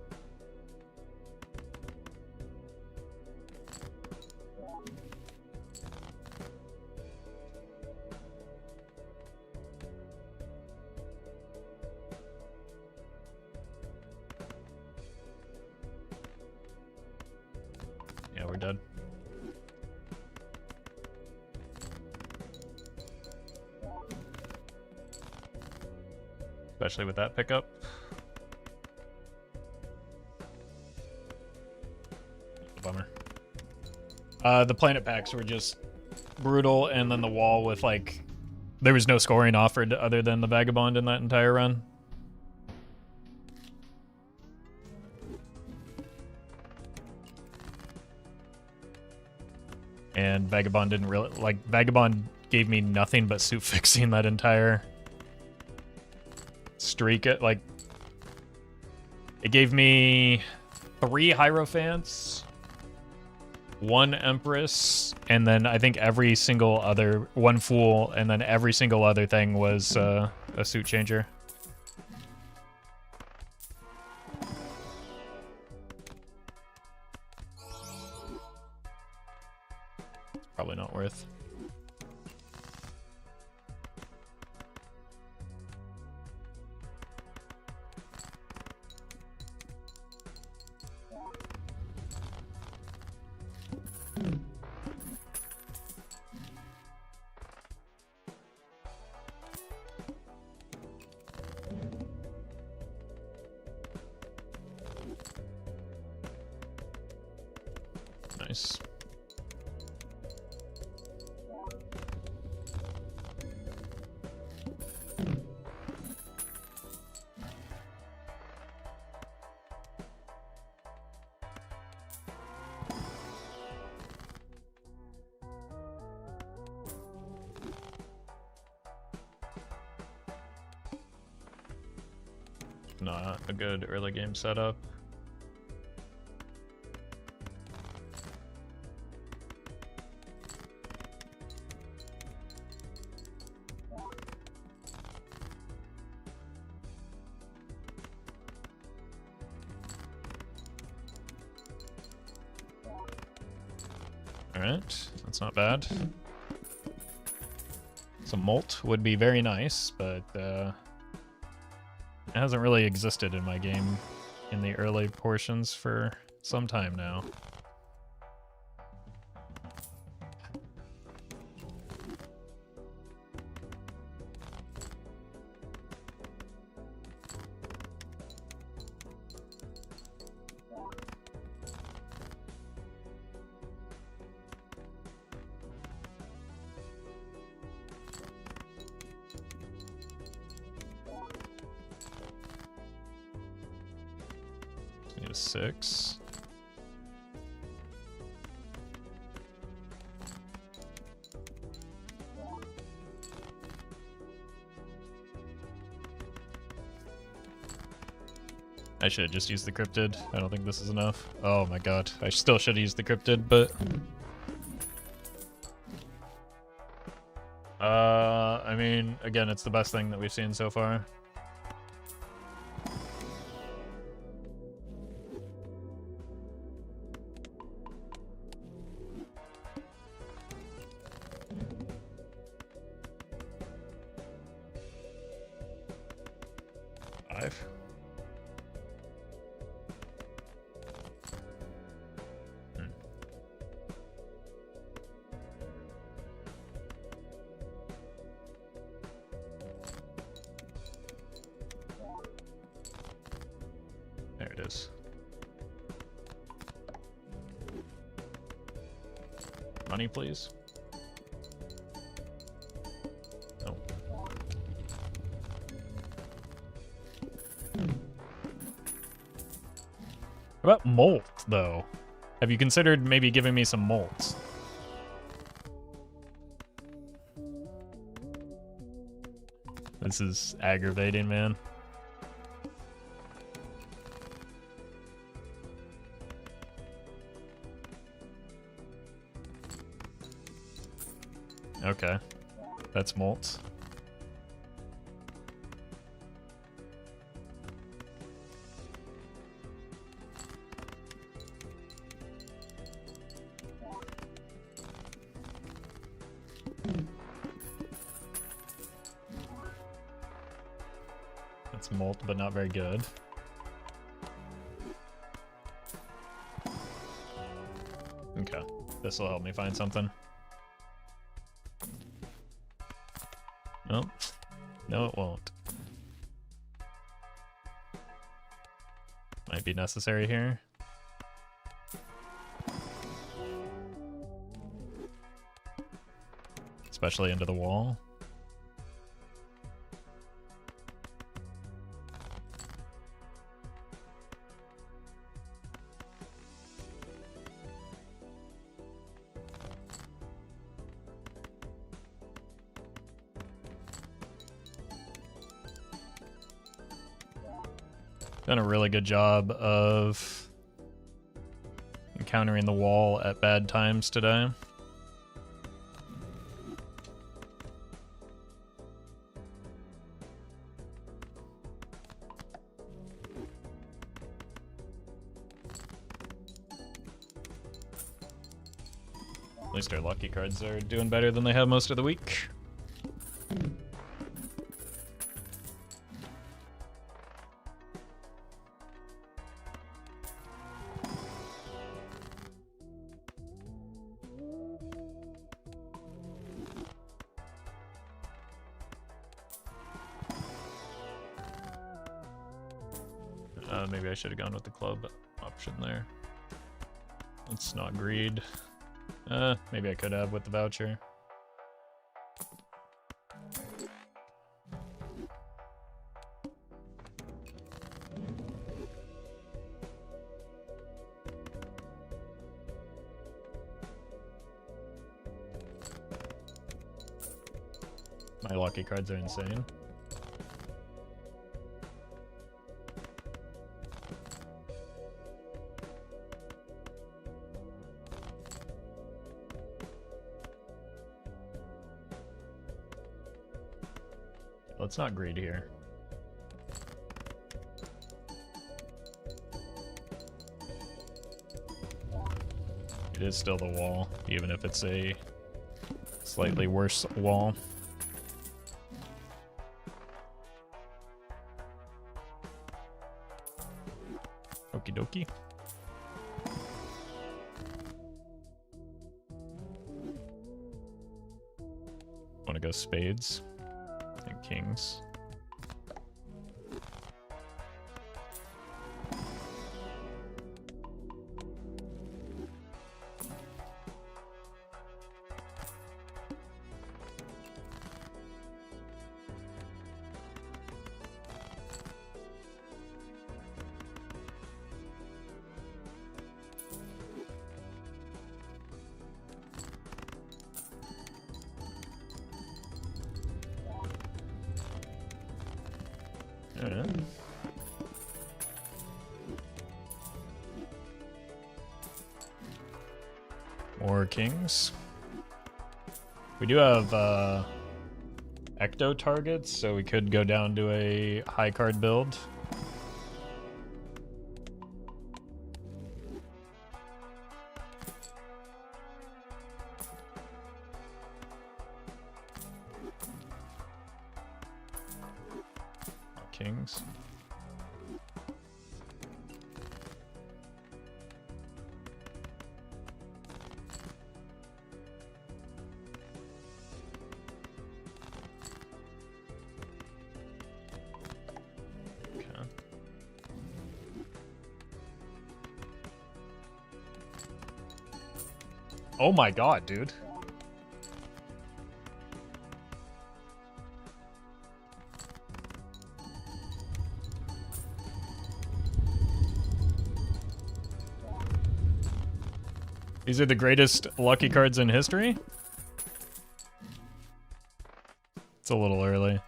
Yeah, we're dead. Especially with that pickup. Bummer. The planet packs were just brutal, and then the wall with, like, there was no scoring offered other than the Vagabond in that entire run. And Vagabond didn't really, like, Vagabond gave me nothing but suit fixing that entire streak. Like, it gave me 3 Hierophants, 1 Empress, and then I think every single other, 1 Fool, and then every single other thing was a suit changer. Probably not worth. Nice. Not a good early game setup. Alright, that's not bad. Some Molt would be very nice, but it hasn't really existed in my game in the early portions for some time now. Need a 6. I should have just used the cryptid. I don't think this is enough. Oh my god. I still should have used the cryptid, but... I mean, again, it's the best thing that we've seen so far. There it is. Money, please. No. What about Molt, though? Have you considered maybe giving me some Molts? This is aggravating, man. Okay. That's Molt. That's Molt, but not very good. Okay. This will help me find something. Nope. No, it won't. Might be necessary here. Especially into the wall. Done a really good job of encountering the wall at bad times today. At least our lucky cards are doing better than they have most of the week. Maybe I should have gone with the club option there. Let's not greed. Maybe I could have with the voucher. My lucky cards are insane. Let's not greed here. It is still the wall, even if it's a slightly worse wall. Okie dokie. Want to go spades and kings. More kings. We do have ecto targets, so we could go down to a high card build. Kings. Oh my god, dude. These are the greatest lucky cards in history? It's a little early.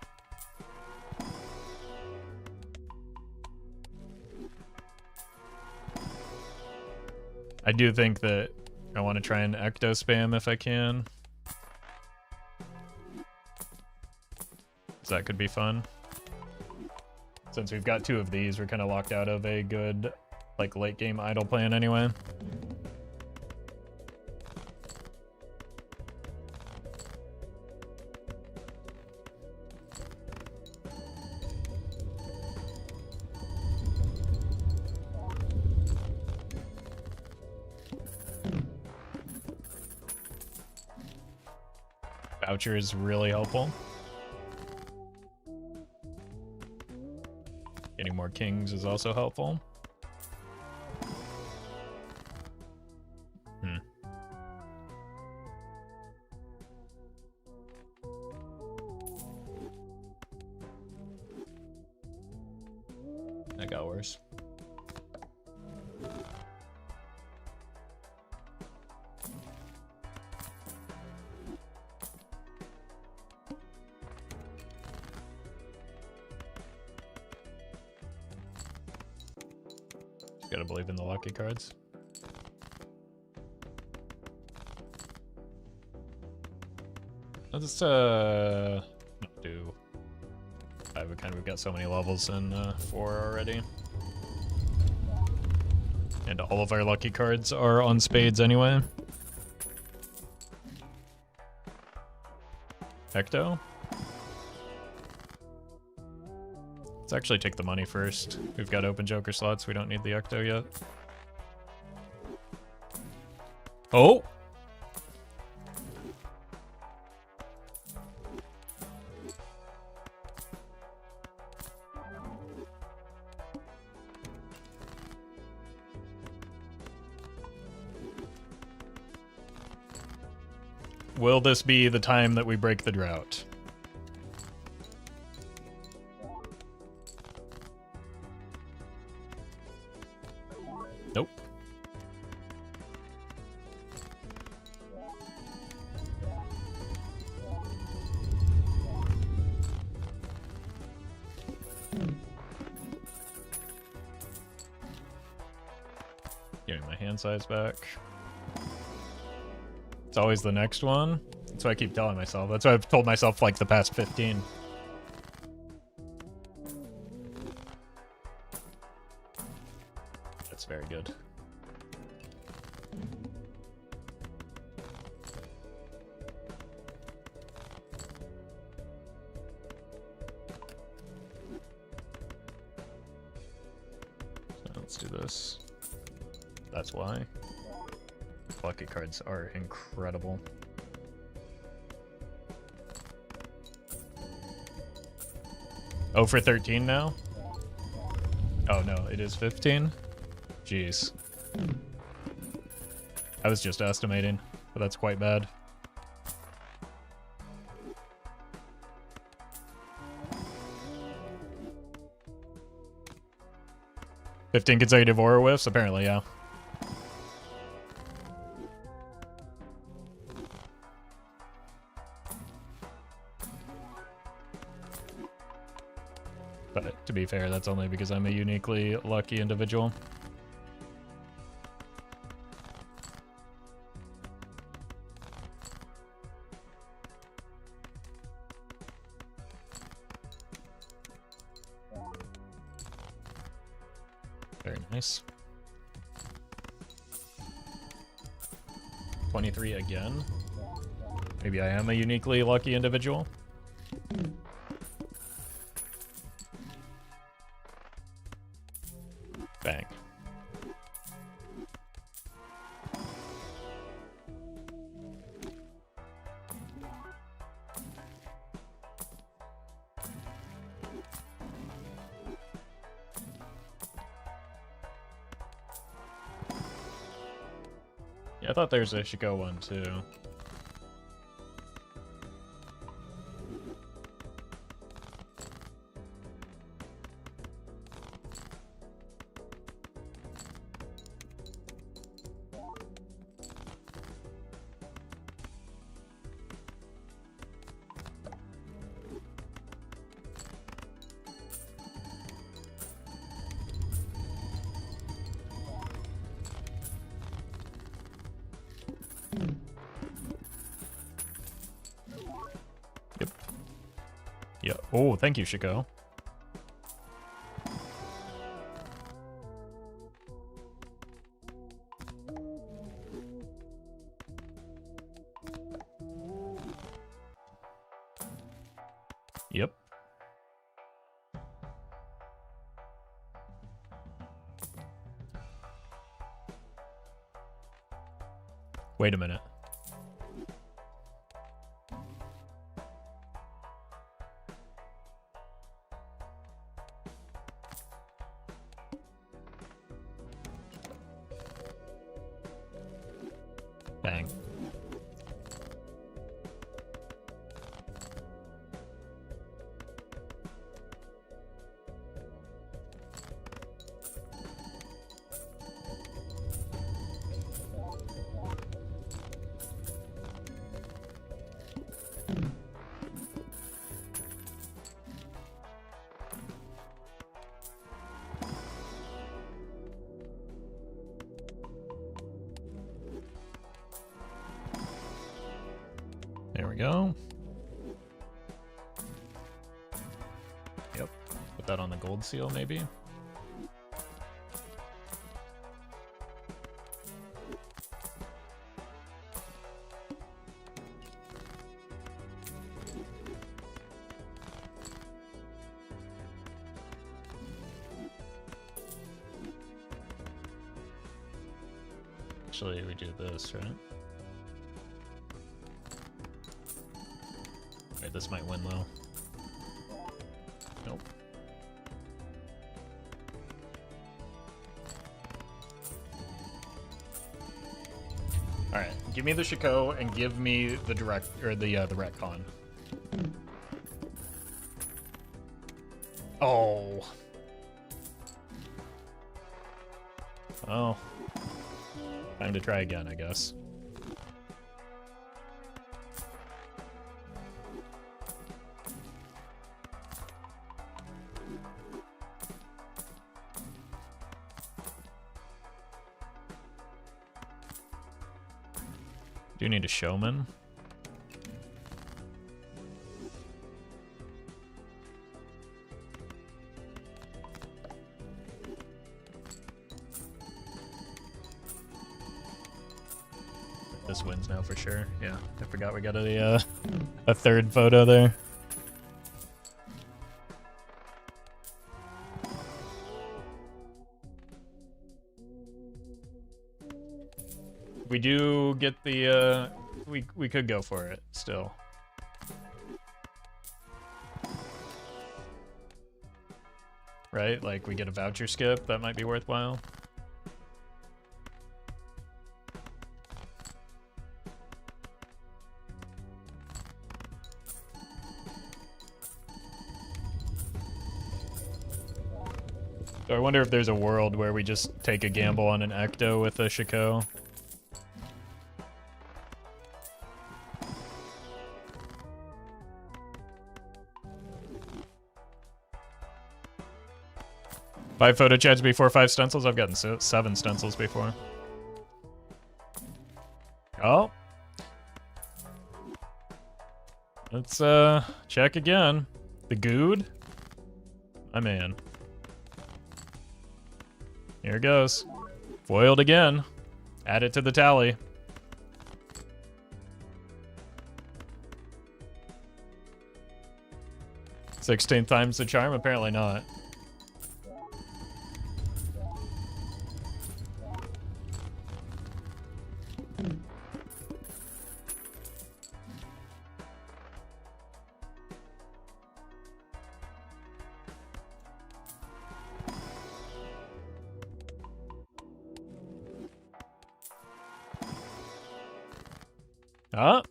I do think that I want to try and ecto spam if I can. So that could be fun. Since we've got 2 of these, we're kind of locked out of a good, like, late game idle plan anyway. Voucher is really helpful. Getting more kings is also helpful. That got worse. Gotta believe in the lucky cards. Let's do 5 again. We've got so many levels in 4 already. And all of our lucky cards are on spades anyway. Ecto? Let's actually take the money first. We've got open joker slots. We don't need the Ecto yet. Oh! Will this be the time that we break the drought? Nope. Give me my hand size back. It's always the next one. That's what I keep telling myself. That's what I've told myself like the past 15. That's very good. So let's do this. That's why. Lucky cards are incredible. Oh, for 13 now? Oh no, it is 15? Jeez. I was just estimating, but that's quite bad. $15 consecutive aura whiffs? Apparently, yeah. But to be fair, that's only because I'm a uniquely lucky individual. Very nice. 23 again. Maybe I am a uniquely lucky individual. Bang. Yeah, I thought there's a Chicot one too. Yep. Oh, thank you, Chicot. Yep. Wait a minute. Bang. There we go. Yep. Put that on the gold seal, maybe. Actually, we do this, right? Wait, this might win though. Nope. All right, give me the Chicot and give me the direct or the retcon. Oh. Oh. Time to try again, I guess. Do you need a showman? This wins now for sure. Yeah, I forgot we got a third photo there. We do get the we could go for it still. Right? Like we get a voucher skip, that might be worthwhile. So I wonder if there's a world where we just take a gamble on an Ecto with a Chicot. Five photo chats before 5 stencils? I've gotten 7 stencils before. Oh. Let's check again. The Good? My man. Here it goes. Foiled again. Add it to the tally. "16 times the charm? Apparently not. Ah.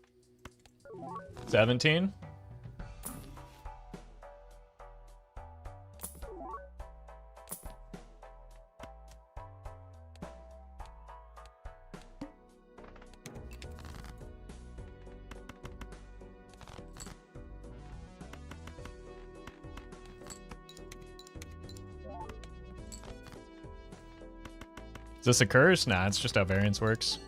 17. Is this a curse? Nah, it's just how variance works.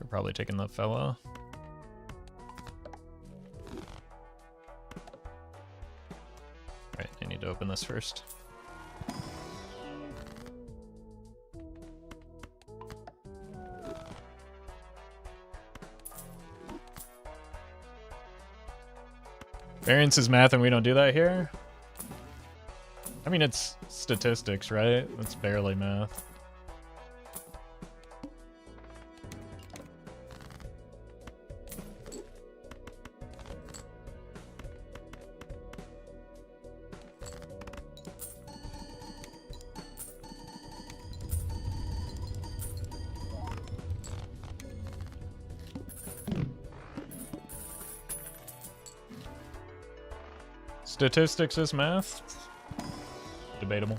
We're probably taking the fella. Right, I need to open this first. Variance is math and we don't do that here? I mean, it's statistics, right? It's barely math. Statistics is math? Debatable.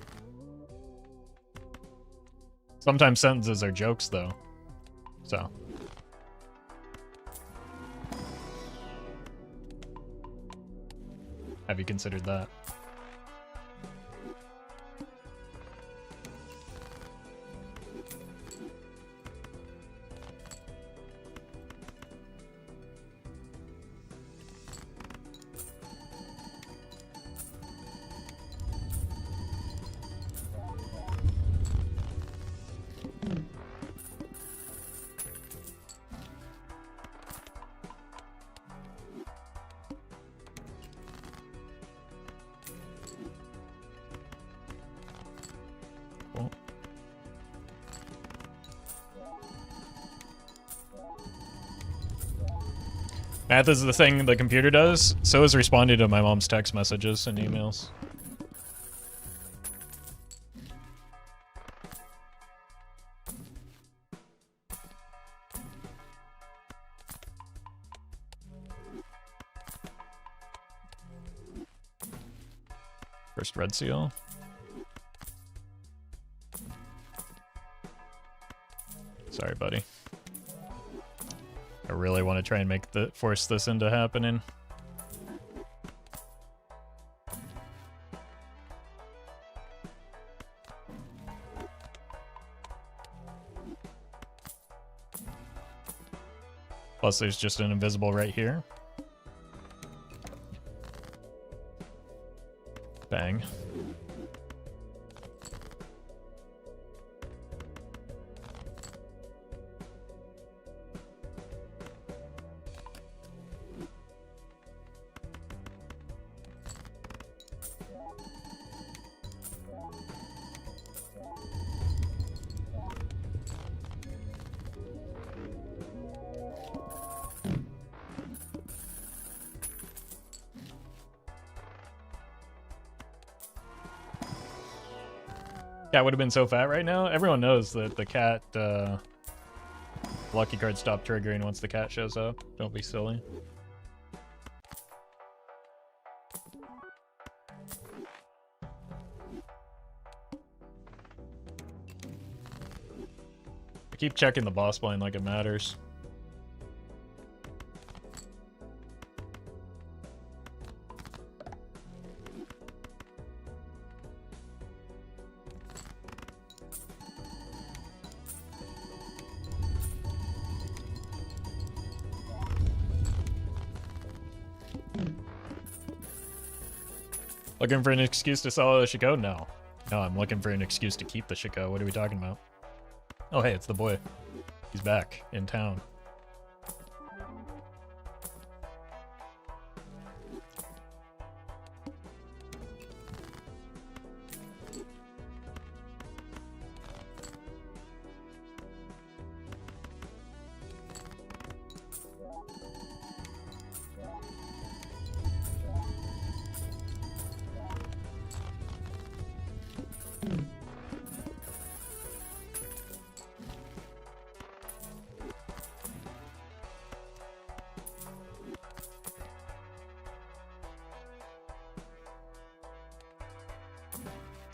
Sometimes sentences are jokes, though. So. Have you considered that? Math is the thing the computer does. So is responding to my mom's text messages and emails. First red seal. Sorry, buddy. I really want to try and force this into happening. Plus there's just an invisible right here. Bang. Cat would have been so fat right now. Everyone knows that the cat lucky card stop triggering once the cat shows up. Don't be silly. I keep checking the boss blind like it matters. Looking for an excuse to sell the Chicot? No. No, I'm looking for an excuse to keep the Chicot. What are we talking about? Oh, hey, it's the boy. He's back in town.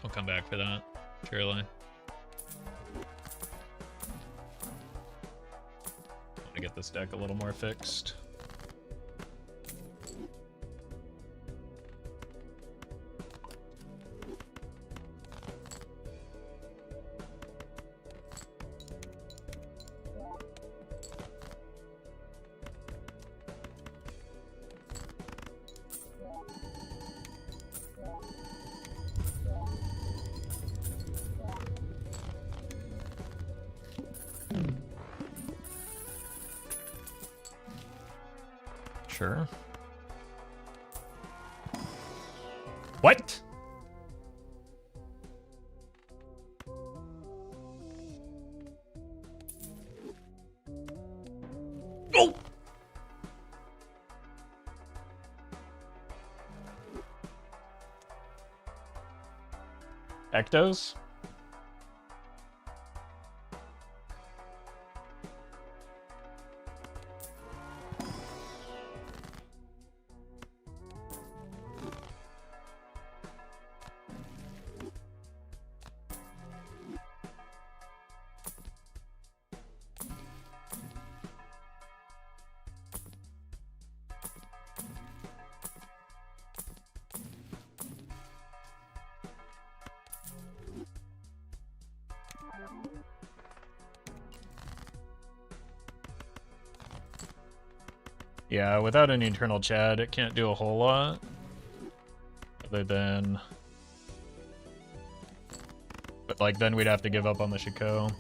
I'll come back for that, surely. I want to get this deck a little more fixed. Sure. What? Oh! Ectos? Yeah, without an Eternal Chad, it can't do a whole lot. Other than... But, like, then we'd have to give up on the Chicot.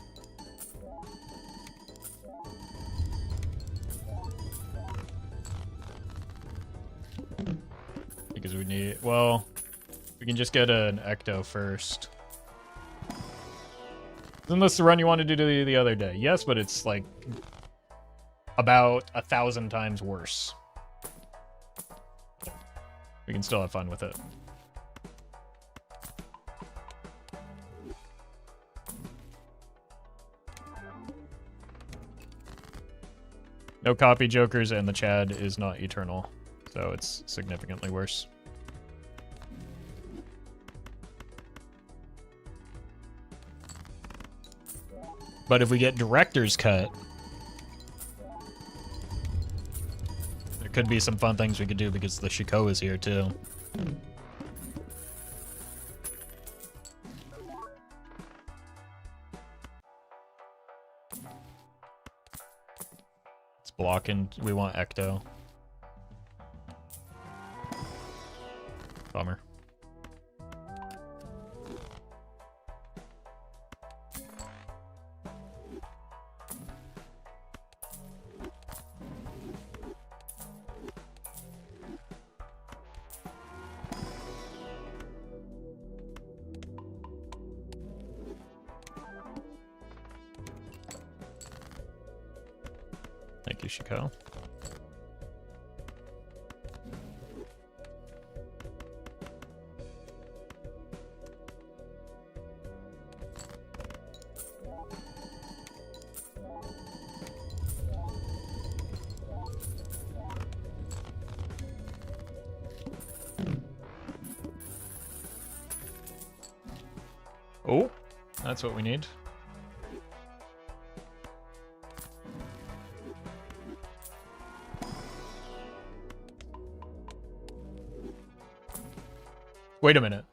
Because we need... Well, we can just get an Ecto first. Isn't this the run you wanted to do the other day? Yes, but it's, like... about 1,000 times worse. We can still have fun with it. No copy jokers, and the Chad is not eternal, so it's significantly worse. But if we get director's cut, there could be some fun things we could do because the Chicot is here too. It's blocking. We want Ecto. Bummer. Thank you, Chicot. Oh, that's what we need. Wait a minute.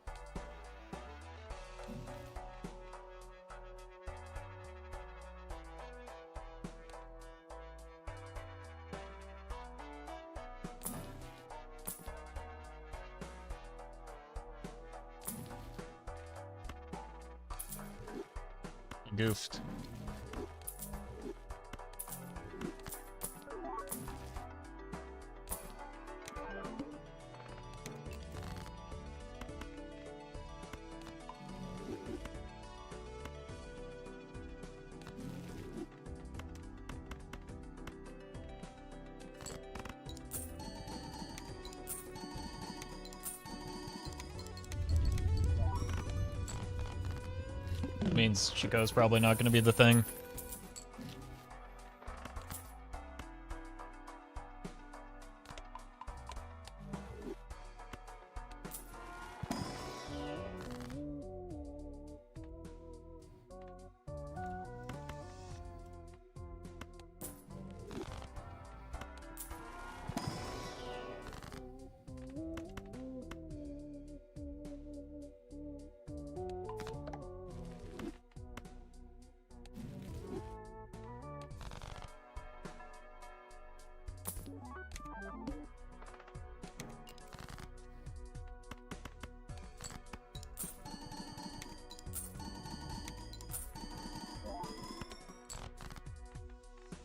You goofed. Means Chicot's probably not going to be the thing.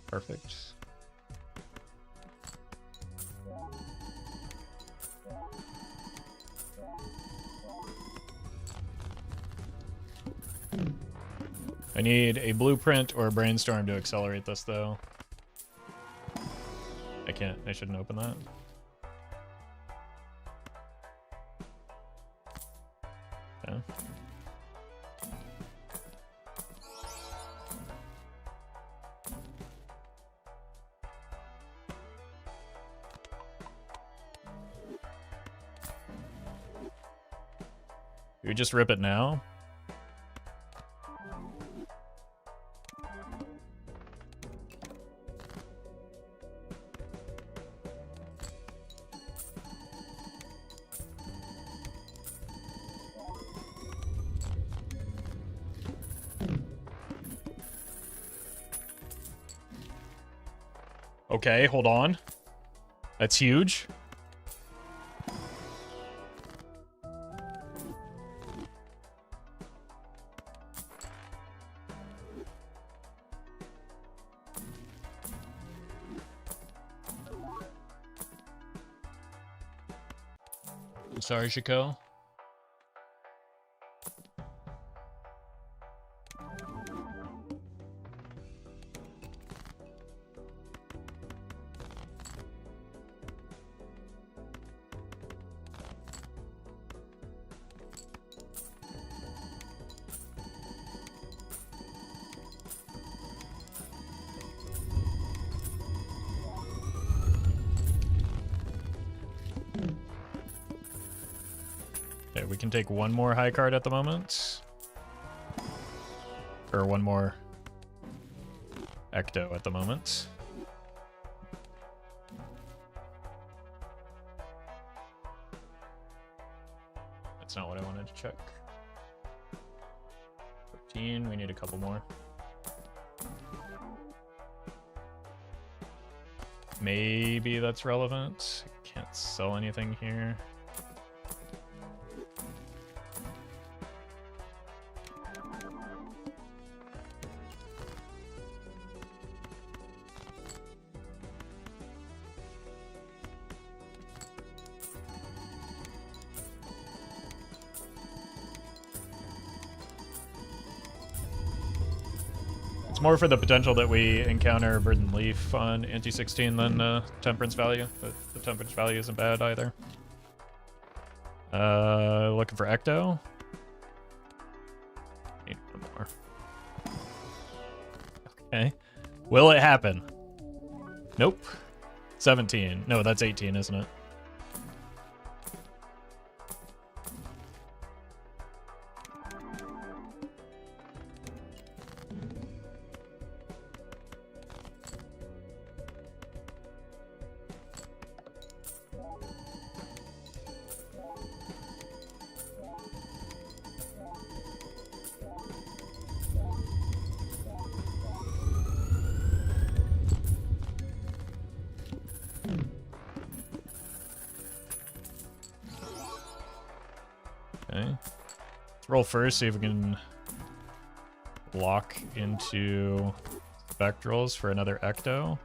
Perfect. I need a blueprint or a brainstorm to accelerate this, though. I can't. I shouldn't open that. Okay. Do we just rip it now? Okay, hold on. That's huge. I'm sorry, Chicot. Okay, we can take one more high card at the moment. Or one more Ecto at the moment. That's not what I wanted to check. 15, we need a couple more. Maybe that's relevant. Can't sell anything here. It's more for the potential that we encounter Verdant Leaf on anti-16 than Temperance Value, but the Temperance Value isn't bad either. Looking for Ecto. Need one more. Okay. Will it happen? Nope. 17. No, that's 18, isn't it? Okay. Let's roll first, see if we can lock into Spectrals for another Ecto.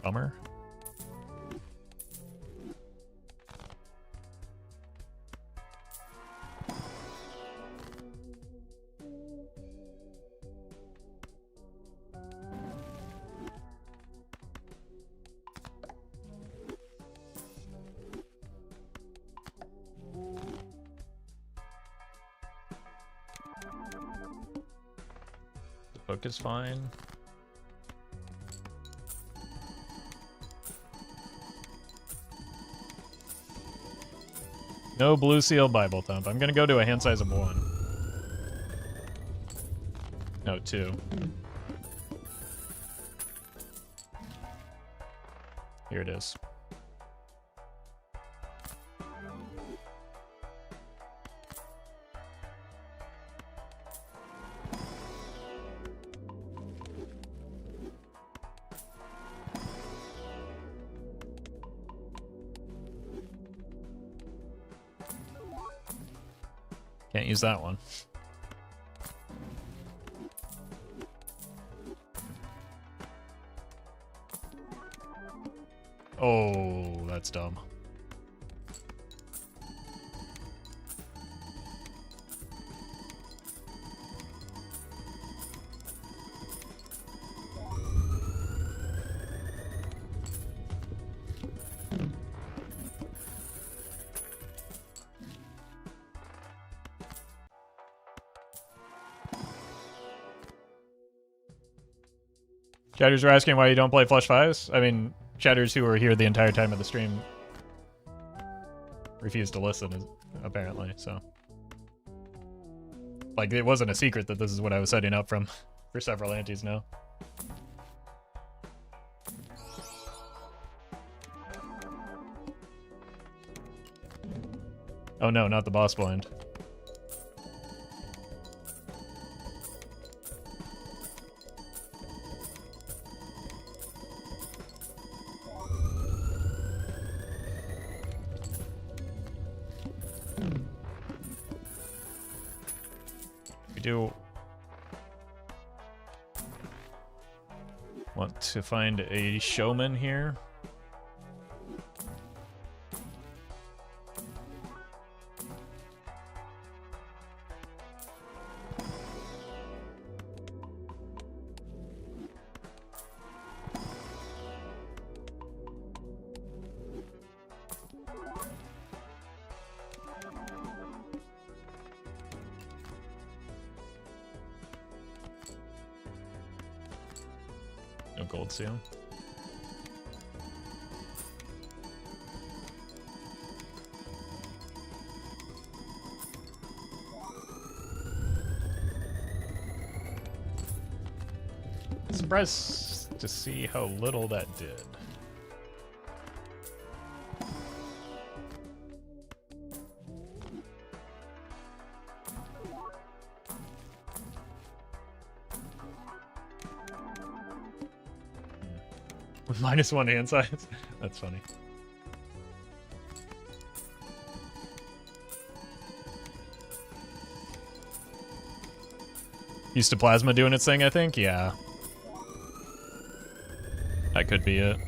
Bummer. Book is fine. No Blue Seal Bible Thump. I'm gonna go to a hand size of 1. No, 2. Here it is. Can't use that one. Oh, that's dumb. Chatters were asking why you don't play Flush 5s. I mean, chatters who were here the entire time of the stream refused to listen, apparently, so. Like, it wasn't a secret that this is what I was setting up from for several antes now. Oh no, not the boss blind. We do want to find a showman here. No gold seal. Surprised to see how little that did. With -1 hand size? That's funny. Used to plasma doing its thing, I think? Yeah. That could be it.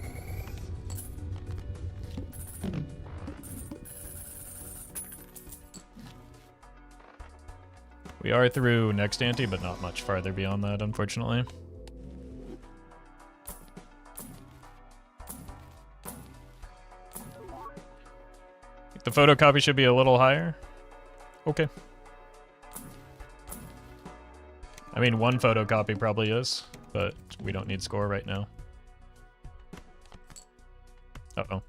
We are through next ante, but not much farther beyond that, unfortunately. The photocopy should be a little higher. Okay. I mean, one photocopy probably is, but we don't need score right now. Uh-oh.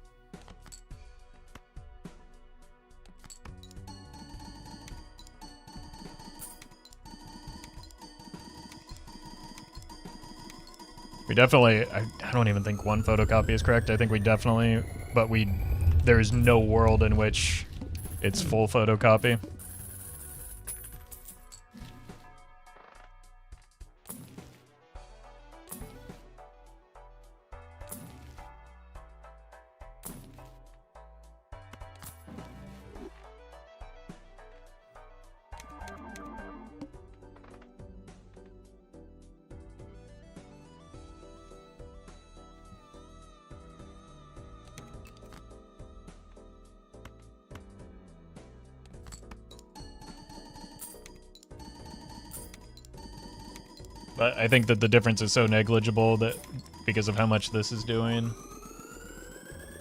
We definitely, I don't even think one photocopy is correct. I think we definitely, but there's no world in which it's full photocopy. But I think that the difference is so negligible that because of how much this is doing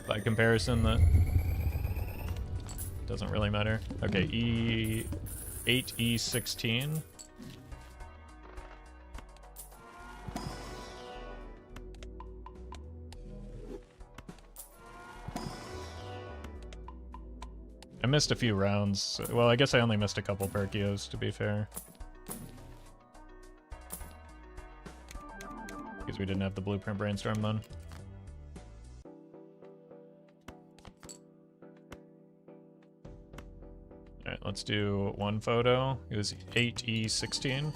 by comparison that doesn't really matter. Okay, E8, E16. I missed a few rounds. Well, I guess I only missed a couple Perkeos, to be fair. Because we didn't have the blueprint brainstorm then. Alright, let's do one photo. It was 8E16.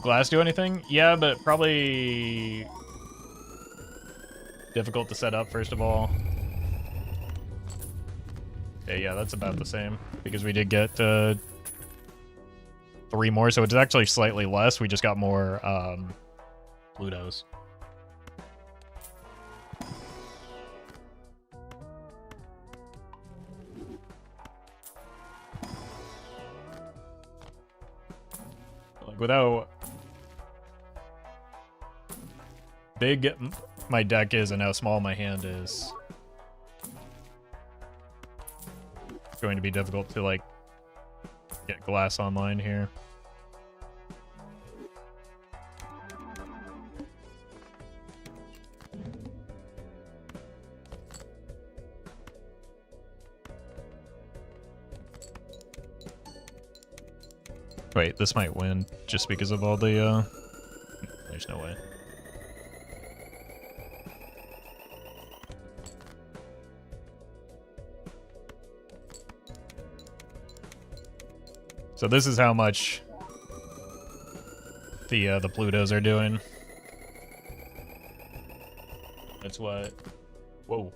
Glass do anything? Yeah, but probably difficult to set up, first of all. Okay, yeah, that's about the same. Because we did get 3 more, so it's actually slightly less. We just got more Plutos. Like, without big my deck is and how small my hand is, it's going to be difficult to, like, get glass online here. Wait, this might win just because of all the, There's no way. So this is how much the Plutos are doing. That's what... Whoa.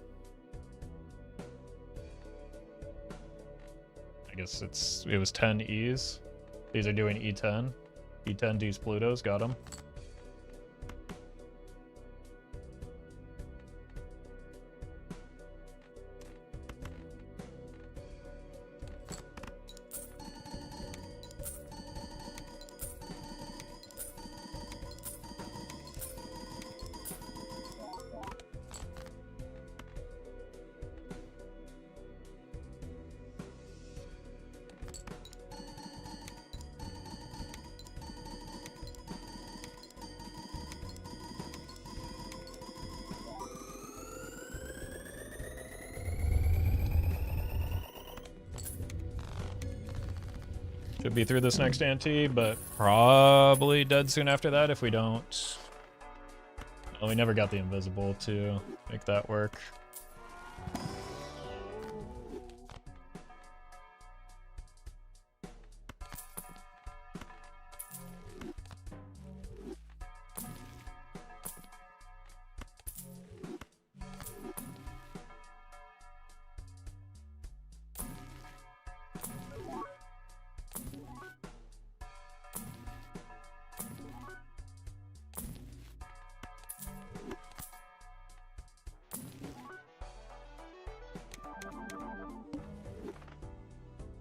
I guess it was 10 E's. These are doing E10. E10 D's Plutos, got them. Should be through this next ante, but probably dead soon after that if we don't. Well, we never got the invisible to make that work.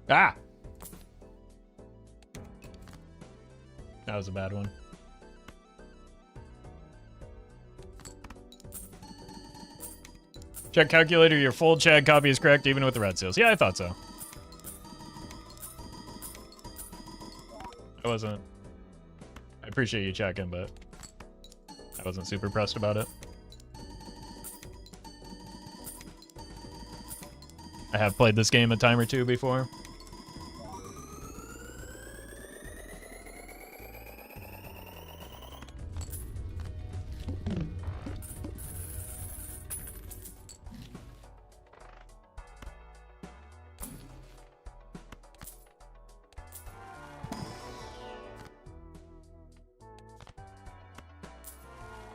Ah! That was a bad one. Check calculator, your full Chad copy is correct even with the red seals. Yeah, I thought so. I appreciate you checking, but I wasn't super pressed about it. I have played this game a time or two before.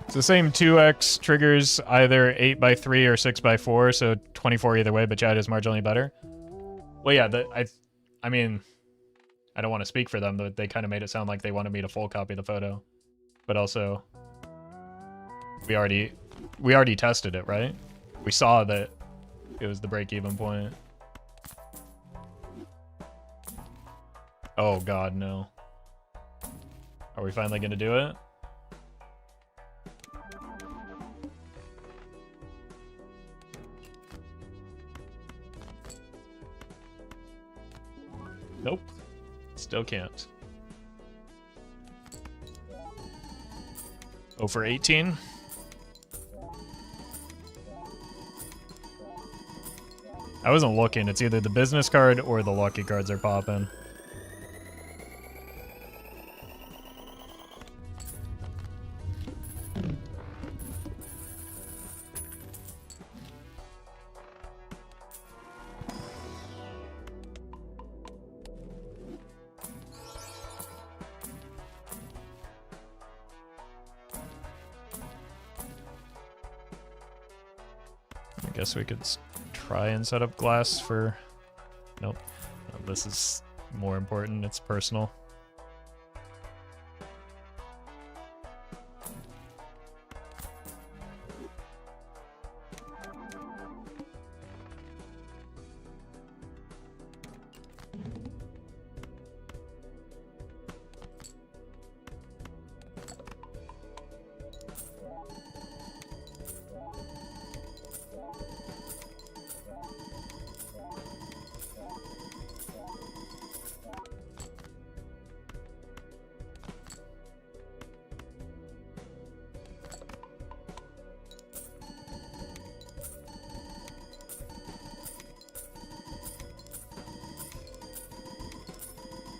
It's the same 2x triggers either 8x3 or 6x4, so 24 either way, but Chad is marginally better. Well, yeah, I mean, I don't want to speak for them, but they kind of made it sound like they wanted me to full copy the photo. But also, we already tested it, right? We saw that it was the break-even point. Oh god, no. Are we finally gonna do it? Nope. Still can't. Oh, for 18? I wasn't looking. It's either the business card or the lucky cards are popping. I guess we could try and set up glass for... Nope. No, this is more important. It's personal.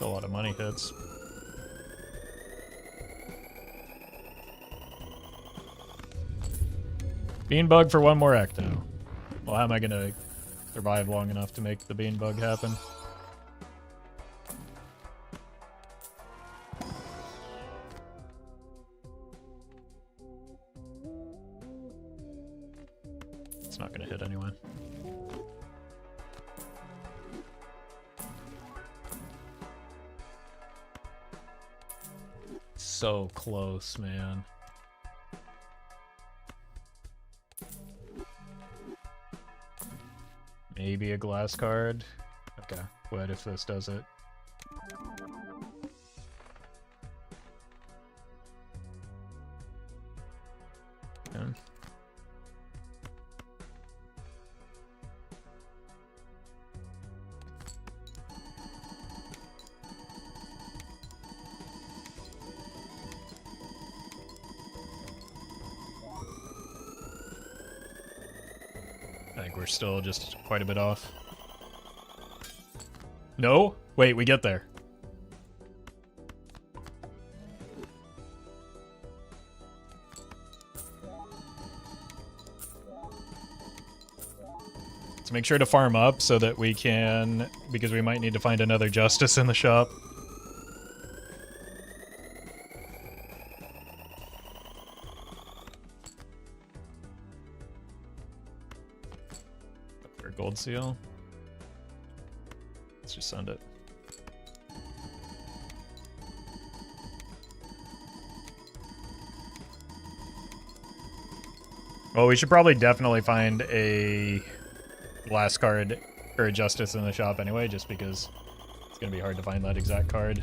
A lot of money hits. Bean bug for one more ecto. Well, how am I gonna survive long enough to make the bean bug happen? It's not gonna hit anyway. So close, man. Maybe a glass card. Okay, what if this does it? Okay. I think we're still just quite a bit off. No? Wait, we get there. Let's make sure to farm up so that we can, because we might need to find another justice in the shop. Gold seal. Let's just send it. Well, we should probably definitely find a glass card or a justice in the shop anyway, just because it's gonna be hard to find that exact card.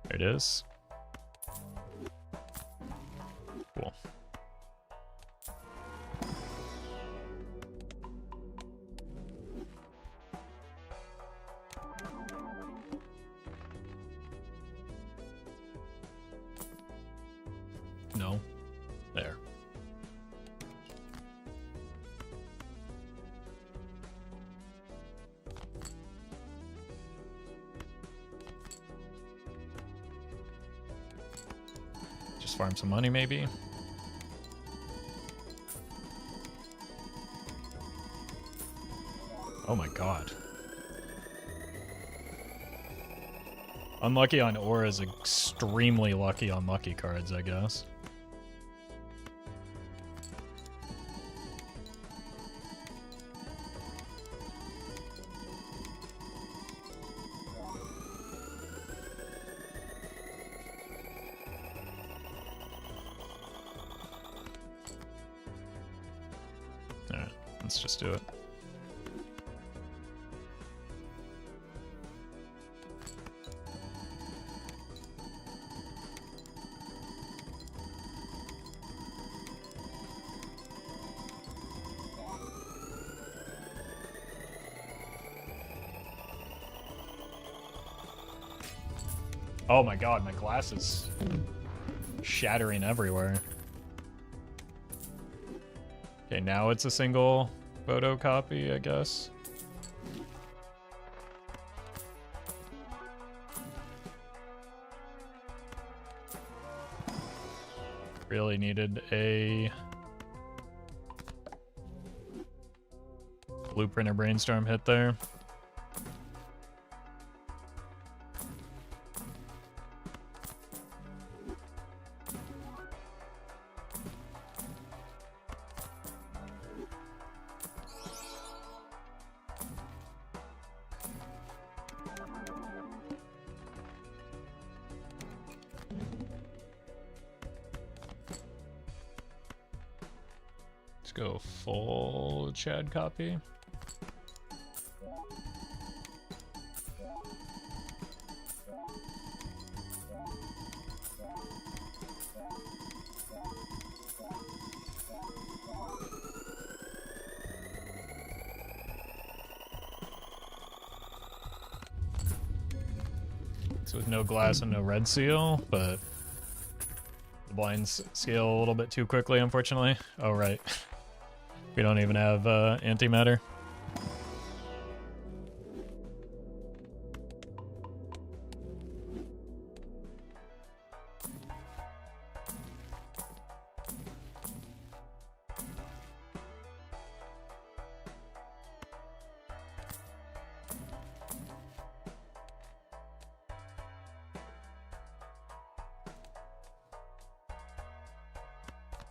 There it is. Cool. No. There. Just farm some money, maybe. Oh my god. Unlucky on ore is extremely lucky on lucky cards, I guess. Alright, let's just do it. Oh my god, my glass is shattering everywhere. Okay, now it's a single photocopy, I guess. Really needed a blueprint or brainstorm hit there. Let's go full Chad copy. So with no glass and no red seal, but the blinds scale a little bit too quickly, unfortunately. Oh, right. We don't even have antimatter.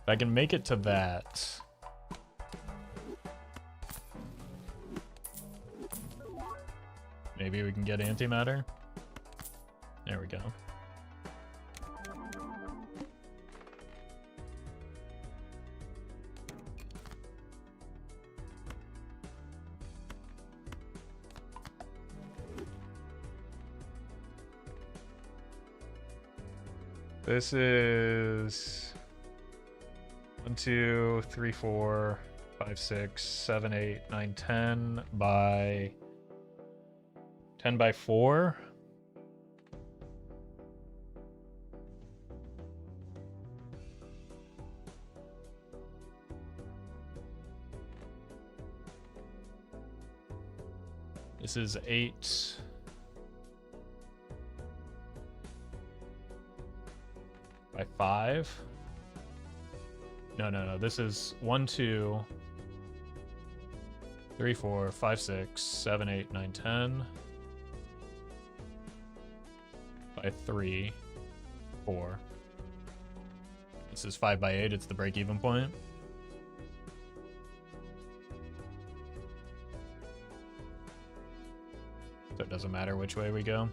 If I can make it to that. Maybe we can get antimatter. There we go. This is 1, 2, 3, 4, 5, 6, 7, 8, 9, 10 by 10 by 4. This is 8 by 5. No. This is 1, 2, 3, 4, 5, 6, 7, 8, 9, 10 by 3, 4. This is 5 by 8. It's the break-even point. So it doesn't matter which way we go.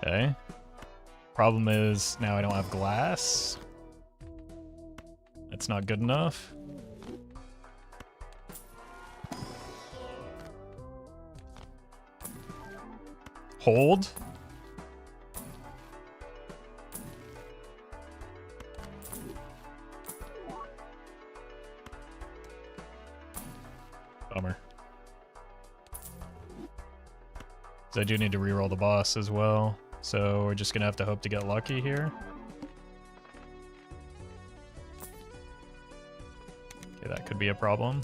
Okay. Problem is, now I don't have glass. That's not good enough. Hold. Bummer. So I do need to reroll the boss as well. So we're just gonna have to hope to get lucky here. Okay, that could be a problem.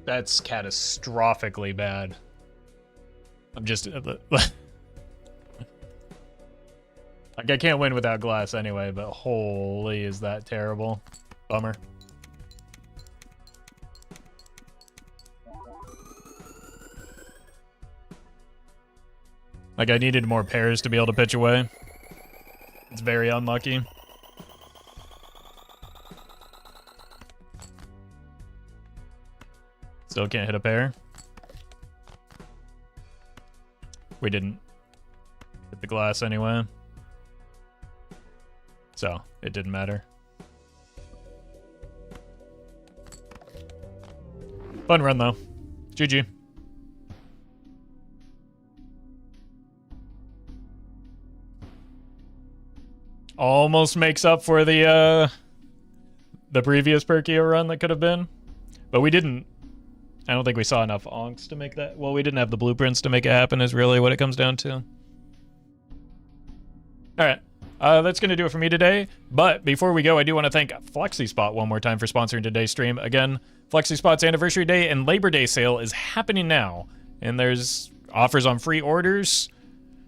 That's catastrophically bad. I'm just... like, I can't win without glass anyway, but holy, is that terrible. Bummer. Like, I needed more pairs to be able to pitch away. It's very unlucky. Still can't hit a pair. We didn't hit the glass anyway. So, it didn't matter. Fun run, though. GG. Almost makes up for the previous Perkeo run that could have been. But we didn't. I don't think we saw enough onks to make that. Well, we didn't have the blueprints to make it happen is really what it comes down to. Alright. That's going to do it for me today. But before we go, I do want to thank FlexiSpot one more time for sponsoring today's stream. Again, FlexiSpot's Anniversary Day and Labor Day sale is happening now. And there's offers on free orders.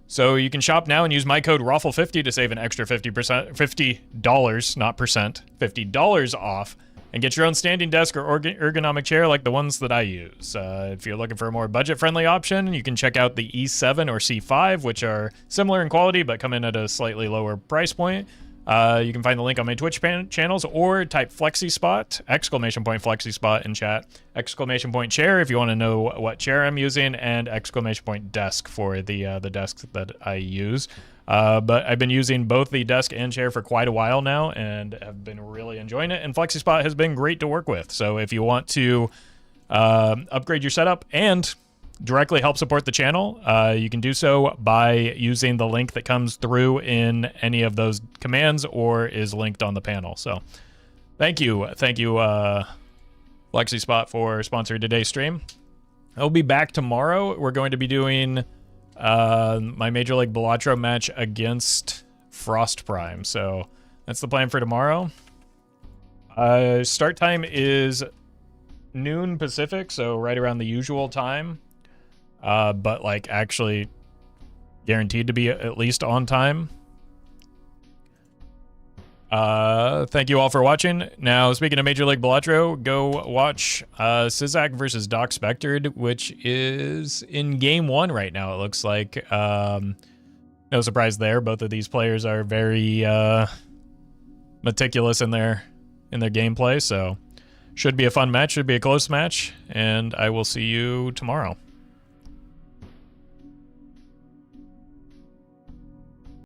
So you can shop now and use my code Roffle50 to save an extra $50, not percent, $50 off and get your own standing desk or ergonomic chair like the ones that I use. If you're looking for a more budget-friendly option, you can check out the E7 or C5, which are similar in quality but come in at a slightly lower price point. You can find the link on my Twitch channels or type FlexiSpot, !FlexiSpot in chat, !chair if you want to know what chair I'm using, and !desk for the desk that I use. But I've been using both the desk and chair for quite a while now and have been really enjoying it, and FlexiSpot has been great to work with. So if you want to upgrade your setup and directly help support the channel, you can do so by using the link that comes through in any of those commands or is linked on the panel. So thank you FlexiSpot for sponsoring today's stream. I'll be back tomorrow. We're going to be doing my Major League Balatro match against Frost Prime. So that's the plan for tomorrow. Start time is noon Pacific, so right around the usual time. But like actually guaranteed to be at least on time. Thank you all for watching. Now, speaking of Major League Balatro, go watch Sizak versus Doc Spectred, which is in game 1 right now, it looks like. No surprise there. Both of these players are very meticulous in their gameplay, so should be a fun match, should be a close match, and I will see you tomorrow.